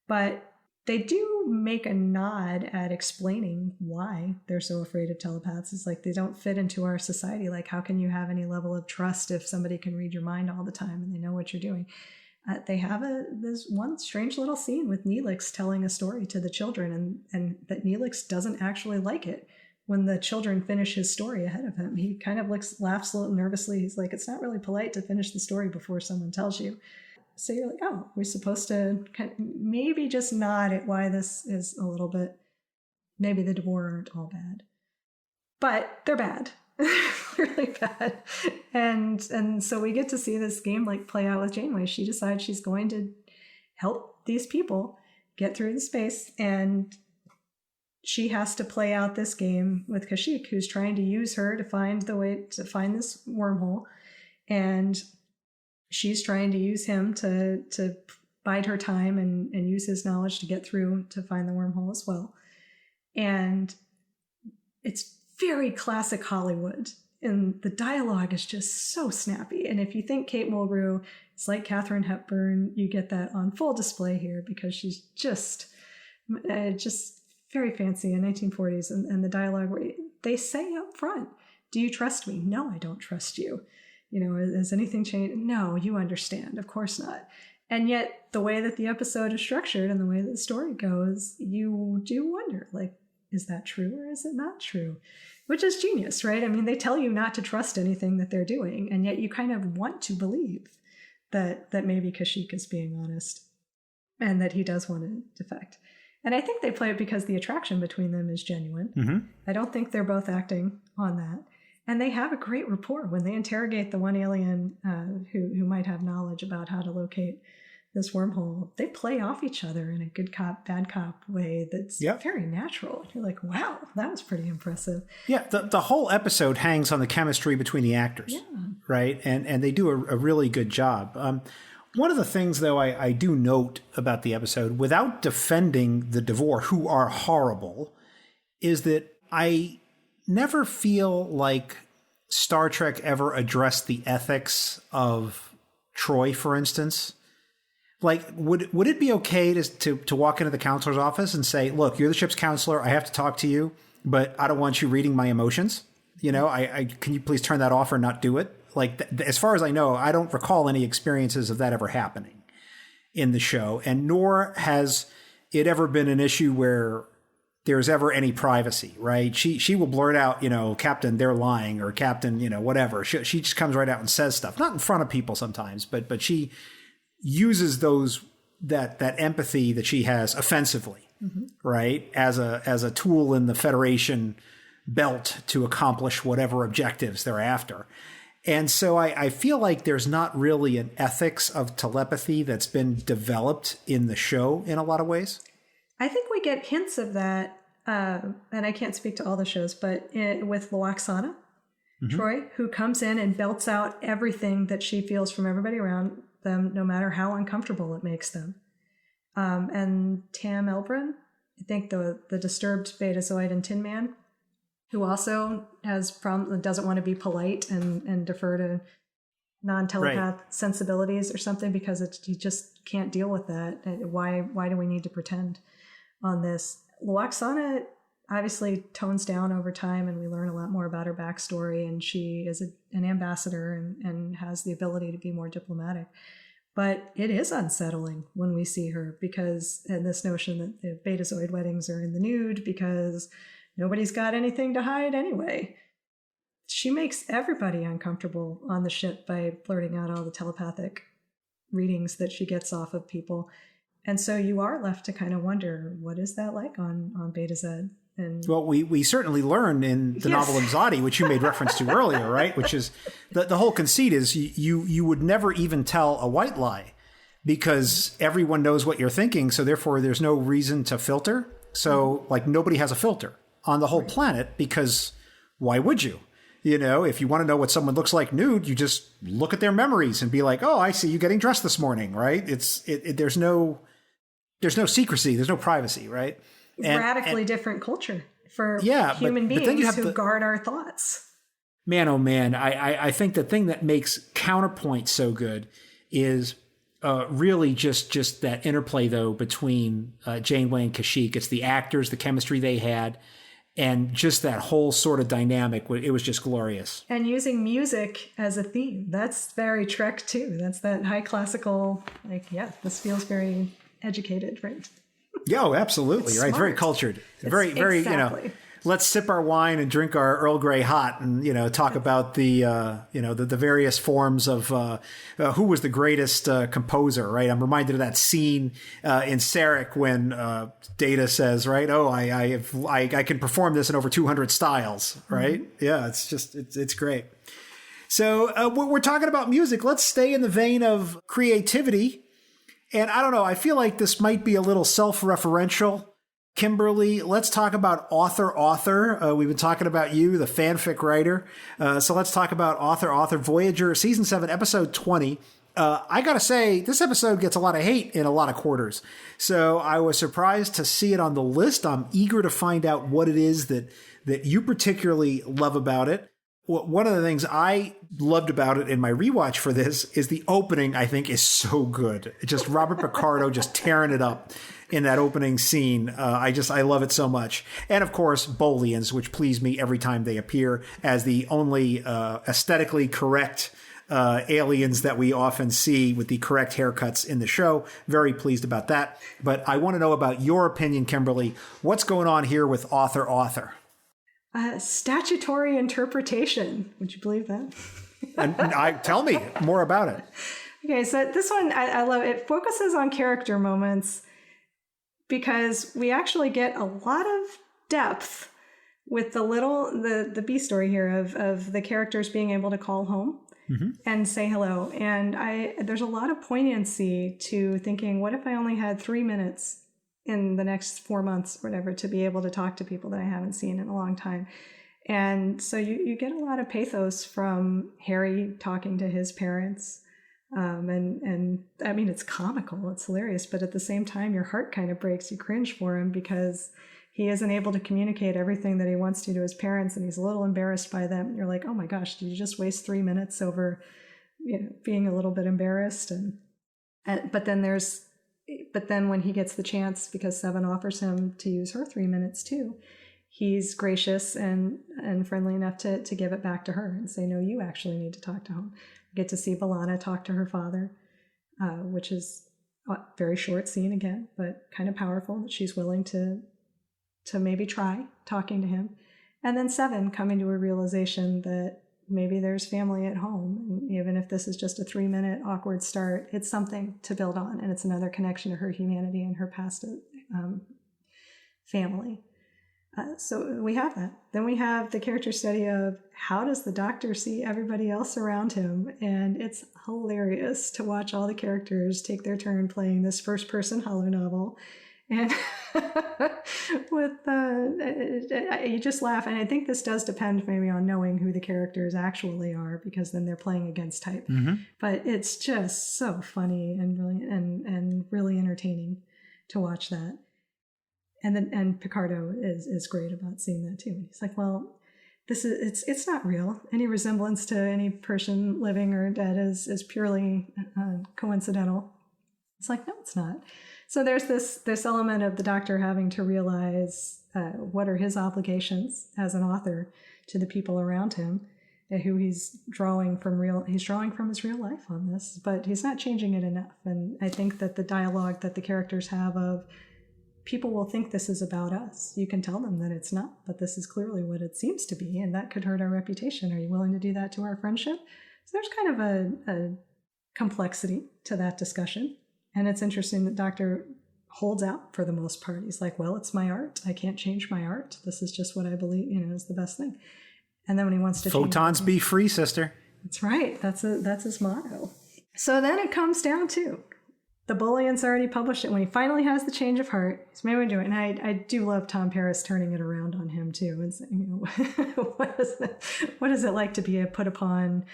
Speaker 3: But they do make a nod at explaining why they're so afraid of telepaths. It's like they don't fit into our society. Like, how can you have any level of trust if somebody can read your mind all the time and they know what you're doing? They have this one strange little scene with Neelix telling a story to the children, and that Neelix doesn't actually like it when the children finish his story ahead of him. He kind of laughs a little nervously. He's like, it's not really polite to finish the story before someone tells you. So you're like, oh, we're supposed to kind of maybe just nod at why this is a little bit, maybe the Devore aren't all bad. But they're bad. Really bad. And so we get to see this game play out with Janeway. She decides she's going to help these people get through the space, and she has to play out this game with Kashyyyk, who's trying to use her to find the way to find this wormhole, and she's trying to use him to bide her time and use his knowledge to get through to find the wormhole as well. And it's very classic Hollywood, and the dialogue is just so snappy. And if you think Kate Mulgrew is like Katharine Hepburn, you get that on full display here because she's just very fancy in 1940s. And the dialogue where they say up front, do you trust me? No, I don't trust you. Has anything changed? No, you understand. Of course not. And yet the way that the episode is structured and the way that the story goes, you do wonder, is that true or is it not true? Which is genius, right? I mean, they tell you not to trust anything that they're doing, and yet you kind of want to believe that maybe Kashyyyk is being honest and that he does want to defect. And I think they play it because the attraction between them is genuine. Mm-hmm. I don't think they're both acting on that. And they have a great rapport when they interrogate the one alien who might have knowledge about how to locate this wormhole. They play off each other in a good cop, bad cop way that's very natural. You're like, wow, that was pretty impressive. Yeah,
Speaker 4: the whole episode hangs on the chemistry between the actors, right? And they do a really good job. One of the things, though, I do note about the episode, without defending the Devore, who are horrible, is that I never feel like Star Trek ever addressed the ethics of Troy, for instance. Like, would it be okay to walk into the counselor's office and say, look, you're the ship's counselor, I have to talk to you, but I don't want you reading my emotions? You know, can you please turn that off or not do it? Like, as far as I know, I don't recall any experiences of that ever happening in the show, and nor has it ever been an issue where there's ever any privacy, right? She will blurt out, you know, Captain, they're lying, or Captain, you know, whatever. She just comes right out and says stuff, not in front of people sometimes, but she uses that empathy that she has offensively, right, as a tool in the Federation belt to accomplish whatever objectives they're after. And so I feel like there's not really an ethics of telepathy that's been developed in the show in a lot of ways.
Speaker 3: I think we get hints of that, and I can't speak to all the shows, but with Lwaxana, Troy, who comes in and belts out everything that she feels from everybody around them, no matter how uncomfortable it makes them. And Tam Elbrin, I think the disturbed Betazoid and Tin Man, who also has doesn't want to be polite and defer to non-telepath sensibilities or something because he just can't deal with that. Why do we need to pretend on this? Lwaxana obviously tones down over time, and we learn a lot more about her backstory, and she is an ambassador and has the ability to be more diplomatic. But it is unsettling when we see her and this notion that the Betazoid weddings are in the nude because nobody's got anything to hide anyway. She makes everybody uncomfortable on the ship by blurting out all the telepathic readings that she gets off of people. And so you are left to kind of wonder, what is that like on Beta Z? And
Speaker 4: well, we certainly learn in the novel Imzadi, which you made reference to earlier, right? Which is the whole conceit is you would never even tell a white lie because everyone knows what you're thinking. So therefore there's no reason to filter. So like nobody has a filter on the whole planet because why would you? You know, if you want to know what someone looks like nude, you just look at their memories and be like, oh, I see you getting dressed this morning, right? There's no secrecy. There's no privacy, right?
Speaker 3: Radically different culture for human beings who guard our thoughts.
Speaker 4: Man, oh man, I think the thing that makes Counterpoint so good is really just that interplay, though, between Janeway and Kashyyyk. It's the actors, the chemistry they had, and just that whole sort of dynamic. It was just glorious. And
Speaker 3: using music as a theme. That's very Trek, too. That's that high classical, this feels very educated, right?
Speaker 4: Yeah, oh, absolutely. Right. It's very cultured. Very, exactly. Let's sip our wine and drink our Earl Grey hot and, talk about the various forms of who was the greatest composer, right? I'm reminded of that scene in Sarek when Data says, right, oh, I can perform this in over 200 styles, right? Mm-hmm. Yeah, it's great. So we're talking about music. Let's stay in the vein of creativity. And I don't know, I feel like this might be a little self-referential. Kimberly, let's talk about author. We've been talking about you, the fanfic writer. So let's talk about author. Voyager, Season 7, Episode 20. I got to say, this episode gets a lot of hate in a lot of quarters. So I was surprised to see it on the list. I'm eager to find out what it is that you particularly love about it. One of the things I loved about it in my rewatch for this is the opening, I think, is so good. Just Robert Picardo just tearing it up in that opening scene. I love it so much. And of course, Bolians, which please me every time they appear as the only aesthetically correct aliens that we often see with the correct haircuts in the show. Very pleased about that. But I want to know about your opinion, Kimberly. What's going on here with author?
Speaker 3: Statutory interpretation. Would you believe that?
Speaker 4: And tell me more about it.
Speaker 3: Okay, so this one, I love it. It focuses on character moments because we actually get a lot of depth with the B story here of the characters being able to call home and say hello. And there's a lot of poignancy to thinking, what if I only had 3 minutes in the next 4 months or whatever to be able to talk to people that I haven't seen in a long time. And so you get a lot of pathos from Harry talking to his parents And I mean, it's comical, it's hilarious, but at the same time, your heart kind of breaks. You cringe for him because he isn't able to communicate everything that he wants to his parents, and he's a little embarrassed by them. And you're like, oh my gosh, did you just waste 3 minutes over, being a little bit embarrassed? But then when he gets the chance, because Seven offers him to use her 3 minutes too, he's gracious and friendly enough to give it back to her and say, no, you actually need to talk to him. We get to see B'Elanna talk to her father, which is a very short scene again, but kind of powerful that she's willing to maybe try talking to him. And then Seven coming to a realization that maybe there's family at home. And even if this is just a 3-minute awkward start, it's something to build on. And it's another connection to her humanity and her past family. So we have that. Then we have the character study of how does the Doctor see everybody else around him? And it's hilarious to watch all the characters take their turn playing this first-person holonovel. And you just laugh. And I think this does depend maybe on knowing who the characters actually are, because then they're playing against type. Mm-hmm. But it's just so funny and brilliant and really entertaining to watch that. And Picardo is great about seeing that too. He's like, well, it's not real. Any resemblance to any person living or dead is purely coincidental. It's like, no, it's not. So there's this element of the Doctor having to realize what are his obligations as an author to the people around him, who he's drawing from his real life on this, but he's not changing it enough. And I think that the dialogue that the characters have of people will think this is about us. You can tell them that it's not, but this is clearly what it seems to be, and that could hurt our reputation. Are you willing to do that to our friendship? So there's kind of a complexity to that discussion. And it's interesting that Doctor holds out for the most part. He's like, well, it's my art. I can't change my art. This is just what I believe, is the best thing. And then when he wants to
Speaker 4: photons be free, sister.
Speaker 3: That's right. That's his motto. So then it comes down to the Bullion's already published it. When he finally has the change of heart, he's maybe doing it. And I do love Tom Paris turning it around on him too and saying, what is it like to be a put upon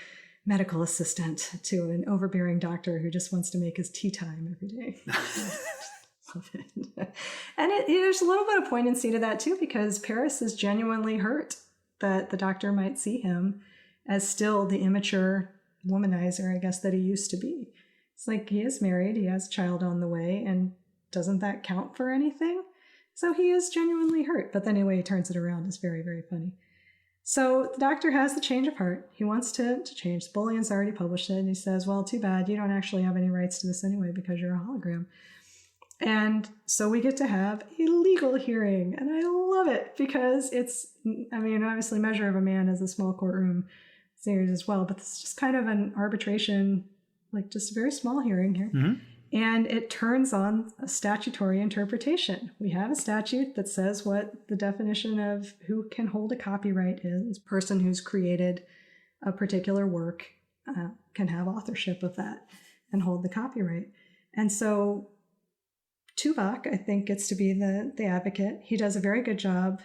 Speaker 3: medical assistant to an overbearing doctor who just wants to make his tea time every day. Love it. And there's a little bit of poignancy to that too, because Paris is genuinely hurt that the Doctor might see him as still the immature womanizer, I guess, that he used to be. It's like he is married, he has a child on the way, and doesn't that count for anything? So he is genuinely hurt, but then the way he turns it around is very, very funny. So the Doctor has the change of heart. He wants to change. The Bullion's already published it, and he says, well, too bad. You don't actually have any rights to this anyway because you're a hologram. And so we get to have a legal hearing, and I love it because it's, obviously Measure of a Man is a small courtroom series as well, but this is just kind of an arbitration, like just a very small hearing here. Mm-hmm. And it turns on a statutory interpretation. We have a statute that says what the definition of who can hold a copyright is. A person who's created a particular work can have authorship of that and hold the copyright. And so Tuvok, I think, gets to be the advocate. He does a very good job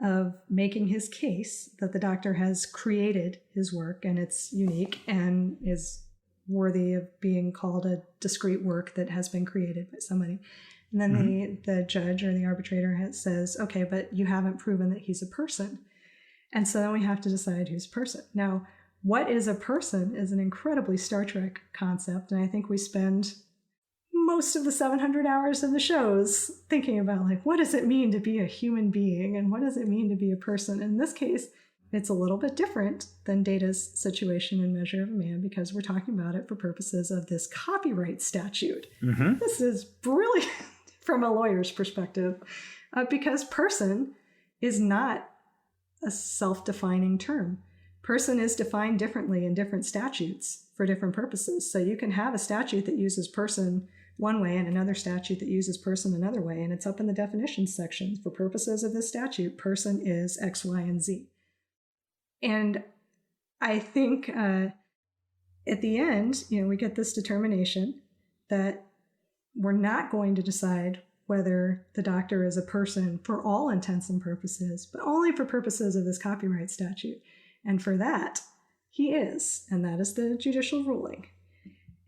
Speaker 3: of making his case that the Doctor has created his work and it's unique and is worthy of being called a discrete work that has been created by somebody. And then mm-hmm. the judge or the arbitrator says, okay, but you haven't proven that he's a person. And so then we have to decide who's a person. Now, what is a person is an incredibly Star Trek concept. And I think we spend most of the 700 hours of the shows thinking about, like, what does it mean to be a human being? And what does it mean to be a person? In this case, it's a little bit different than Data's situation in Measure of a Man because we're talking about it for purposes of this copyright statute. Mm-hmm. This is brilliant from a lawyer's perspective because person is not a self-defining term. Person is defined differently in different statutes for different purposes. So you can have a statute that uses person one way and another statute that uses person another way, and it's up in the definitions section. For purposes of this statute, person is X, Y, and Z. And I think at the end, we get this determination that we're not going to decide whether the Doctor is a person for all intents and purposes, but only for purposes of this copyright statute. And for that, he is, and that is the judicial ruling.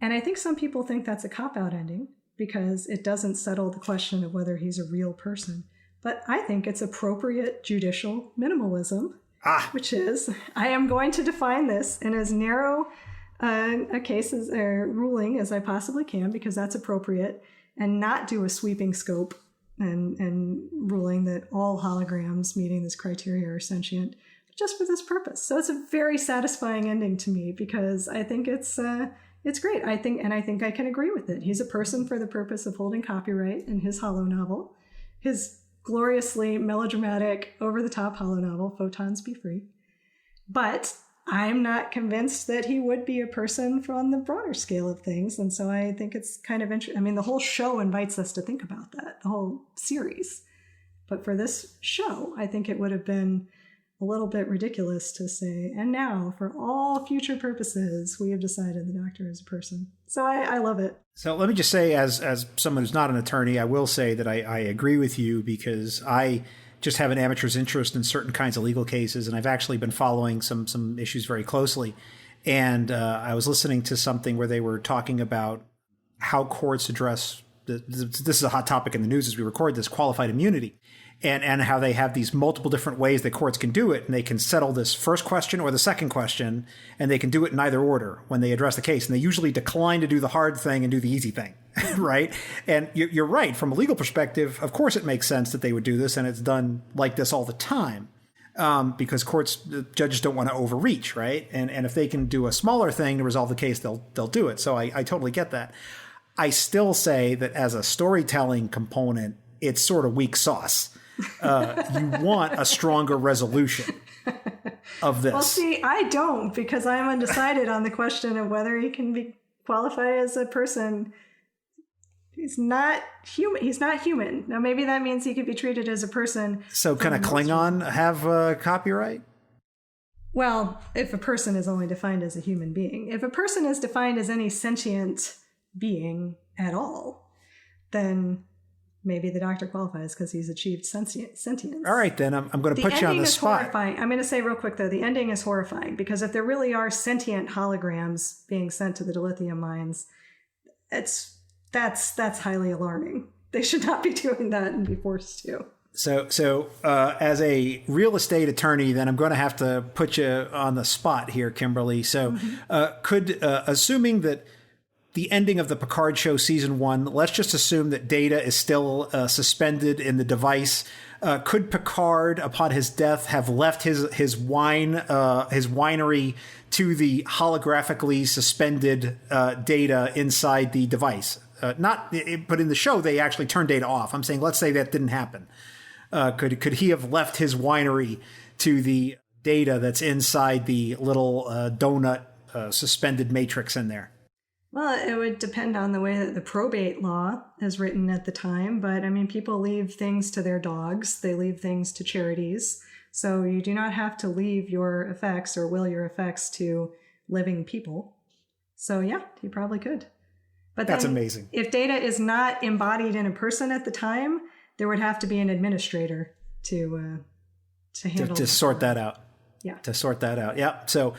Speaker 3: And I think some people think that's a cop-out ending because it doesn't settle the question of whether he's a real person. But I think it's appropriate judicial minimalism, which is, I am going to define this in as narrow a case or ruling as I possibly can, because that's appropriate, and not do a sweeping scope and ruling that all holograms meeting this criteria are sentient, just for this purpose. So it's a very satisfying ending to me because I think it's great. I think I can agree with it. He's a person for the purpose of holding copyright in his holo novel, his gloriously melodramatic, over-the-top holo novel, Photons Be Free. But I'm not convinced that he would be a person on the broader scale of things. And so I think it's kind of interesting. I mean, the whole show invites us to think about that, the whole series. But for this show, I think it would have been a little bit ridiculous to say, and now, for all future purposes, we have decided the Doctor is a person. So I love it. So
Speaker 4: let me just say, as someone who's not an attorney, I will say that I agree with you, because I just have an amateur's interest in certain kinds of legal cases, and I've actually been following some issues very closely. And I was listening to something where they were talking about how courts address, this is a hot topic in the news as we record this, qualified immunity. And how they have these multiple different ways that courts can do it, and they can settle this first question or the second question, and they can do it in either order when they address the case. And they usually decline to do the hard thing and do the easy thing, right? And you're right. From a legal perspective, of course it makes sense that they would do this, and it's done like this all the time, because judges don't want to overreach, right? And if they can do a smaller thing to resolve the case, they'll do it. So I totally get that. I still say that as a storytelling component, it's sort of weak sauce. You want a stronger resolution of this.
Speaker 3: Well, see, I don't, because I'm undecided on the question of whether he can be qualified as a person. He's not human. He's not human. Now, maybe that means he could be treated as a person.
Speaker 4: So can a Klingon have copyright?
Speaker 3: Well, if a person is only defined as a human being. If a person is defined as any sentient being at all, then maybe the Doctor qualifies because he's achieved sentience.
Speaker 4: All right, then I'm going to put you on the spot.
Speaker 3: Horrifying. I'm going to say real quick, though, the ending is horrifying, because if there really are sentient holograms being sent to the dilithium mines, that's highly alarming. They should not be doing that and be forced to.
Speaker 4: So as a real estate attorney, then I'm going to have to put you on the spot here, Kimberly. So assuming that the ending of the Picard show season 1, let's just assume that Data is still suspended in the device. Could Picard, upon his death, have left his winery to the holographically suspended Data inside the device? But in the show, they actually turned Data off. I'm saying, let's say that didn't happen. Could he have left his winery to the Data that's inside the little donut suspended matrix in there?
Speaker 3: Well, it would depend on the way that the probate law is written at the time. But I mean, people leave things to their dogs. They leave things to charities. So you do not have to leave your effects or will your effects to living people. So yeah, you probably could. But
Speaker 4: that's amazing.
Speaker 3: If Data is not embodied in a person at the time, there would have to be an administrator to handle
Speaker 4: to sort that out.
Speaker 3: Yeah.
Speaker 4: To sort that out. Yeah. So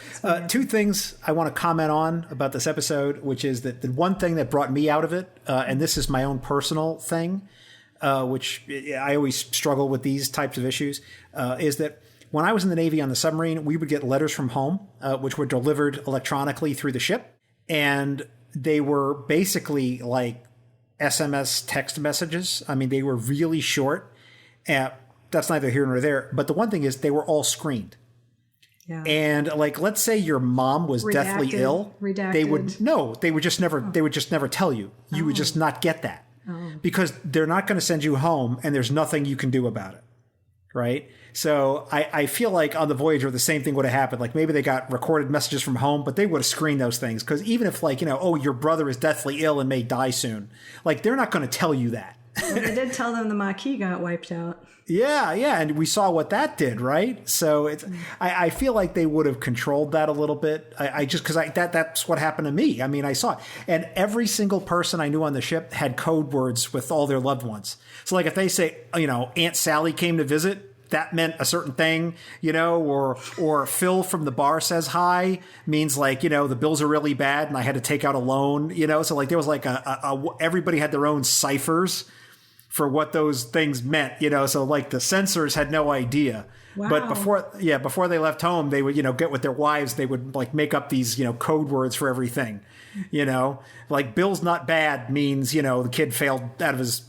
Speaker 4: two things I want to comment on about this episode, which is that the one thing that brought me out of it, and this is my own personal thing, which I always struggle with these types of issues, is that when I was in the Navy on the submarine, we would get letters from home, which were delivered electronically through the ship. And they were basically like SMS text messages. I mean, they were really short. That's neither here nor there. But the one thing is they were all screened. Yeah. And like, let's say your mom was deathly ill. They would just never tell you. You would just not get that because they're not going to send you home and there's nothing you can do about it. Right. So I feel like on the Voyager, the same thing would have happened. Like maybe they got recorded messages from home, but they would have screened those things. Because even if like, your brother is deathly ill and may die soon, like they're not going to tell you that.
Speaker 3: Well, they did tell them the Maquis got wiped out.
Speaker 4: Yeah, and we saw what that did, right? So it's, I feel like they would have controlled that a little bit. That's what happened to me. I mean, I saw it, and every single person I knew on the ship had code words with all their loved ones. So, like, if they say, Aunt Sally came to visit, that meant a certain thing, or Phil from the bar says hi means like, the bills are really bad and I had to take out a loan, so like there was like everybody had their own ciphers for what those things meant, so like the censors had no idea.
Speaker 3: Wow.
Speaker 4: But before they left home, they would, get with their wives, they would like make up these, code words for everything, like Bill's not bad means, the kid failed out of his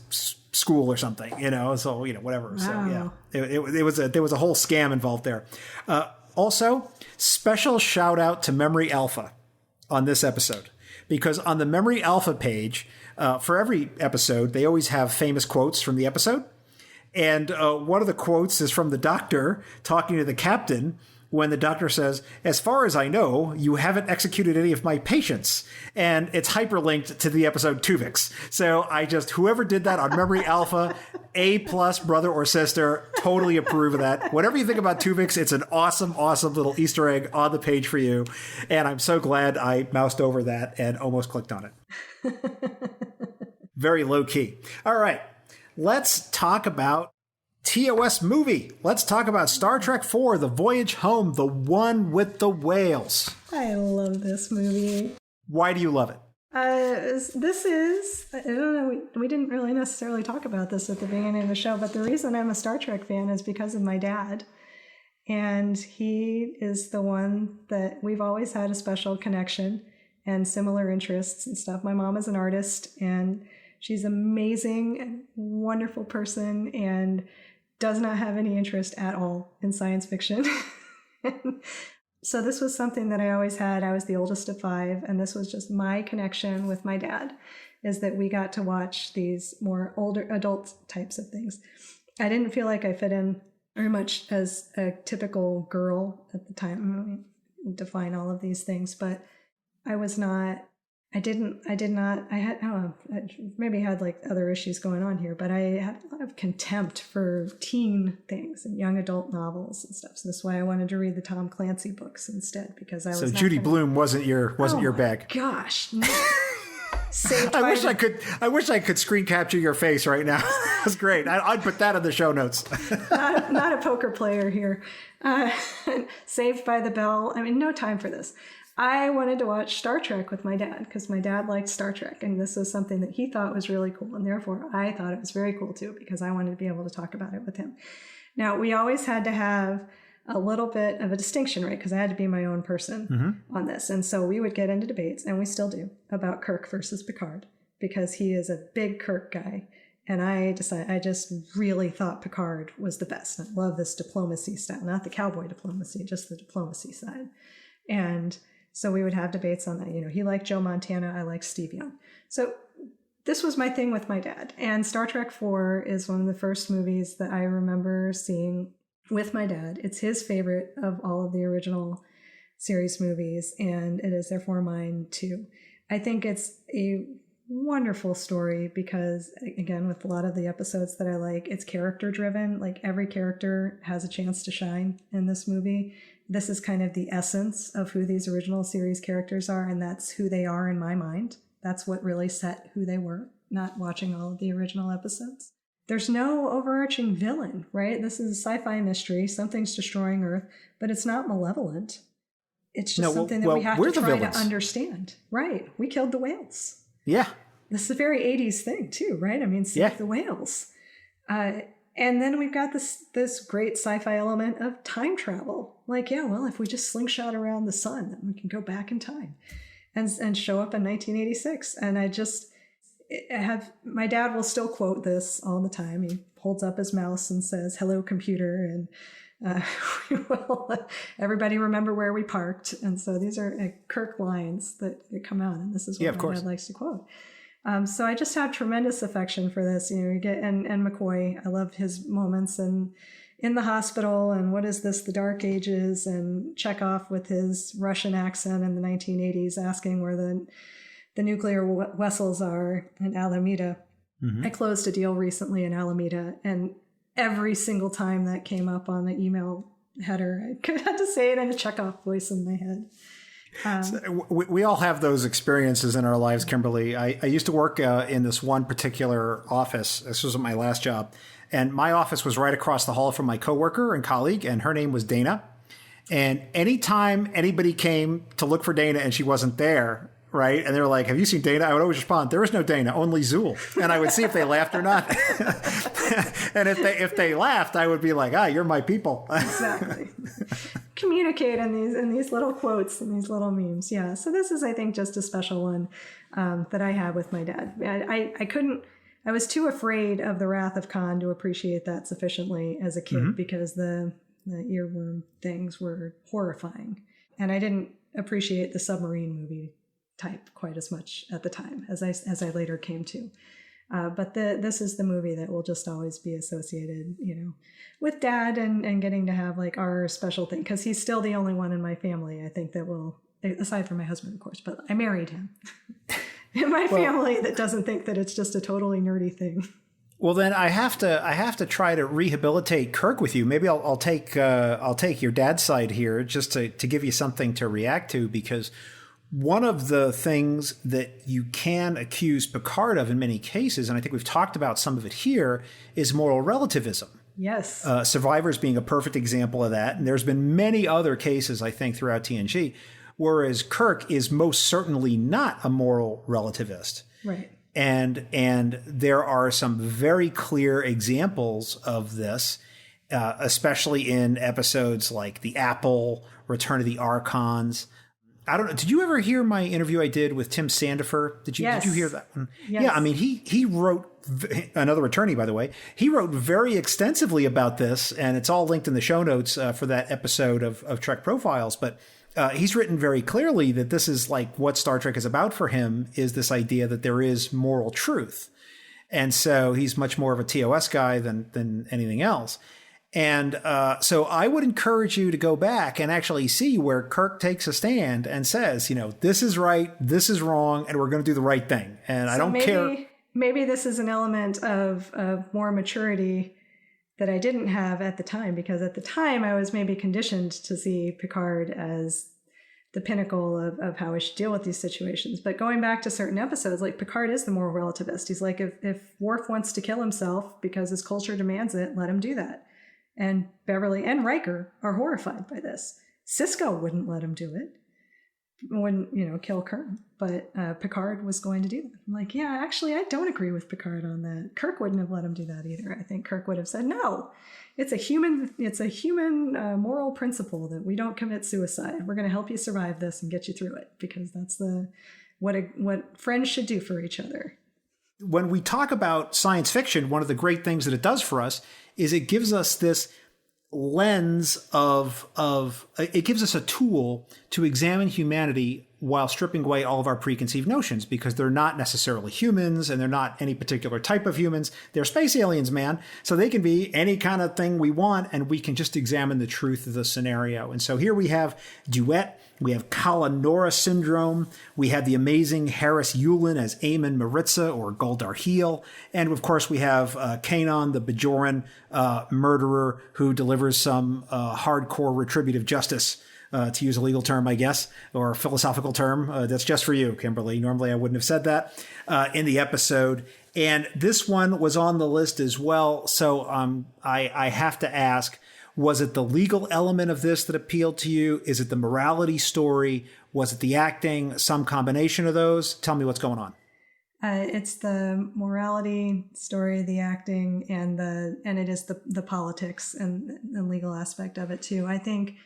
Speaker 4: school or something, so, whatever.
Speaker 3: Wow.
Speaker 4: So yeah, there was a whole scam involved there. Also, special shout out to Memory Alpha on this episode, because on the Memory Alpha page, for every episode, they always have famous quotes from the episode. And one of the quotes is from the doctor talking to the captain when the doctor says, "As far as I know, you haven't executed any of my patients." And it's hyperlinked to the episode Tuvix. So whoever did that on Memory Alpha, A+, brother or sister, totally approve of that. Whatever you think about Tuvix, it's an awesome, awesome little Easter egg on the page for you. And I'm so glad I moused over that and almost clicked on it. Very low key. All right. Let's talk about TOS movie. Let's talk about Star Trek IV, The Voyage Home, the one with the whales.
Speaker 3: I love this movie.
Speaker 4: Why do you love it?
Speaker 3: This is, I don't know, we didn't really necessarily talk about this at the beginning of the show, but the reason I'm a Star Trek fan is because of my dad. And he is the one that we've always had a special connection and similar interests and stuff. My mom is an artist, and she's amazing and wonderful person and does not have any interest at all in science fiction. So this was something that I always had. I was the oldest of 5, and this was just my connection with my dad, is that we got to watch these more older adult types of things. I didn't feel like I fit in very much as a typical girl at the time. I mean, define all of these things, but I was not, I had, I don't know, I maybe had like other issues going on here, but I had a lot of contempt for teen things and young adult novels and stuff. So that's why I wanted to read the Tom Clancy books instead, because I was.
Speaker 4: So Judy Blume wasn't your bag.
Speaker 3: Gosh. No.
Speaker 4: I wish I could screen capture your face right now. That's great. I'd put that in the show notes.
Speaker 3: not a poker player here. Saved by the Bell. I mean, no time for this. I wanted to watch Star Trek with my dad because my dad liked Star Trek, and this was something that he thought was really cool, and therefore I thought it was very cool too, because I wanted to be able to talk about it with him. Now, we always had to have a little bit of a distinction, right? Because I had to be my own person on this. And so we would get into debates, and we still do, about Kirk versus Picard, because he is a big Kirk guy. And I just really thought Picard was the best. I love this diplomacy style, not the cowboy diplomacy, just the diplomacy side. And so we would have debates on that. You know, he liked Joe Montana, I liked Steve Young. So this was my thing with my dad. And Star Trek IV is one of the first movies that I remember seeing with my dad. It's his favorite of all of the original series movies, and it is therefore mine too. I think it's a wonderful story because, again, with a lot of the episodes that I like, it's character driven. Like, every character has a chance to shine in this movie. This is kind of the essence of who these original series characters are, and that's who they are in my mind. That's what really set who they were, not watching all of the original episodes. There's no overarching villain, right? This is a sci-fi mystery. Something's destroying Earth, but it's not malevolent. It's just something that we have to try to understand. Right. We killed the whales. Yeah. This is a very 80s thing too, right? I mean, save the whales. And then we've got this great sci-fi element of time travel. Like, yeah, well, if we just slingshot around the sun, then we can go back in time and show up in 1986. And my dad will still quote this all the time. He holds up his mouse and says, "Hello, computer." And we will everybody remember where we parked. And so these are Kirk lines that come out. And this is what my dad likes to quote. So I just have tremendous affection for this. You know, you get and McCoy. I love his moments and in the hospital, and what is this, the Dark Ages, and Chekhov with his Russian accent in the 1980s, asking where the nuclear vessels are in Alameda. I closed a deal recently in Alameda, and every single time that came up on the email header, I had to say it in a Chekhov voice in my head.
Speaker 4: So we all have those experiences in our lives, Kimberly. I used to work in this one particular office. This was my last job. And my office was right across the hall from my coworker and colleague, and her name was Dana. And anytime anybody came to look for Dana and she wasn't there, right, and they were like, "Have you seen Dana?" I would always respond, "There is no Dana, only Zool." And I would see if they laughed or not. And if they laughed, I would be like, "You're my people." Exactly.
Speaker 3: Communicate in these little quotes and these little memes. Yeah. So this is, I think, just a special one that I had with my dad. I was too afraid of the Wrath of Khan to appreciate that sufficiently as a kid because the earworm things were horrifying. And I didn't appreciate the submarine movie type quite as much at the time as I later came to. But this is the movie that will just always be associated, with Dad and getting to have like our special thing, because he's still the only one in my family, I think, that will, aside from my husband, of course, but I married him. In my family that doesn't think that it's just a totally nerdy thing.
Speaker 4: Well, then I have to try to rehabilitate Kirk with you. Maybe I'll take your dad's side here just to give you something to react to, because one of the things that you can accuse Picard of in many cases, and I think we've talked about some of it here, is moral relativism.
Speaker 3: Yes.
Speaker 4: Survivors being a perfect example of that. And there's been many other cases, I think, throughout TNG, whereas Kirk is most certainly not a moral relativist.
Speaker 3: Right.
Speaker 4: And there are some very clear examples of this, especially in episodes like The Apple, Return of the Archons. I don't know. Did you ever hear my interview I did with Tim Sandifer? Did you hear that one?
Speaker 3: Yes.
Speaker 4: Yeah, I mean, he wrote, another attorney, by the way, he wrote very extensively about this, and it's all linked in the show notes for that episode of Trek Profiles. But he's written very clearly that this is like what Star Trek is about for him, is this idea that there is moral truth. And so he's much more of a TOS guy than anything else. And so I would encourage you to go back and actually see where Kirk takes a stand and says, this is right, this is wrong, and we're going to do the right thing. And I don't care.
Speaker 3: Maybe this is an element of more maturity that I didn't have at the time, because at the time I was maybe conditioned to see Picard as the pinnacle of how I should deal with these situations. But going back to certain episodes, like Picard is the moral relativist. He's like, if Worf wants to kill himself because his culture demands it, let him do that. And Beverly and Riker are horrified by this. Sisko wouldn't let him do it. Wouldn't, kill Kern. But Picard was going to do that. I'm like, yeah, actually, I don't agree with Picard on that. Kirk wouldn't have let him do that either. I think Kirk would have said, no, it's a human moral principle that we don't commit suicide. We're going to help you survive this and get you through it, because that's what friends should do for each other.
Speaker 4: When we talk about science fiction, one of the great things that it does for us is it gives us this lens it gives us a tool to examine humanity while stripping away all of our preconceived notions, because they're not necessarily humans and they're not any particular type of humans. They're space aliens, man. So they can be any kind of thing we want, and we can just examine the truth of the scenario. And so here we have Duet, we have Kalanora syndrome, we have the amazing Harris Yulin as Eamon Maritza or Goldar Heel, and of course we have Kanon, the Bajoran murderer who delivers some hardcore retributive justice. To use a legal term, I guess, or a philosophical term. That's just for you, Kimberly. Normally I wouldn't have said that in the episode. And this one was on the list as well. So I have to ask, was it the legal element of this that appealed to you? Is it the morality story? Was it the acting? Some combination of those? Tell me what's going on.
Speaker 3: It's the morality story, the acting, and it is the politics and the legal aspect of it too. I think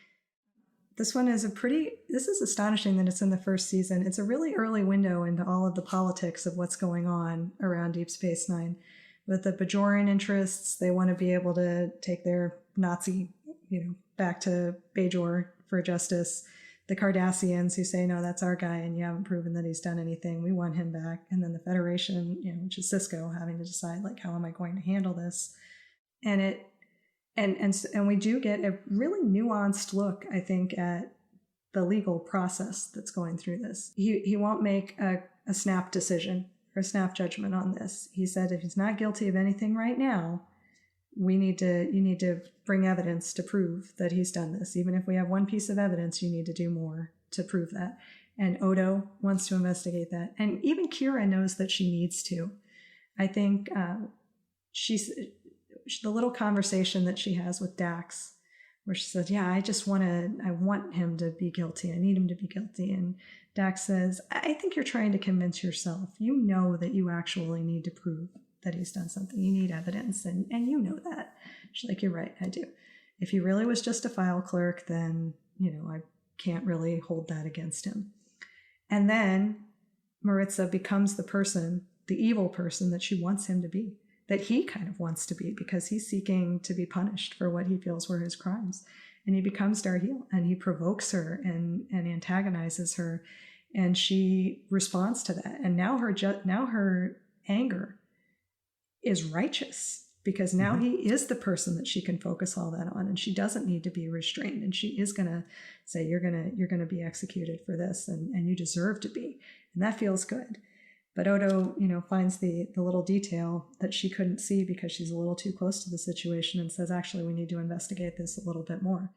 Speaker 3: this one is this is astonishing that it's in the first season. It's a really early window into all of the politics of what's going on around Deep Space Nine. With the Bajoran interests, they want to be able to take their Nazi, back to Bajor for justice. The Cardassians who say, no, that's our guy and you haven't proven that he's done anything. We want him back. And then the Federation, which is Sisko, having to decide, like, how am I going to handle this? And And we do get a really nuanced look, I think, at the legal process that's going through this. He won't make a snap decision or a snap judgment on this. He said if he's not guilty of anything right now, you need to bring evidence to prove that he's done this. Even if we have one piece of evidence, you need to do more to prove that. And Odo wants to investigate that. And even Kira knows that she needs to. I think the little conversation that she has with Dax, where she says, yeah, I want him to be guilty. I need him to be guilty. And Dax says, I think you're trying to convince yourself. You know that you actually need to prove that he's done something. You need evidence, and you know that. She's like, you're right, I do. If he really was just a file clerk, then, I can't really hold that against him. And then Maritza becomes the evil person that she wants him to be, that he kind of wants to be, because he's seeking to be punished for what he feels were his crimes. And he becomes Darhe'el, and he provokes her and antagonizes her, and she responds to that. And now her anger is righteous, because now he is the person that she can focus all that on, and she doesn't need to be restrained. And she is going to say, you're going to be executed for this, and you deserve to be. And that feels good. But Odo, finds the little detail that she couldn't see because she's a little too close to the situation, and says, actually, we need to investigate this a little bit more.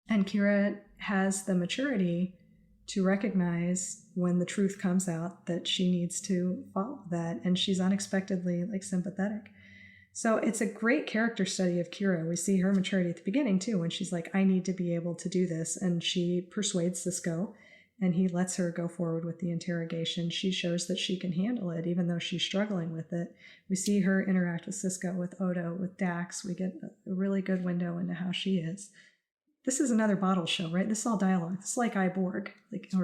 Speaker 3: And Kira has the maturity to recognize when the truth comes out that she needs to follow that. And she's unexpectedly sympathetic. So it's a great character study of Kira. We see her maturity at the beginning too, when she's like, I need to be able to do this. And she persuades Sisko, and he lets her go forward with the interrogation. She shows that she can handle it, even though she's struggling with it. We see her interact with Sisko, with Odo, with Dax. We get a really good window into how she is. This is another bottle show, right? This is all dialogue. This is like I, Borg,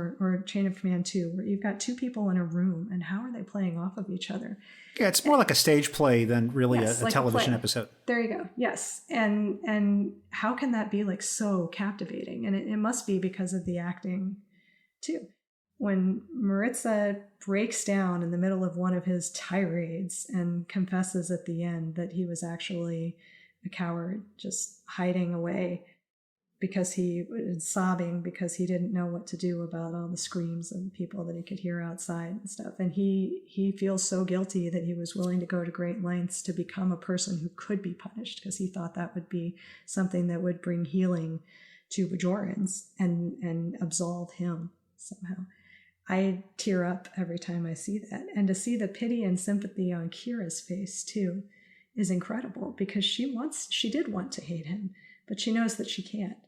Speaker 3: or Chain of Command 2, where you've got two people in a room, and how are they playing off of each other?
Speaker 4: Yeah, it's more like a stage play than really a television episode.
Speaker 3: There you go. Yes. And how can that be so captivating? And it must be because of the acting too. When Maritza breaks down in the middle of one of his tirades and confesses at the end that he was actually a coward, just hiding away because he was sobbing because he didn't know what to do about all the screams and people that he could hear outside and stuff. And he feels so guilty that he was willing to go to great lengths to become a person who could be punished, because he thought that would be something that would bring healing to Bajorans and absolve him somehow. I tear up every time I see that. And to see the pity and sympathy on Kira's face too is incredible, because she did want to hate him, but she knows that she can't.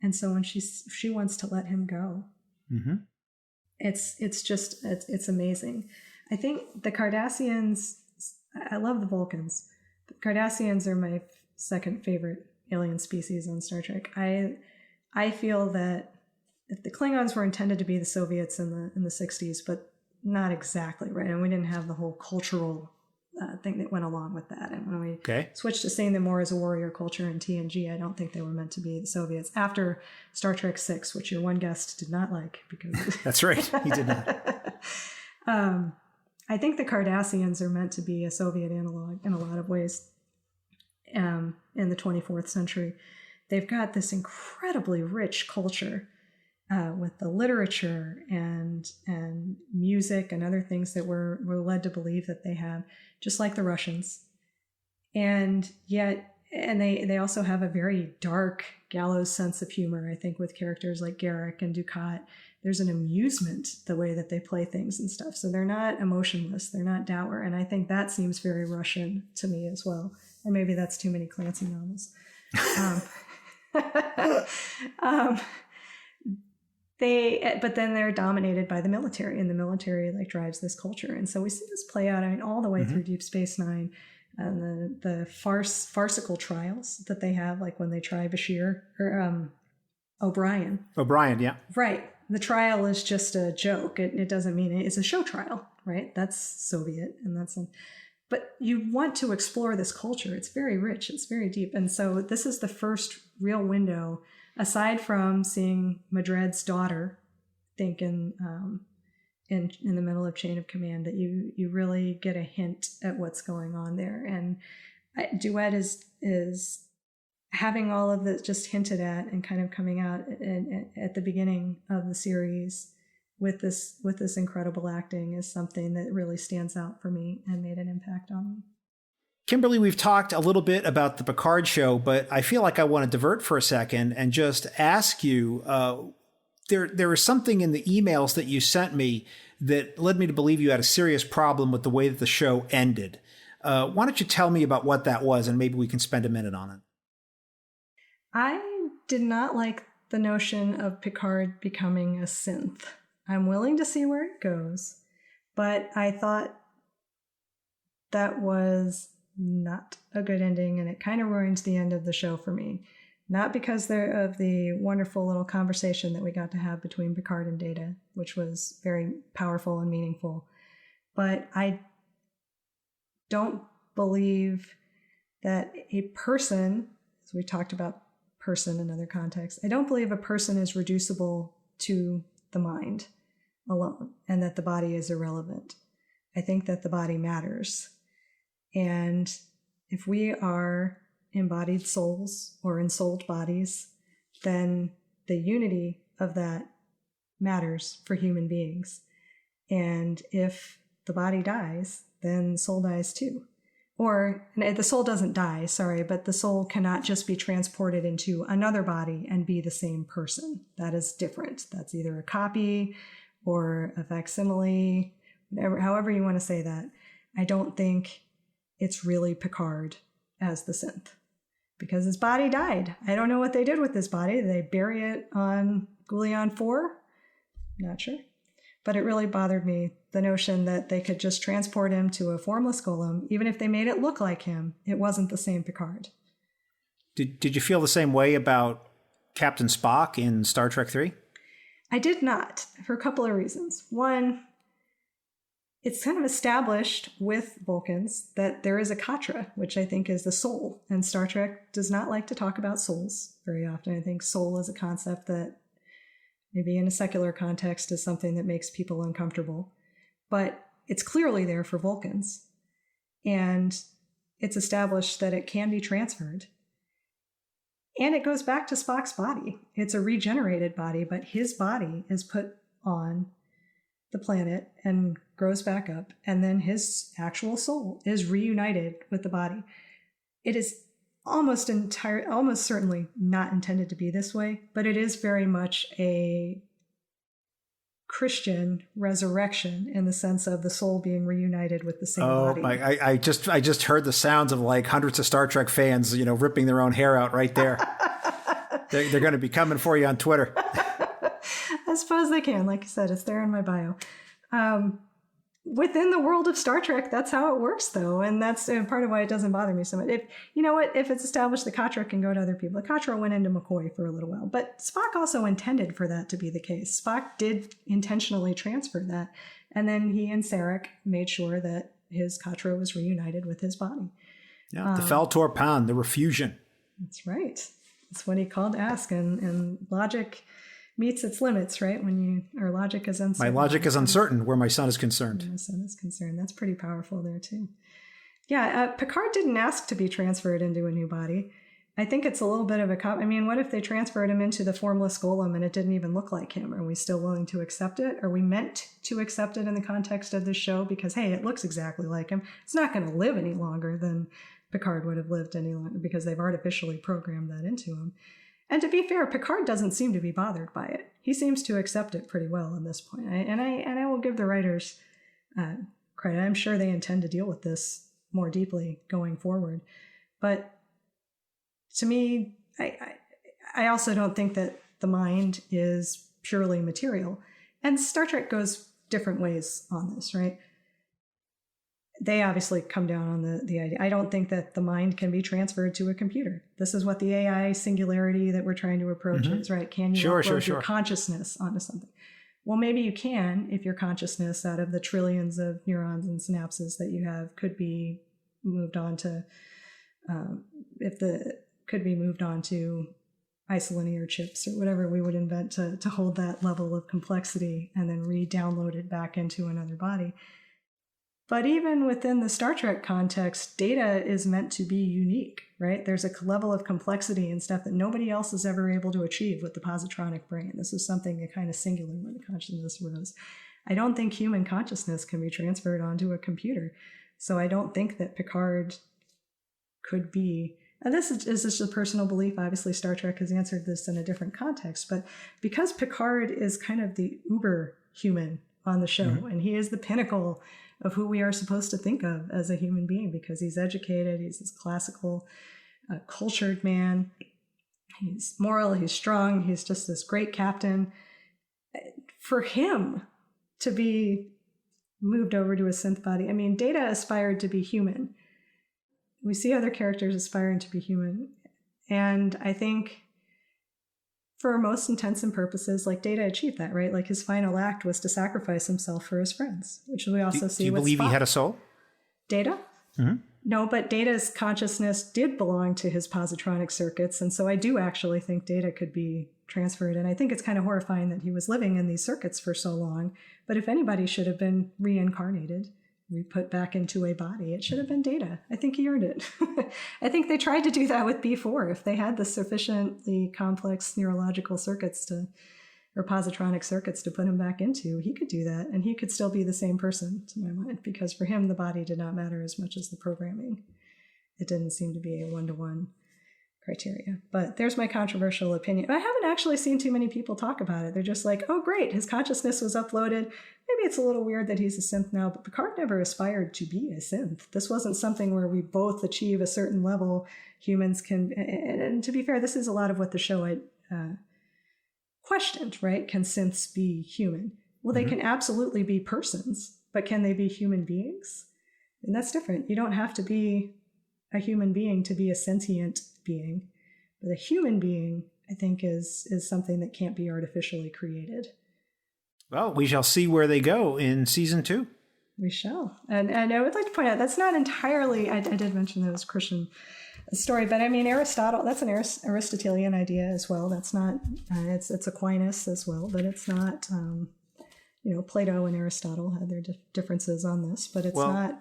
Speaker 3: And so when she wants to let him go, it's amazing. I think the Cardassians, I love the Vulcans. The Cardassians are my second favorite alien species on Star Trek. I feel that if the Klingons were intended to be the Soviets in the 60s, but not exactly, right? And we didn't have the whole cultural thing that went along with that. And when we switched to seeing them more as a warrior culture in TNG, I don't think they were meant to be the Soviets. After Star Trek VI, which your one guest did not like, because
Speaker 4: that's right, he did not.
Speaker 3: I think the Cardassians are meant to be a Soviet analog in a lot of ways. In the 24th century, they've got this incredibly rich culture. With the literature and music and other things that we're led to believe that they have, just like the Russians. And they also have a very dark gallows sense of humor, I think, with characters like Garrick and Ducat. There's an amusement the way that they play things and stuff. So they're not emotionless, they're not dour. And I think that seems very Russian to me as well. Or maybe that's too many Clancy novels. But then they're dominated by the military, and the military drives this culture. And so we see this play out, all the way through Deep Space Nine, and the farcical trials that they have, like when they try Bashir or O'Brien.
Speaker 4: O'Brien, yeah.
Speaker 3: Right. The trial is just a joke. It doesn't mean it's a show trial, right? That's Soviet, but you want to explore this culture. It's very rich. It's very deep. And so this is the first real window, aside from seeing Madred's daughter, I think in the middle of Chain of Command, that you really get a hint at what's going on there. And Duet is having all of this just hinted at and kind of coming out at the beginning of the series with this incredible acting is something that really stands out for me and made an impact on me.
Speaker 4: Kimberly, we've talked a little bit about the Picard show, but I feel like I want to divert for a second and just ask you, there was something in the emails that you sent me that led me to believe you had a serious problem with the way that the show ended. Why don't you tell me about what that was, and maybe we can spend a minute on it.
Speaker 3: I did not like the notion of Picard becoming a synth. I'm willing to see where it goes, but I thought that was not a good ending, and it kind of ruined the end of the show for me. Not because of the wonderful little conversation that we got to have between Picard and Data, which was very powerful and meaningful, but I don't believe that a person, as we talked about person in other contexts, I don't believe a person is reducible to the mind alone and that the body is irrelevant. I think that the body matters. And if we are embodied souls or ensouled bodies, then the unity of that matters for human beings. And if the body dies, then soul dies too. Or the soul doesn't die, sorry, but the soul cannot just be transported into another body and be the same person. That is different. That's either a copy or a facsimile, whatever, however you want to say that. I don't think it's really Picard as the synth, because his body died. I don't know what they did with his body. Did they bury it on Goulion 4? Not sure. But it really bothered me, the notion that they could just transport him to a formless golem. Even if they made it look like him, it wasn't the same Picard.
Speaker 4: Did you feel the same way about Captain Spock in Star Trek 3?
Speaker 3: I did not, for a couple of reasons. One, it's kind of established with Vulcans that there is a Katra, which I think is the soul. And Star Trek does not like to talk about souls very often. I think soul is a concept that maybe in a secular context is something that makes people uncomfortable. But it's clearly there for Vulcans. And it's established that it can be transferred. And it goes back to Spock's body. It's a regenerated body, but his body is put on the planet and grows back up. And then his actual soul is reunited with the body. It is almost certainly not intended to be this way, but it is very much a Christian resurrection in the sense of the soul being reunited with the same body.
Speaker 4: I just heard the sounds of like hundreds of Star Trek fans, ripping their own hair out right there. They're going to be coming for you on Twitter.
Speaker 3: I suppose they can. Like I said, it's there in my bio. Within the world of Star Trek, that's how it works, though. And that's part of why it doesn't bother me so much. If it's established the Katra can go to other people. The Katra went into McCoy for a little while. But Spock also intended for that to be the case. Spock did intentionally transfer that. And then he and Sarek made sure that his Katra was reunited with his body.
Speaker 4: Yeah, the Faltor Pan, the refusion.
Speaker 3: That's right. That's what he called ask. And logic meets its limits, right? Our logic is uncertain.
Speaker 4: My logic is uncertain where my son is concerned.
Speaker 3: My son is concerned. That's pretty powerful there too. Yeah, Picard didn't ask to be transferred into a new body. I think it's a little bit of what if they transferred him into the formless golem and it didn't even look like him? Are we still willing to accept it? Are we meant to accept it in the context of this show? Because, hey, it looks exactly like him. It's not going to live any longer than Picard would have lived any longer because they've artificially programmed that into him. And to be fair, Picard doesn't seem to be bothered by it. He seems to accept it pretty well at this point. And I will give the writers credit. I'm sure they intend to deal with this more deeply going forward. But to me, I also don't think that the mind is purely material. And Star Trek goes different ways on this, right? They obviously come down on the idea. I don't think that the mind can be transferred to a computer. This is what the AI singularity that we're trying to approach is, right? Can you upload your consciousness onto something? Well, maybe you can if your consciousness out of the trillions of neurons and synapses that you have could be moved on to, isolinear chips or whatever we would invent to hold that level of complexity and then re-download it back into another body. But even within the Star Trek context, Data is meant to be unique, right? There's a level of complexity and stuff that nobody else is ever able to achieve with the positronic brain. This is something that kind of singular when the consciousness rose. I don't think human consciousness can be transferred onto a computer. So I don't think that Picard could be, And this is just a personal belief. Obviously, Star Trek has answered this in a different context, but because Picard is kind of the uber human on the show, and he is the pinnacle of who we are supposed to think of as a human being, because he's educated, he's this classical, cultured man, he's moral, he's strong, he's just this great captain. For him to be moved over to a synth body, I mean, Data aspired to be human. We see other characters aspiring to be human. And I think for most intents and purposes, like Data achieved that, right? Like his final act was to sacrifice himself for his friends, which we also see with Spock.
Speaker 4: Do you believe he had a soul?
Speaker 3: Data? Mm-hmm. No, but Data's consciousness did belong to his positronic circuits. And so I do actually think Data could be transferred. And I think it's kind of horrifying that he was living in these circuits for so long. But if anybody should have been reincarnated, put back into a body, it should have been Data. I think he earned it. I think they tried to do that with B4. If they had the sufficiently complex neurological circuits or positronic circuits to put him back into, he could do that, and he could still be the same person, to my mind, because for him, the body did not matter as much as the programming. It didn't seem to be a one-to-one criteria. But there's my controversial opinion. I haven't actually seen too many people talk about it. They're just like, oh, great, his consciousness was uploaded. Maybe it's a little weird that he's a synth now, but Picard never aspired to be a synth. This wasn't something where we both achieve a certain level. Humans can, and to be fair, this is a lot of what the show had questioned, right? Can synths be human? Well, they can absolutely be persons, but can they be human beings? And that's different. You don't have to be a human being to be a sentient being. But a human being, I think, is something that can't be artificially created.
Speaker 4: Well, we shall see where they go in season 2.
Speaker 3: We shall. And I would like to point out, that's not entirely, I did mention that it was Christian story, but I mean, Aristotle, that's an Aristotelian idea as well. That's not, it's Aquinas as well, but it's not, Plato and Aristotle had their differences on this, but it's not.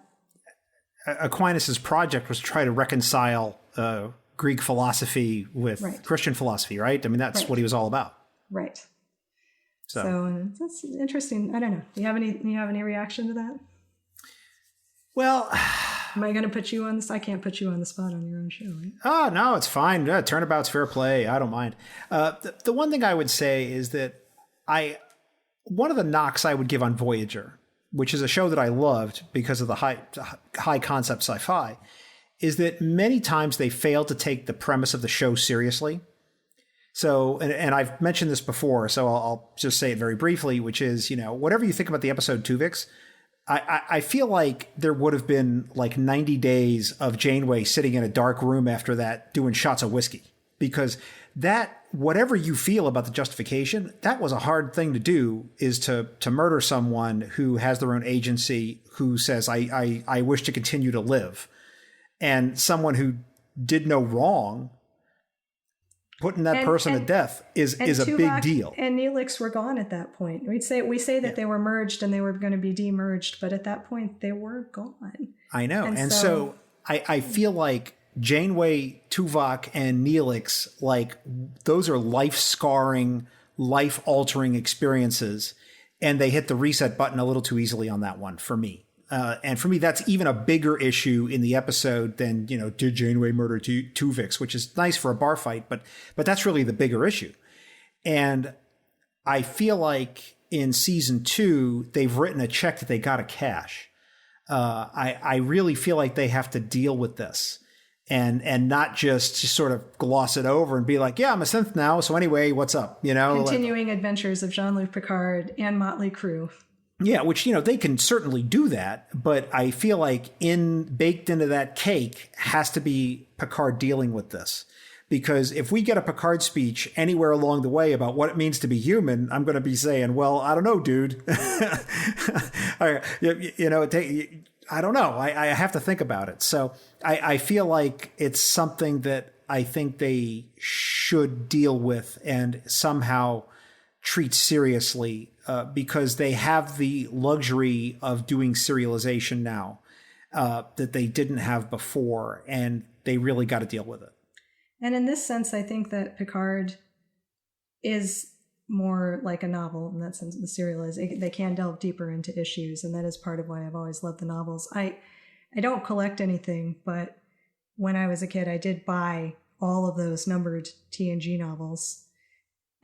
Speaker 4: Aquinas' project was to try to reconcile Greek philosophy with Christian philosophy, right? I mean, that's what he was all about.
Speaker 3: Right. So that's interesting. I don't know. Do you have any reaction to that?
Speaker 4: Well,
Speaker 3: am I going to put you on this? I can't put you on the spot on your own show, right?
Speaker 4: Oh, no, it's fine. Turnabout's fair play. I don't mind. The one thing I would say is that one of the knocks I would give on Voyager, which is a show that I loved because of the high concept sci-fi, is that many times they fail to take the premise of the show seriously. So, and I've mentioned this before, so I'll just say it very briefly, which is, whatever you think about the episode Tuvix, I feel like there would have been like 90 days of Janeway sitting in a dark room after that doing shots of whiskey, because whatever you feel about the justification, that was a hard thing to do, is to murder someone who has their own agency, who says, I wish to continue to live. And someone who did no wrong, putting that person to death is a big deal.
Speaker 3: And Neelix were gone at that point. We say that they were merged and they were going to be demerged, but at that point they were gone.
Speaker 4: I know. And so I feel like Janeway, Tuvok, and Neelix, like, those are life-scarring, life-altering experiences, and they hit the reset button a little too easily on that one for me. And for me, that's even a bigger issue in the episode than, did Janeway murder Tuvix, which is nice for a bar fight, but that's really the bigger issue. And I feel like in season 2, they've written a check that they got to cash. I really feel like they have to deal with this and not just sort of gloss it over and be like, yeah, I'm a synth now, so anyway, what's up?
Speaker 3: Continuing adventures of Jean-Luc Picard and Motley Crue.
Speaker 4: Yeah, which, they can certainly do that, but I feel like baked into that cake has to be Picard dealing with this. Because if we get a Picard speech anywhere along the way about what it means to be human, I'm going to be saying, well, I don't know, dude. I don't know. I have to think about it. So I feel like it's something that I think they should deal with and somehow treat seriously, because they have the luxury of doing serialization now that they didn't have before, and they really got to deal with it.
Speaker 3: And in this sense, I think that Picard is more like a novel in that sense. The serial is, they can delve deeper into issues, and that is part of why I've always loved the novels. I don't collect anything, but when I was a kid, I did buy all of those numbered TNG novels.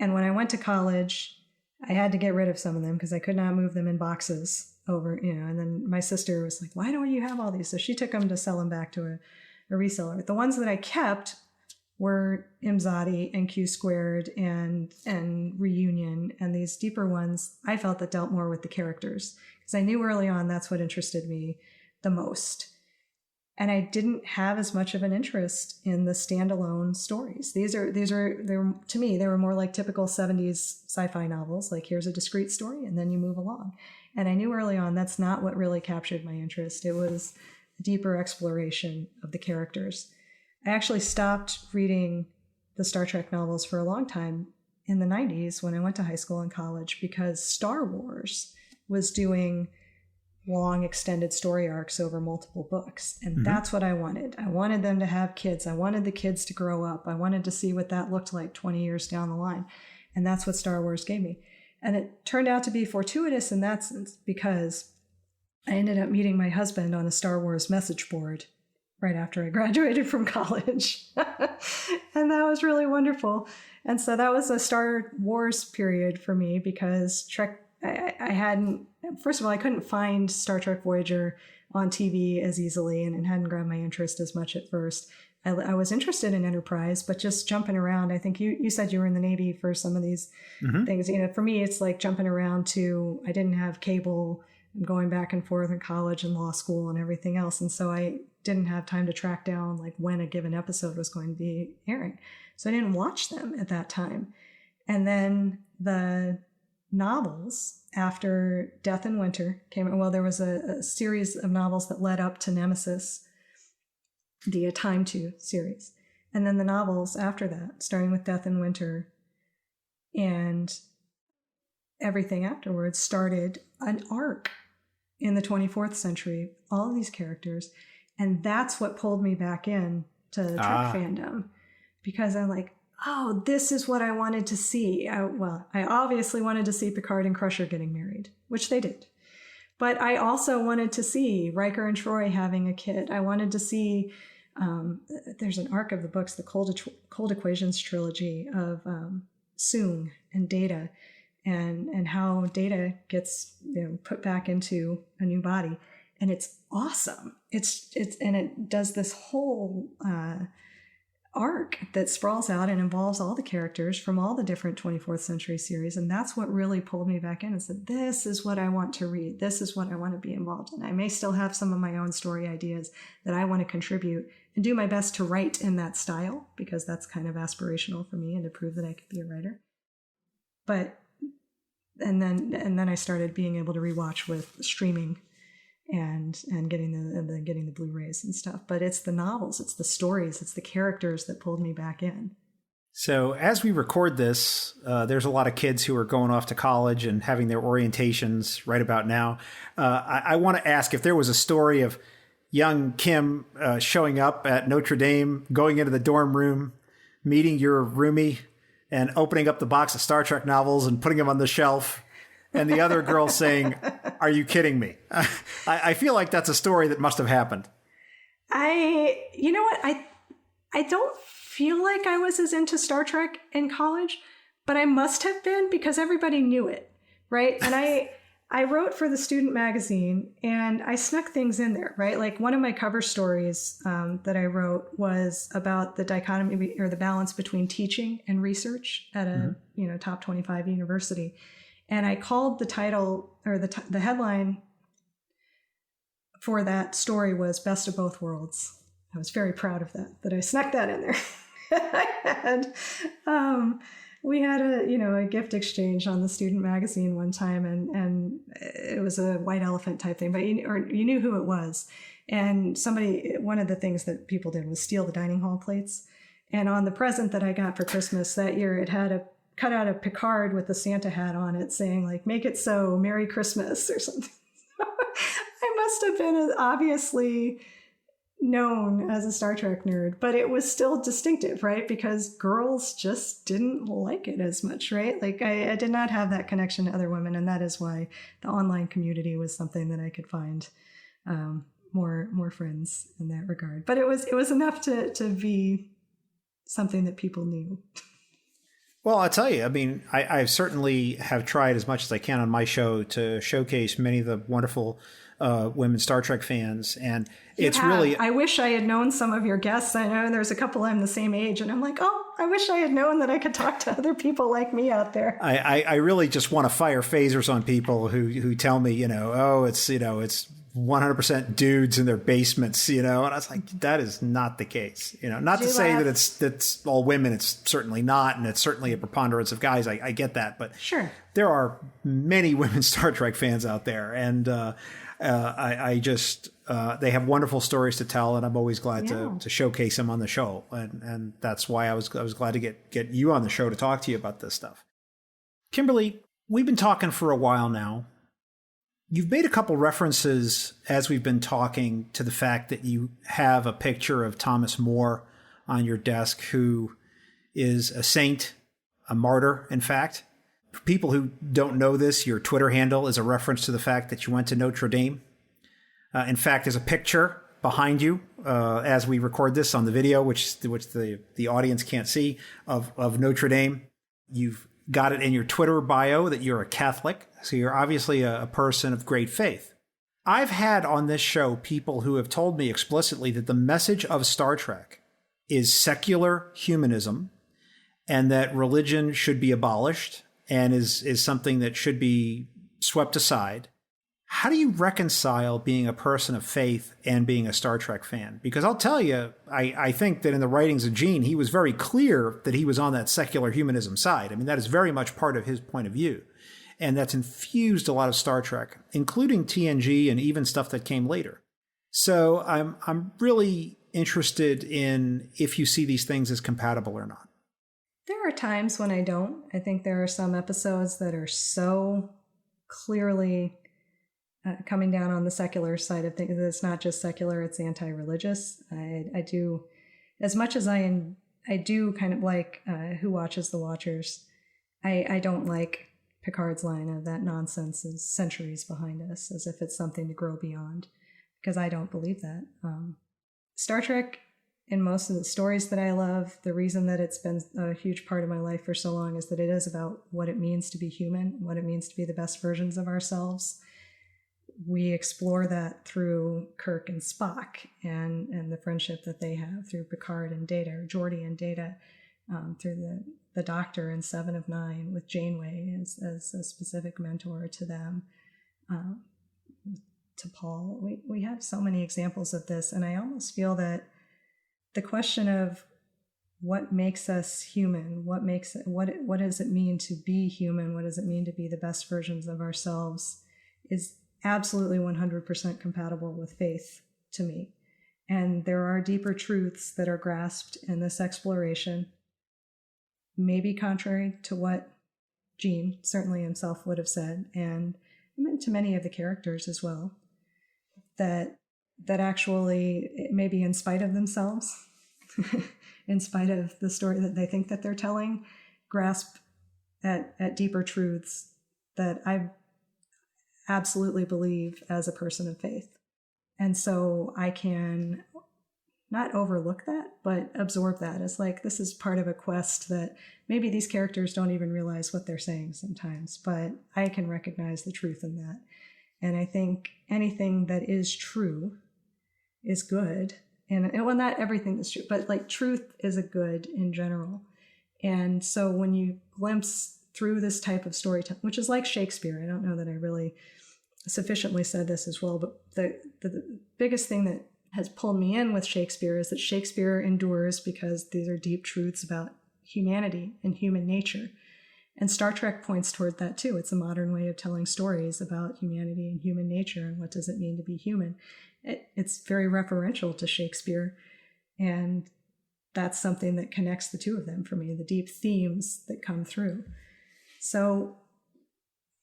Speaker 3: And when I went to college, I had to get rid of some of them because I could not move them in boxes over, and then my sister was like, why don't you have all these? So she took them to sell them back to a reseller. The ones that I kept were Imzadi and Q Squared and Reunion, and these deeper ones I felt that dealt more with the characters because I knew early on that's what interested me the most. And I didn't have as much of an interest in the standalone stories. These are to me, they were more like typical 70s sci-fi novels. Like, here's a discrete story and then you move along. And I knew early on that's not what really captured my interest. It was a deeper exploration of the characters. I actually stopped reading the Star Trek novels for a long time in the 90s when I went to high school and college because Star Wars was doing long extended story arcs over multiple books. And that's what I wanted. I wanted them to have kids. I wanted the kids to grow up. I wanted to see what that looked like 20 years down the line. And that's what Star Wars gave me. And it turned out to be fortuitous in that sense because I ended up meeting my husband on a Star Wars message board right after I graduated from college. And that was really wonderful. And so that was a Star Wars period for me because Trek, I hadn't, first of all, I couldn't find Star Trek Voyager on TV as easily and it hadn't grabbed my interest as much at first. I was interested in Enterprise, but just jumping around, I think you said you were in the Navy for some of these things. For me, it's like jumping around to, I didn't have cable, I'm going back and forth in college and law school and everything else. And so I didn't have time to track down like when a given episode was going to be airing. So I didn't watch them at that time. And then the novels after Death in Winter came. Well, there was a series of novels that led up to Nemesis, the A Time To series. And then the novels after that, starting with Death in Winter and everything afterwards, started an arc in the 24th century, all of these characters. And that's what pulled me back in to Trek fandom because I'm like, oh, this is what I wanted to see. I obviously wanted to see Picard and Crusher getting married, which they did. But I also wanted to see Riker and Troy having a kid. I wanted to see, there's an arc of the books, the Cold Equations trilogy of Soong and Data and how Data gets put back into a new body. And it's awesome. And it does this whole arc that sprawls out and involves all the characters from all the different 24th century series. And that's what really pulled me back in and said, this is what I want to read. This is what I want to be involved in. I may still have some of my own story ideas that I want to contribute and do my best to write in that style because that's kind of aspirational for me and to prove that I could be a writer. And then I started being able to rewatch with streaming and getting the Blu-rays and stuff. But it's the novels, it's the stories, it's the characters that pulled me back in.
Speaker 4: So as we record this, there's a lot of kids who are going off to college and having their orientations right about now. I want to ask if there was a story of young Kim showing up at Notre Dame, going into the dorm room, meeting your roomie, and opening up the box of Star Trek novels and putting them on the shelf, and the other girl saying, "Are you kidding me?" I feel like that's a story that must have happened.
Speaker 3: You know what? I don't feel like I was as into Star Trek in college, but I must have been because everybody knew it, right? And I wrote for the student magazine and I snuck things in there, right? Like one of my cover stories that I wrote was about the dichotomy or the balance between teaching and research at a top 25 university. And I called the title or the headline for that story was Best of Both Worlds. I was very proud of that I snuck that in there. And we had a gift exchange on the student magazine one time, and it was a white elephant type thing, but you knew who it was. And one of the things that people did was steal the dining hall plates. And on the present that I got for Christmas that year, it had a cutout of Picard with the Santa hat on it saying like, "Make it so, Merry Christmas," or something. I must have been obviously known as a Star Trek nerd, but it was still distinctive, right? Because girls just didn't like it as much, right? Like I did not have that connection to other women, and that is why the online community was something that I could find more friends in that regard. But it was enough to be something that people knew.
Speaker 4: Well, I'll tell you, I mean, I certainly have tried as much as I can on my show to showcase many of the wonderful women Star Trek fans. And it's really...
Speaker 3: I wish I had known some of your guests. I know there's a couple I'm the same age, and I'm like, oh, I wish I had known that I could talk to other people like me out there.
Speaker 4: I really just want to fire phasers on people who tell me, oh, it's 100% dudes in their basements, and I was like, that is not the case. Not to say that it's all women. It's certainly not. And it's certainly a preponderance of guys. I get that. But
Speaker 3: sure,
Speaker 4: there are many women Star Trek fans out there. And I just, they have wonderful stories to tell. And I'm always glad to showcase them on the show. And that's why I was glad to get you on the show to talk to you about this stuff. Kimberly, we've been talking for a while now. You've made a couple references as we've been talking to the fact that you have a picture of Thomas More on your desk, who is a saint, a martyr, in fact. For people who don't know this, your Twitter handle is a reference to the fact that you went to Notre Dame. In fact, there's a picture behind you as we record this on the video, which the audience can't see, of Notre Dame. You've got it in your Twitter bio that you're a Catholic, so you're obviously a person of great faith. I've had on this show people who have told me explicitly that the message of Star Trek is secular humanism and that religion should be abolished and is something that should be swept aside. How do you reconcile being a person of faith and being a Star Trek fan? Because I'll tell you, I think that in the writings of Gene, he was very clear that he was on that secular humanism side. I mean, that is very much part of his point of view. And that's infused a lot of Star Trek, including TNG and even stuff that came later. So I'm really interested in if you see these things as compatible or not.
Speaker 3: There are times when I don't. I think there are some episodes that are so clearly coming down on the secular side of things. It's not just secular, it's anti-religious. I do, as much as I do kind of like Who Watches the Watchers, I don't like Picard's line of that nonsense is centuries behind us, as if it's something to grow beyond, because I don't believe that. Star Trek, in most of the stories that I love, the reason that it's been a huge part of my life for so long is that it is about what it means to be human, what it means to be the best versions of ourselves. We explore that through Kirk and Spock and the friendship that they have through Picard and Data, or Geordi and Data, through the Doctor in Seven of Nine with Janeway as a specific mentor to them, to Paul. We have so many examples of this, and I almost feel that the question of what makes us human, what does it mean to be human, what does it mean to be the best versions of ourselves, is absolutely 100% compatible with faith to me. And there are deeper truths that are grasped in this exploration, maybe contrary to what Gene certainly himself would have said, and to many of the characters as well, that actually, maybe in spite of themselves, in spite of the story that they think that they're telling, grasp at deeper truths that I absolutely believe as a person of faith. And so I can not overlook that, but absorb that as like, this is part of a quest that maybe these characters don't even realize what they're saying sometimes, but I can recognize the truth in that. And I think anything that is true is good. And well, not everything is true, but like truth is a good in general. And so when you glimpse through this type of storytelling, which is like Shakespeare, I don't know that I really sufficiently said this as well, but the biggest thing that has pulled me in with Shakespeare is that Shakespeare endures because these are deep truths about humanity and human nature. And Star Trek points toward that too. It's a modern way of telling stories about humanity and human nature and what does it mean to be human. It's very referential to Shakespeare, and that's something that connects the two of them for me, the deep themes that come through. So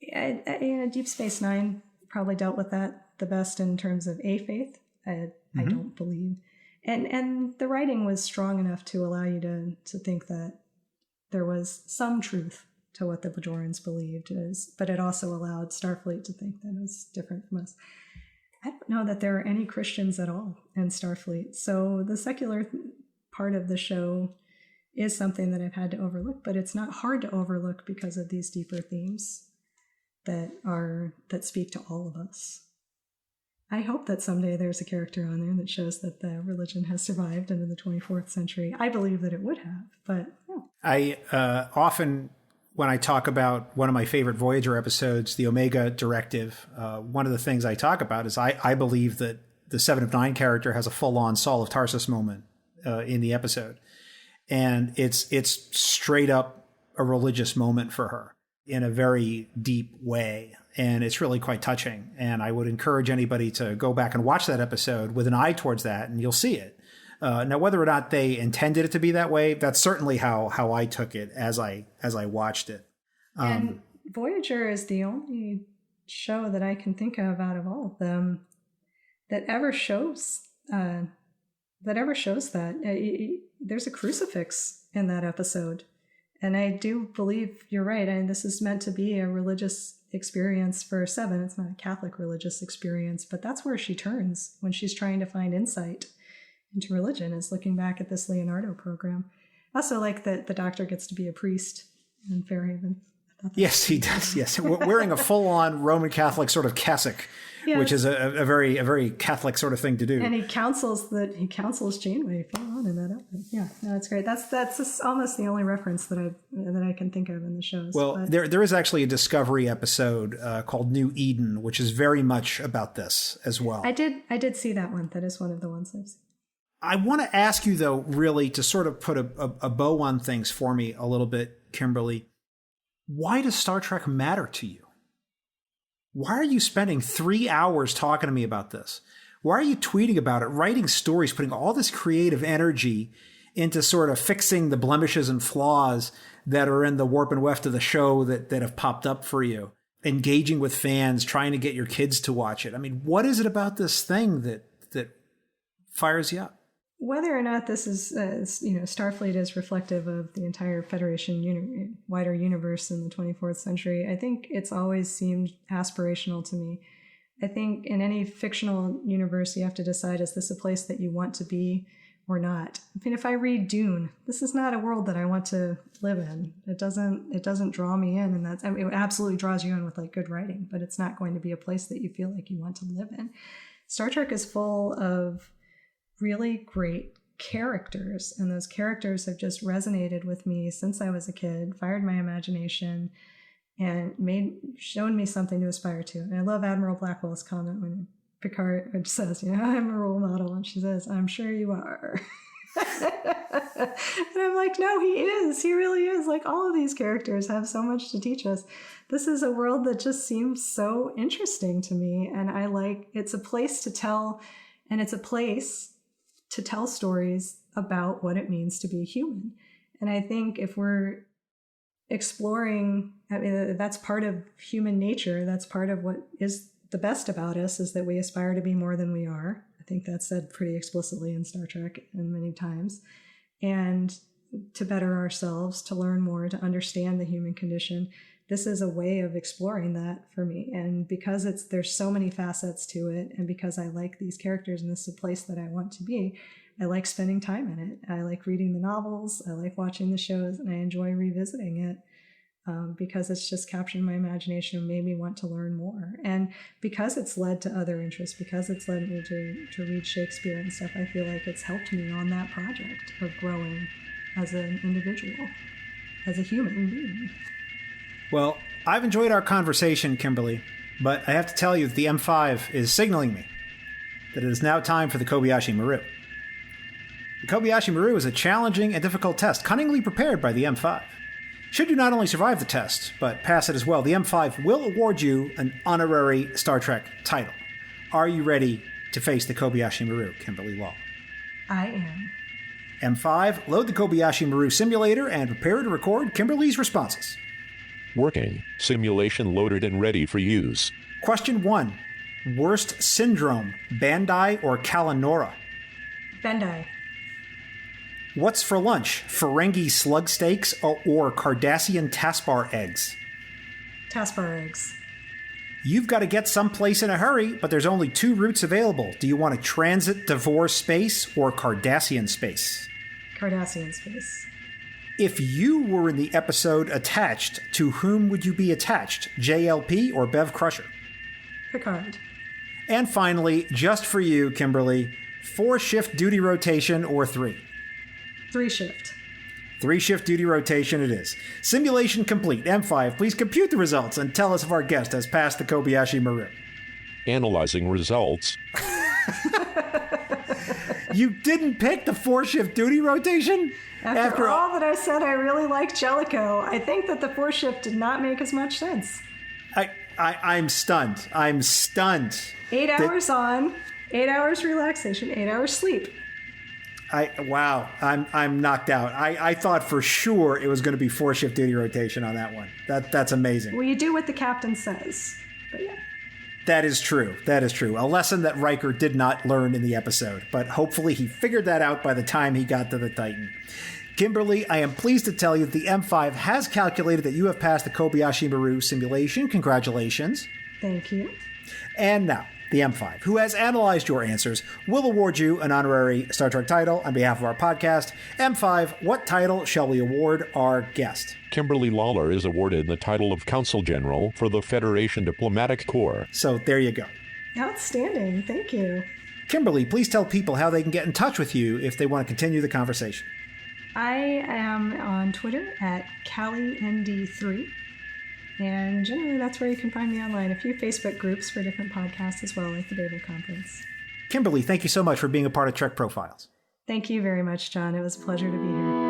Speaker 3: Deep Space Nine probably dealt with that the best in terms of a faith. I don't believe. And the writing was strong enough to allow you to think that there was some truth to what the Bajorans believed, but it also allowed Starfleet to think that it was different from us. I don't know that there are any Christians at all in Starfleet. So the secular part of the show is something that I've had to overlook, but it's not hard to overlook because of these deeper themes that speak to all of us. I hope that someday there's a character on there that shows that the religion has survived into the 24th century. I believe that it would have, but no.
Speaker 4: I often, when I talk about one of my favorite Voyager episodes, the Omega Directive, one of the things I talk about is I believe that the 7 of 9 character has a full-on Saul of Tarsus moment in the episode. And it's straight up a religious moment for her in a very deep way. And it's really quite touching. And I would encourage anybody to go back and watch that episode with an eye towards that, and you'll see it. Now, whether or not they intended it to be that way, that's certainly how I took it as I watched it.
Speaker 3: And Voyager is the only show that I can think of out of all of them that ever shows that. There's a crucifix in that episode. And I do believe you're right. I mean, this is meant to be a religious experience for 7. It's not a Catholic religious experience, but that's where she turns when she's trying to find insight into religion, is looking back at this Leonardo program. I also like that the Doctor gets to be a priest in Fairhaven.
Speaker 4: Yes, he does. Yes, wearing a full-on Roman Catholic sort of cassock, yes. Which is a very Catholic sort of thing to do.
Speaker 3: And he counsels Janeway full on in that episode. Yeah, no, that's great. That's just almost the only reference that I can think of in the shows.
Speaker 4: Well, there is actually a Discovery episode called New Eden, which is very much about this as well.
Speaker 3: I did see that one. That is one of the ones I've seen.
Speaker 4: I want to ask you, though, really to sort of put a bow on things for me a little bit, Kimberly. Why does Star Trek matter to you? Why are you spending 3 hours talking to me about this? Why are you tweeting about it, writing stories, putting all this creative energy into sort of fixing the blemishes and flaws that are in the warp and weft of the show that have popped up for you, engaging with fans, trying to get your kids to watch it? I mean, what is it about this thing that fires you up?
Speaker 3: Whether or not this is, Starfleet is reflective of the entire Federation wider universe in the 24th century, I think it's always seemed aspirational to me. I think in any fictional universe, you have to decide, is this a place that you want to be or not? I mean, if I read Dune, this is not a world that I want to live in. It doesn't draw me in, and it absolutely draws you in with like good writing, but it's not going to be a place that you feel like you want to live in. Star Trek is full of really great characters, and those characters have just resonated with me since I was a kid, fired my imagination, and shown me something to aspire to. And I love Admiral Blackwell's comment when Picard says, I'm a role model, and she says, I'm sure you are. And I'm like, no, he is. He really is. Like, all of these characters have so much to teach us. This is a world that just seems so interesting to me, and it's a place to tell, and it's a place to tell stories about what it means to be human. And I think if we're exploring, that's part of human nature. That's part of what is the best about us, is that we aspire to be more than we are. I think that's said pretty explicitly in Star Trek and many times. And to better ourselves, to learn more, to understand the human condition. This is a way of exploring that for me. And because there's so many facets to it, and because I like these characters and this is a place that I want to be, I like spending time in it. I like reading the novels, I like watching the shows, and I enjoy revisiting it because it's just captured my imagination and made me want to learn more. And because it's led to other interests, because it's led me to read Shakespeare and stuff, I feel like it's helped me on that project of growing as an individual, as a human being.
Speaker 4: Well, I've enjoyed our conversation, Kimberly, but I have to tell you that the M5 is signaling me that it is now time for the Kobayashi Maru. The Kobayashi Maru is a challenging and difficult test, cunningly prepared by the M5. Should you not only survive the test, but pass it as well, the M5 will award you an honorary Star Trek title. Are you ready to face the Kobayashi Maru, Kimberly Lawler?
Speaker 3: I am.
Speaker 4: M5, load the Kobayashi Maru simulator and prepare to record Kimberly's responses.
Speaker 2: Working. Simulation loaded and ready for use.
Speaker 4: Question 1. Worst syndrome, Bandai or Kalanora?
Speaker 3: Bandai.
Speaker 4: What's for lunch, Ferengi slug steaks or Cardassian taspar eggs?
Speaker 3: Taspar eggs.
Speaker 4: You've got to get someplace in a hurry, but there's only 2 routes available. Do you want a transit divorce space or Cardassian space?
Speaker 3: Cardassian space.
Speaker 4: If you were in the episode Attached, to whom would you be attached? JLP or Bev Crusher?
Speaker 3: Picard.
Speaker 4: And finally, just for you, Kimberly, 4-shift duty rotation or 3?
Speaker 3: 3-shift.
Speaker 4: 3-shift duty rotation it is. Simulation complete. M5, please compute the results and tell us if our guest has passed the Kobayashi Maru.
Speaker 2: Analyzing results.
Speaker 4: You didn't pick the 4-shift duty rotation?
Speaker 3: After all that I said, I really like Jellicoe. I think that the 4-shift did not make as much sense.
Speaker 4: I'm stunned. I'm stunned.
Speaker 3: 8 hours on, 8 hours relaxation, 8 hours sleep.
Speaker 4: Wow, I'm knocked out. I thought for sure it was going to be 4-shift duty rotation on that one. That's amazing.
Speaker 3: Well, you do what the captain says. But yeah.
Speaker 4: That is true. That is true. A lesson that Riker did not learn in the episode, but hopefully he figured that out by the time he got to the Titan. Kimberly, I am pleased to tell you that the M5 has calculated that you have passed the Kobayashi Maru simulation. Congratulations.
Speaker 3: Thank you.
Speaker 4: And now, the M5, who has analyzed your answers, will award you an honorary Star Trek title on behalf of our podcast. M5, what title shall we award our guest?
Speaker 2: Kimberly Lawler is awarded the title of Consul General for the Federation Diplomatic Corps.
Speaker 4: So there you go.
Speaker 3: Outstanding. Thank you.
Speaker 4: Kimberly, please tell people how they can get in touch with you if they want to continue the conversation.
Speaker 3: I am on Twitter at CallieND3. And generally, that's where you can find me online. A few Facebook groups for different podcasts as well, like the Babel Conference.
Speaker 4: Kimberly, thank you so much for being a part of Trek Profiles.
Speaker 3: Thank you very much, John. It was a pleasure to be here.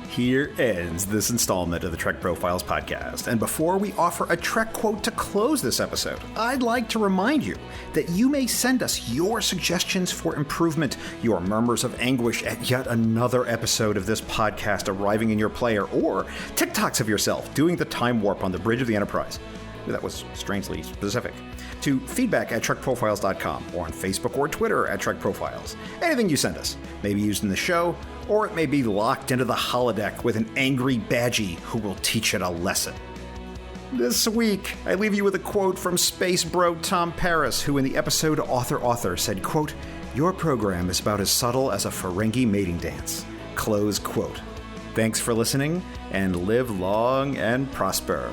Speaker 1: Here ends this installment of the Trek Profiles podcast. And before we offer a Trek quote to close this episode, I'd like to remind you that you may send us your suggestions for improvement, your murmurs of anguish at yet another episode of this podcast arriving in your player, or TikToks of yourself doing the time warp on the bridge of the Enterprise. That was strangely specific. To feedback at TrekProfiles.com or on Facebook or Twitter at TrekProfiles. Anything you send us may be used in the show, or it may be locked into the holodeck with an angry badgie who will teach it a lesson. This week, I leave you with a quote from Space Bro Tom Paris, who in the episode Author said, quote, "Your program is about as subtle as a Ferengi mating dance." Close quote. Thanks for listening, and live long and prosper.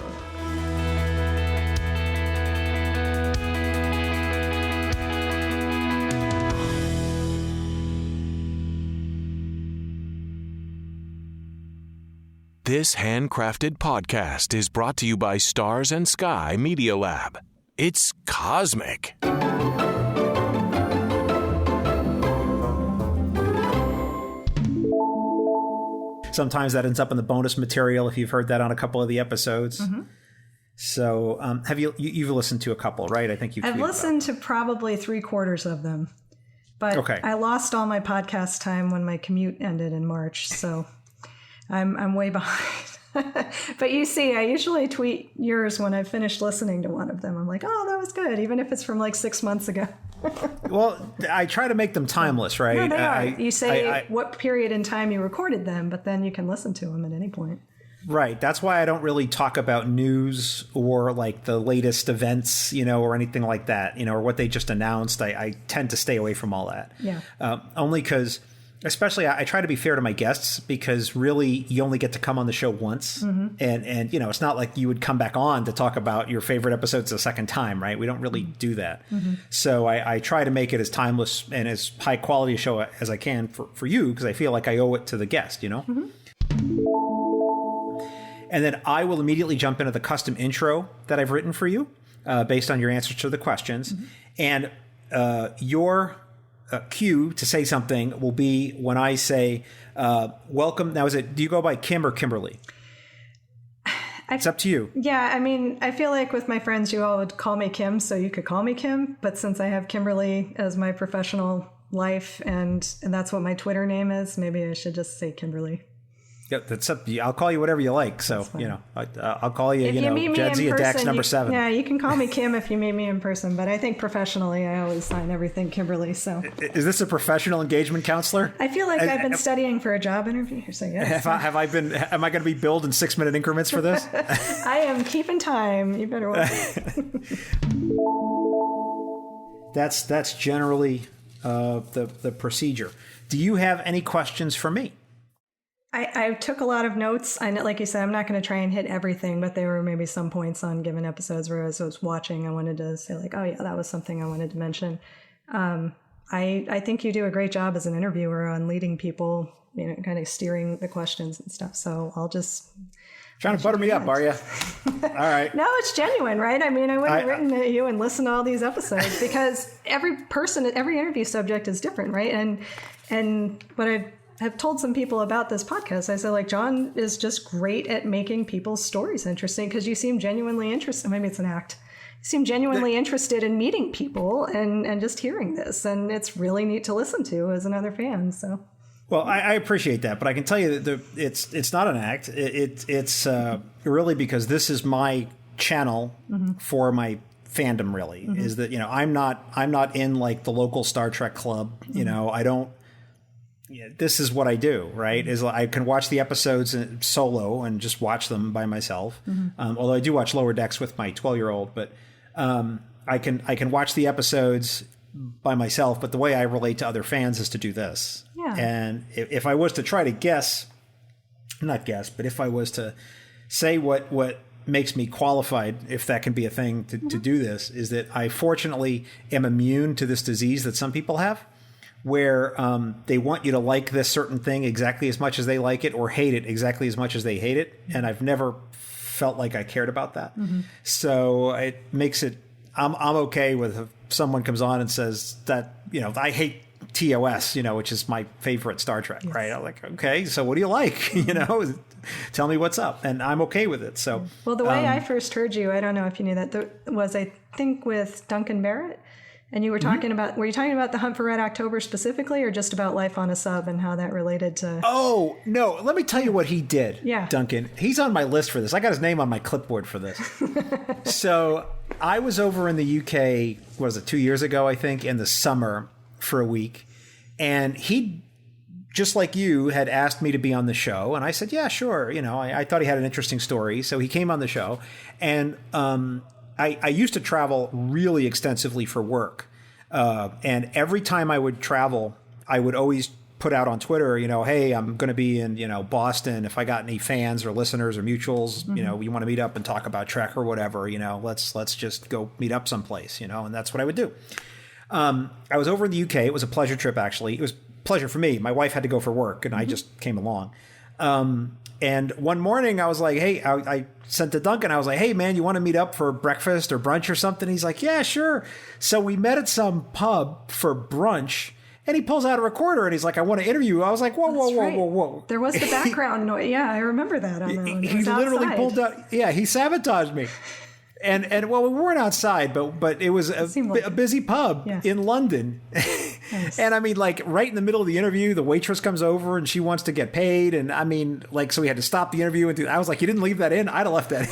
Speaker 5: This handcrafted podcast is brought to you by Stars and Sky Media Lab. It's cosmic.
Speaker 4: Sometimes that ends up in the bonus material if you've heard that on a couple of the episodes. Mm-hmm. So have you've listened to a couple, right? I think
Speaker 3: I've listened to probably 3/4 of them. But okay. I lost all my podcast time when my commute ended in March, so I'm way behind. But you see, I usually tweet yours when I've finished listening to one of them. I'm like, oh, that was good, even if it's from like 6 months ago.
Speaker 4: Well, I try to make them timeless, right?
Speaker 3: No, they are. You say what period in time you recorded them, but then you can listen to them at any point.
Speaker 4: Right. That's why I don't really talk about news or like the latest events, or anything like that, or what they just announced. I tend to stay away from all that.
Speaker 3: Yeah.
Speaker 4: Only because, especially, I try to be fair to my guests, because really you only get to come on the show once. Mm-hmm. And it's not like you would come back on to talk about your favorite episodes a second time, right? We don't really do that. Mm-hmm. So I try to make it as timeless and as high quality a show as I can for you, because I feel like I owe it to the guest, Mm-hmm. And then I will immediately jump into the custom intro that I've written for you based on your answers to the questions. Mm-hmm. And your cue to say something will be when I say, welcome. Now, do you go by Kim or Kimberly? It's up to you.
Speaker 3: Yeah, I mean, I feel like with my friends, you all would call me Kim, so you could call me Kim. But since I have Kimberly as my professional life and that's what my Twitter name is, maybe I should just say Kimberly.
Speaker 4: Yeah, that's up. I'll call you whatever you like. So, I'll call you,
Speaker 3: If you meet me
Speaker 4: Jedzi
Speaker 3: in
Speaker 4: at Dax
Speaker 3: person,
Speaker 4: number 7.
Speaker 3: Yeah, you can call me Kim if you meet me in person, but I think professionally I always sign everything Kimberly, so.
Speaker 4: Is this a professional engagement counselor?
Speaker 3: I feel like I've been studying for a job interview, so yes.
Speaker 4: Am I going to be billed in 6-minute increments for this?
Speaker 3: I am keeping time. You better watch.
Speaker 4: That's generally the procedure. Do you have any questions for me?
Speaker 3: I took a lot of notes. I know, like you said, I'm not going to try and hit everything, but there were maybe some points on given episodes where as I was watching, I wanted to say like, oh yeah, that was something I wanted to mention. I think you do a great job as an interviewer on leading people, kind of steering the questions and stuff. So I'll just...
Speaker 4: Trying to butter me up, are you? All right.
Speaker 3: No, it's genuine, right? I mean, I wouldn't have written to you and listened to all these episodes because every interview subject is different, right? And what I have told some people about this podcast, I said, like, John is just great at making people's stories interesting because you seem genuinely interested. Maybe it's an act. You seem genuinely interested in meeting people and just hearing this. And it's really neat to listen to as another fan, so...
Speaker 4: Well, I appreciate that, but I can tell you that it's not an act. It's really because this is my channel for my fandom. Really, is that I'm not in like the local Star Trek club. I don't. This is what I do. Right? Is I can watch the episodes solo and just watch them by myself. Although I do watch Lower Decks with my 12-year-old, but I can watch the episodes by myself, but the way I relate to other fans is to do this. Yeah. And if I was to try to if I was to say what makes me qualified, if that can be a thing to do this, is that I fortunately am immune to this disease that some people have, where they want you to like this certain thing exactly as much as they like it or hate it exactly as much as they hate it. And I've never felt like I cared about that. So it makes it, I'm okay with if someone comes on and says that, I hate TOS, which is my favorite Star Trek, right? I'm like, okay, so what do you like? Tell me what's up. And I'm okay with it. So,
Speaker 3: well, the way I first heard you, I don't know if you knew that, was I think with Duncan Barrett. And you were talking about, were you talking about the Hunt for Red October specifically, or just about life on a sub and how that related to? Oh,
Speaker 4: no. Let me tell you what he did.
Speaker 3: Yeah.
Speaker 4: Duncan. He's on my list for this. I got his name on my clipboard for this. So I was over in the UK, what was it, 2 years ago, I think, in the summer for a week. And he, just like you, had asked me to be on the show. And I said, yeah, sure. I thought he had an interesting story. So he came on the show. And, I used to travel really extensively for work. And every time I would travel, I would always put out on Twitter, hey, I'm going to be in, Boston. If I got any fans or listeners or mutuals, you want to meet up and talk about Trek or whatever, let's just go meet up someplace, and that's what I would do. I was over in the UK. It was a pleasure trip, actually. It was a pleasure for me. My wife had to go for work and I just came along. And one morning I was like, hey, I sent to Duncan. I was like, hey, man, you want to meet up for breakfast or brunch or something? He's like, yeah, sure. So we met at some pub for brunch and he pulls out a recorder and he's like, I want to interview you. I was like, whoa.
Speaker 3: There was the background noise. Yeah, I remember that.
Speaker 4: He literally pulled out. Yeah, he sabotaged me. And well, we weren't outside, but it was a busy pub in London. Nice. And I mean, like right in the middle of the interview, the waitress comes over and she wants to get paid. And I mean, like, so we had to stop the interview. And I was like, you didn't leave that in? I'd have left that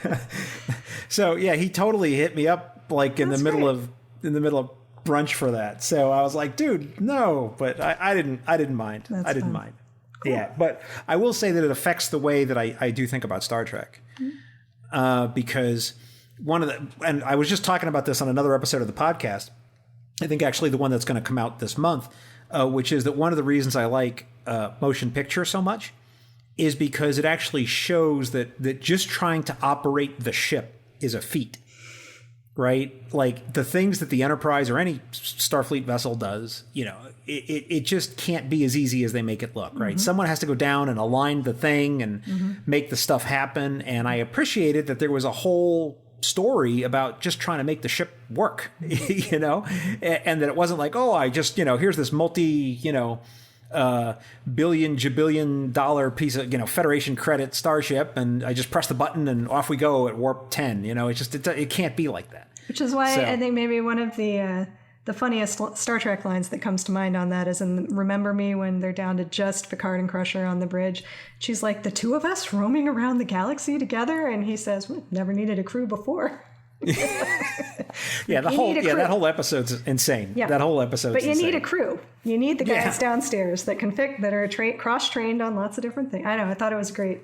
Speaker 4: in. So yeah, he totally hit me up like in the middle of brunch for that. So I was like, dude, no, but I didn't mind. I didn't mind. Cool. Yeah, but I will say that it affects the way that I do think about Star Trek. Because and I was just talking about this on another episode of the podcast, I think actually the one that's going to come out this month, which is that one of the reasons I like motion picture so much is because it actually shows that just trying to operate the ship is a feat. Right? Like the things that the Enterprise or any Starfleet vessel does, it just can't be as easy as they make it look, right? Someone has to go down and align the thing and make the stuff happen. And I appreciated that there was a whole story about just trying to make the ship work, and that it wasn't like, oh, I just, here's this billion dollar piece of Federation credit starship, and I just press the button and off we go at warp 10. It can't be like that.
Speaker 3: Which is why I think maybe one of the the funniest Star Trek lines that comes to mind on that is in Remember Me, when they're down to just Picard and Crusher on the bridge. She's like, the two of us roaming around the galaxy together? And he says, we've never needed a crew before.
Speaker 4: Yeah, that whole episode's insane. Yeah. That whole episode's insane.
Speaker 3: But you need a crew. You need the guys downstairs that that are cross-trained on lots of different things. I know, I thought it was great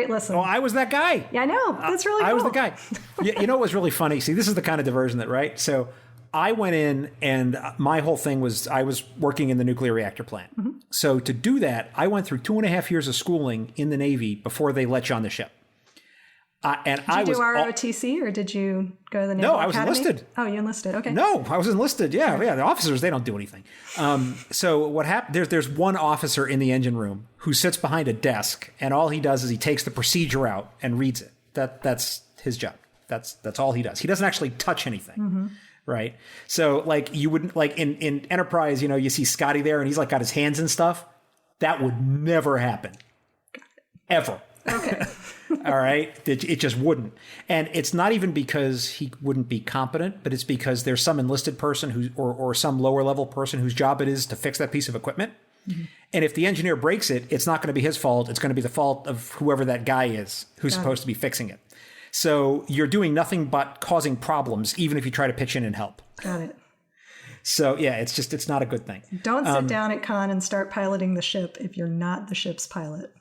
Speaker 3: listen.
Speaker 4: Oh, I was that guy.
Speaker 3: Yeah, I know. That's really cool.
Speaker 4: I was the guy. You know what was really funny? See, this is the kind of diversion right? So I went in and my whole thing was I was working in the nuclear reactor plant. Mm-hmm. So to do that, I went through 2.5 years of schooling in the Navy before they let you on the ship.
Speaker 3: Did you do ROTC or did you go to the Naval Academy?
Speaker 4: No, I was enlisted.
Speaker 3: Oh, you enlisted. Okay.
Speaker 4: No, I was enlisted. Yeah. The officers, they don't do anything. So what happened, there's one officer in the engine room who sits behind a desk and all he does is he takes the procedure out and reads it. That's his job. That's all he does. He doesn't actually touch anything. Mm-hmm. Right. So like you wouldn't like in Enterprise, you see Scotty there and he's like got his hands and stuff. That would never happen. Ever.
Speaker 3: Okay.
Speaker 4: All right. It just wouldn't. And it's not even because he wouldn't be competent, but it's because there's some enlisted person or some lower level person whose job it is to fix that piece of equipment. Mm-hmm. And if the engineer breaks it, it's not going to be his fault. It's going to be the fault of whoever that guy is who's supposed to be fixing it. So you're doing nothing but causing problems, even if you try to pitch in and help.
Speaker 3: Got it.
Speaker 4: So yeah, it's not a good thing.
Speaker 3: Don't sit down at con and start piloting the ship if you're not the ship's pilot.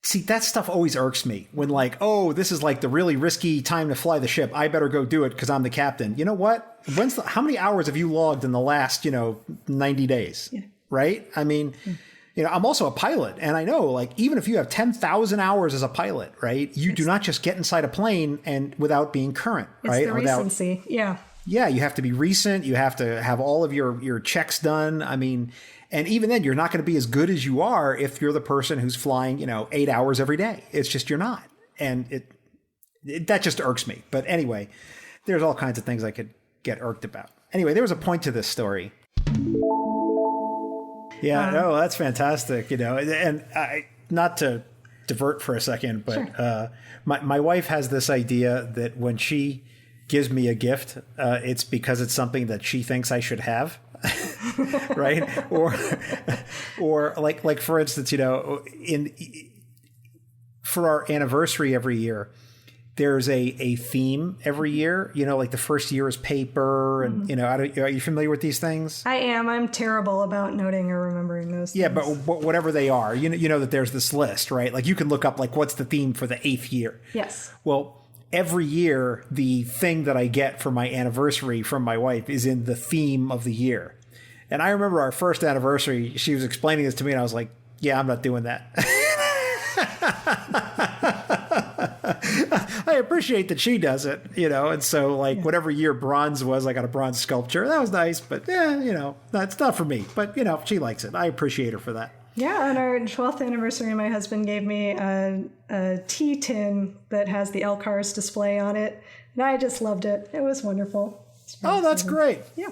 Speaker 4: See, that stuff always irks me when like, oh, this is like the really risky time to fly the ship. I better go do it because I'm the captain. You know what? How many hours have you logged in the last, 90 days? Yeah. Right? I mean, I'm also a pilot and I know like even if you have 10,000 hours as a pilot, right? You do not just get inside a plane and without being current, right?
Speaker 3: It's the recency. Yeah.
Speaker 4: Yeah. You have to be recent. You have to have all of your checks done. I mean, and even then, you're not going to be as good as you are if you're the person who's flying, 8 hours every day. It's just you're not. And that just irks me. But anyway, there's all kinds of things I could get irked about. Anyway, there was a point to this story. Yeah, no, that's fantastic. And not to divert for a second, but sure. My wife has this idea that when she gives me a gift, it's because it's something that she thinks I should have. Right. Or like for instance, for our anniversary every year, there's a theme every year, like the first year is paper and, are you familiar with these things?
Speaker 3: I am. I'm terrible about noting or remembering those things.
Speaker 4: Yeah, but whatever they are, you know that there's this list, right? Like you can look up like what's the theme for the 8th year.
Speaker 3: Yes.
Speaker 4: Well, every year, the thing that I get for my anniversary from my wife is in the theme of the year. And I remember our first anniversary, she was explaining this to me and I was like, yeah, I'm not doing that. I appreciate that she does it, and so like whatever year bronze was, I got a bronze sculpture. That was nice, but that's not for me. But she likes it. I appreciate her for that.
Speaker 3: Yeah, on our 12th anniversary, my husband gave me a tea tin that has the LCARS display on it, and I just loved it. It was wonderful.
Speaker 4: Oh, that's great.
Speaker 3: Yeah.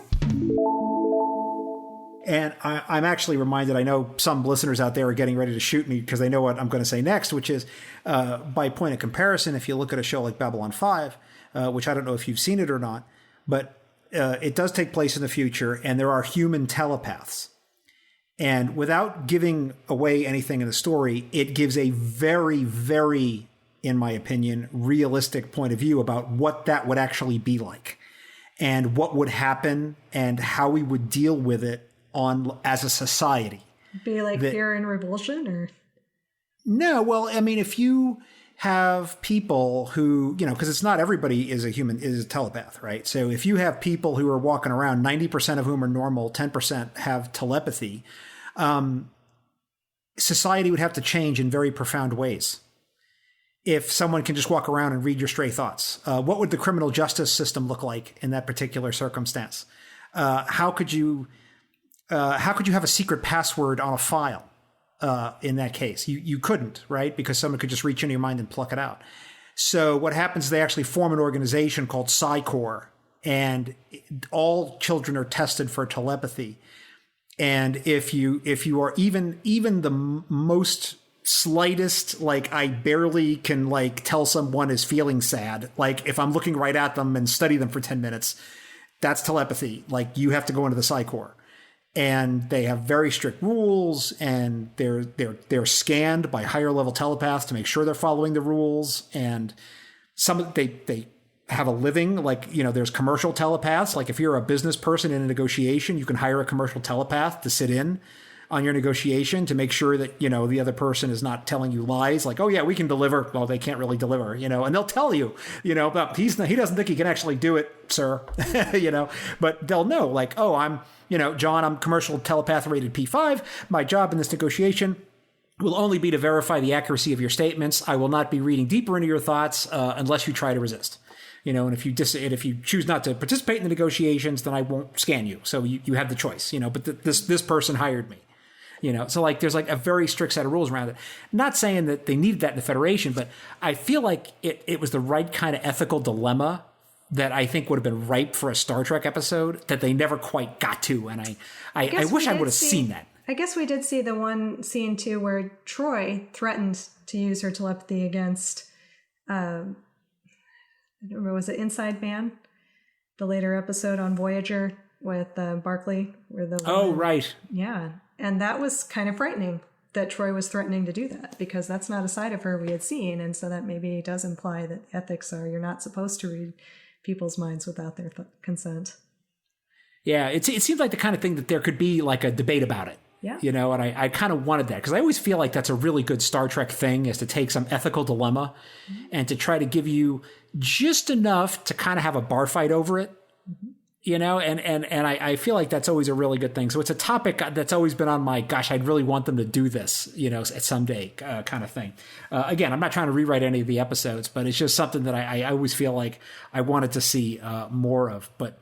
Speaker 4: And I'm actually reminded, I know some listeners out there are getting ready to shoot me because they know what I'm going to say next, which is, by point of comparison, if you look at a show like Babylon 5, which I don't know if you've seen it or not, but it does take place in the future, and there are human telepaths. And without giving away anything in the story, it gives a very, very, in my opinion, realistic point of view about what that would actually be like and what would happen and how we would deal with it as a society.
Speaker 3: Be like fear and revulsion, or?
Speaker 4: No, well, I mean, if you have people who, because it's not everybody is a telepath, right? So if you have people who are walking around, 90% of whom are normal, 10% have telepathy, society would have to change in very profound ways. If someone can just walk around and read your stray thoughts, what would the criminal justice system look like in that particular circumstance? How could you have a secret password on a file in that case? You couldn't, right? Because someone could just reach into your mind and pluck it out. So what happens is they actually form an organization called Psy-Corps, and all children are tested for telepathy. And if you are even the most slightest, like I barely can like tell someone is feeling sad, like if I'm looking right at them and study them for 10 minutes, that's telepathy. Like, you have to go into the Psi Corps. And they have very strict rules, and they're scanned by higher level telepaths to make sure they're following the rules. And they have a living, like, there's commercial telepaths. Like, if you're a business person in a negotiation, you can hire a commercial telepath to sit in on your negotiation to make sure that, the other person is not telling you lies. Like, oh yeah, we can deliver. Well, they can't really deliver, and they'll tell you, but he doesn't think he can actually do it, sir. But they'll know, like, oh, I'm, John, I'm commercial telepath rated P5. My job in this negotiation will only be to verify the accuracy of your statements. I will not be reading deeper into your thoughts unless you try to resist. And if you choose not to participate in the negotiations, then I won't scan you. So you have the choice, but this person hired me. So like there's like a very strict set of rules around it. Not saying that they needed that in the Federation, but I feel like it was the right kind of ethical dilemma that I think would have been ripe for a Star Trek episode that they never quite got to. And I wish I would have seen that. I
Speaker 3: guess we did see the one scene too where Troy threatened to use her telepathy against, I don't remember, was it Inside Man? The later episode on Voyager with Barclay.
Speaker 4: Right.
Speaker 3: Yeah. And that was kind of frightening that Troy was threatening to do that, because that's not a side of her we had seen. And so that maybe does imply that ethics are you're not supposed to read people's minds without their consent.
Speaker 4: Yeah, it seems like the kind of thing that there could be like a debate about it.
Speaker 3: Yeah.
Speaker 4: And I kind of wanted that because I always feel like that's a really good Star Trek thing, is to take some ethical dilemma and to try to give you just enough to kind of have a bar fight over it. And I feel like that's always a really good thing. So it's a topic that's always been on my, gosh, I'd really want them to do this, at someday kind of thing. Again, I'm not trying to rewrite any of the episodes, but it's just something that I always feel like I wanted to see more of. But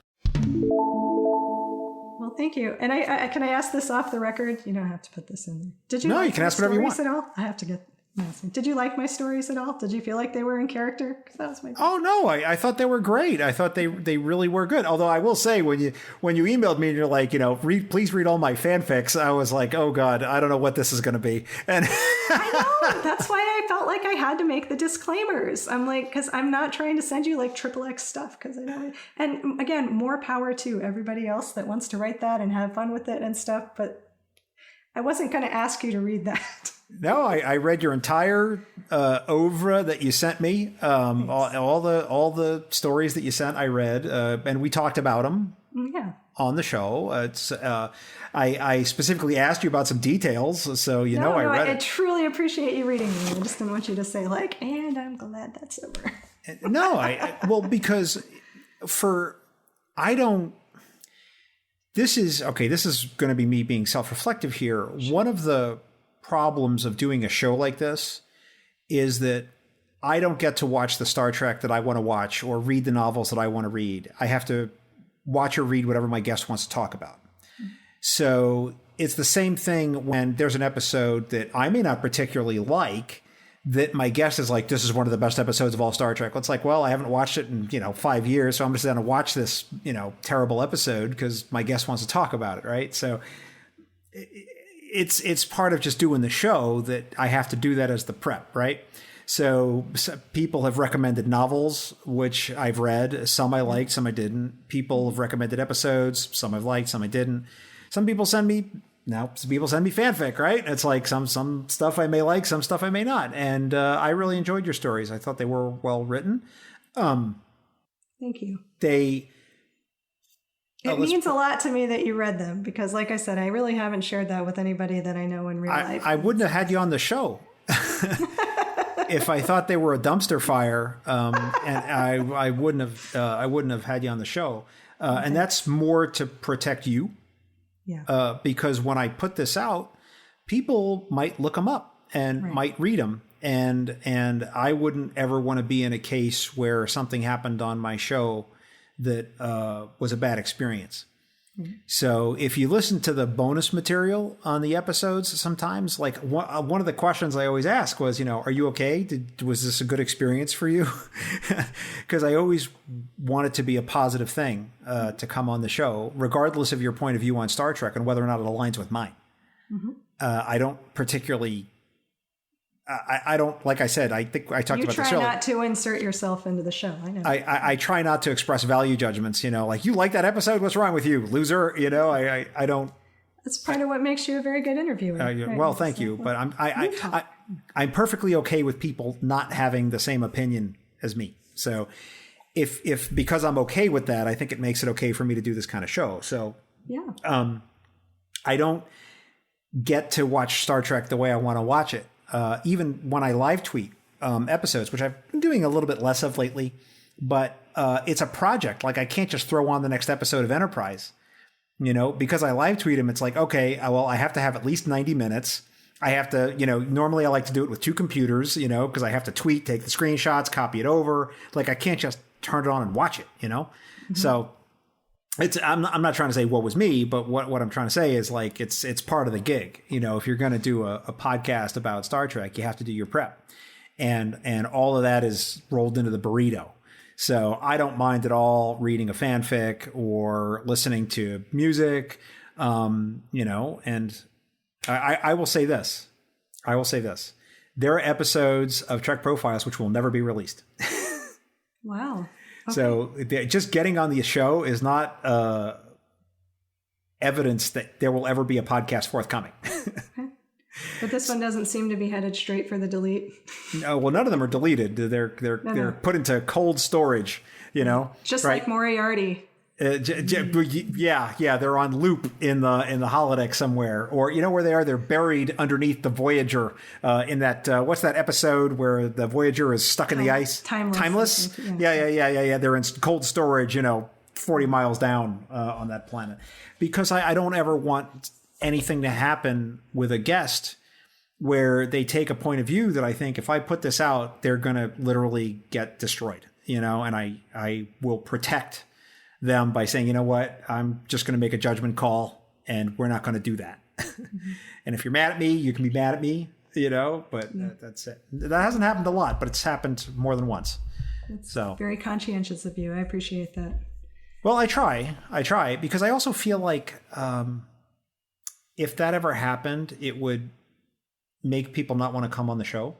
Speaker 3: well, thank you. And I can I ask this off the record? You don't have to put this in there. Did you?
Speaker 4: No,
Speaker 3: like
Speaker 4: you can ask whatever you want.
Speaker 3: At all? I have to get. Did you like my stories at all? Did you feel like they were in character? Because that was my.
Speaker 4: Oh no, I thought they were great. I thought they really were good. Although I will say, when you emailed me and you're like, please read all my fanfics, I was like, oh god, I don't know what this is going to be. And
Speaker 3: I know, that's why I felt like I had to make the disclaimers. I'm like, because I'm not trying to send you like XXX stuff, because I know. And again, more power to everybody else that wants to write that and have fun with it and stuff. But I wasn't going to ask you to read that.
Speaker 4: No, I read your entire oeuvre that you sent me. All the stories that you sent, I read, and we talked about them.
Speaker 3: Yeah.
Speaker 4: On the show. I specifically asked you about some details, so I read it.
Speaker 3: I truly appreciate you reading them. I just didn't want you to say like, and I'm glad that's over.
Speaker 4: No, because this is going to be me being self-reflective here. One of the problems of doing a show like this is that I don't get to watch the Star Trek that I want to watch or read the novels that I want to read. I have to watch or read whatever my guest wants to talk about. So it's the same thing when there's an episode that I may not particularly like, that my guest is like, this is one of the best episodes of all Star Trek. It's like, well, I haven't watched it in 5 years, so I'm just going to watch this terrible episode because my guest wants to talk about it, right? So it's part of just doing the show that I have to do that as the prep, right? So people have recommended novels, which I've read. Some I liked, some I didn't. People have recommended episodes. Some I've liked, some I didn't. Some people send me fanfic, right? It's like some stuff I may like, some stuff I may not. And I really enjoyed your stories. I thought they were well written.
Speaker 3: Thank you. It means a lot to me that you read them, because like I said, I really haven't shared that with anybody that I know in real life.
Speaker 4: I wouldn't have had you on the show if I thought they were a dumpster fire, and I wouldn't have had you on the show. Okay. And that's more to protect you. Yeah. Because when I put this out, people might look them up and might read them. And I wouldn't ever want to be in a case where something happened on my show that was a bad experience. Mm-hmm. So if you listen to the bonus material on the episodes, sometimes like one of the questions I always ask was, are you okay? Was this a good experience for you? Because I always want it to be a positive thing to come on the show, regardless of your point of view on Star Trek and whether or not it aligns with mine. Mm-hmm. I don't particularly I don't, like I said, I think I talked about this earlier.
Speaker 3: You try not to insert yourself into the show. I know.
Speaker 4: I try not to express value judgments, like, you like that episode? What's wrong with you, loser? I don't.
Speaker 3: That's part of what makes you a very good interviewer.
Speaker 4: Right? Well, thank you. But I'm perfectly okay with people not having the same opinion as me. So if because I'm okay with that, I think it makes it okay for me to do this kind of show. So
Speaker 3: yeah.
Speaker 4: I don't get to watch Star Trek the way I want to watch it. Even when I live tweet episodes, which I've been doing a little bit less of lately, but it's a project. Like, I can't just throw on the next episode of Enterprise, because I live tweet them. It's like, okay, well, I have to have at least 90 minutes. I have to, normally I like to do it with 2 computers, because I have to tweet, take the screenshots, copy it over. Like, I can't just turn it on and watch it, Mm-hmm. So I'm not trying to say what was me, but what I'm trying to say is, like, it's part of the gig. If you're going to do a podcast about Star Trek, you have to do your prep, and all of that is rolled into the burrito. So I don't mind at all reading a fanfic or listening to music, and I will say this. There are episodes of Trek Profiles which will never be released.
Speaker 3: Wow. Okay.
Speaker 4: So just getting on the show is not evidence that there will ever be a podcast forthcoming.
Speaker 3: Okay. But this one doesn't seem to be headed straight for the delete.
Speaker 4: No, well, none of them are deleted. They're put into cold storage.
Speaker 3: Just
Speaker 4: right?
Speaker 3: like Moriarty.
Speaker 4: Yeah, they're on loop in the holodeck somewhere, or where they are. They're buried underneath the Voyager in that what's that episode where the Voyager is stuck in the ice? Timeless. Yeah. They're in cold storage, 40 miles down on that planet, because I don't ever want anything to happen with a guest where they take a point of view that I think, if I put this out, they're going to literally get destroyed, and I will protect them by saying, you know what, I'm just going to make a judgment call, and we're not going to do that. Mm-hmm. And if you're mad at me, you can be mad at me, but that's it. That hasn't happened a lot, but it's happened more than once.
Speaker 3: It's very conscientious of you. I appreciate that.
Speaker 4: Well, I try because I also feel like if that ever happened, it would make people not want to come on the show.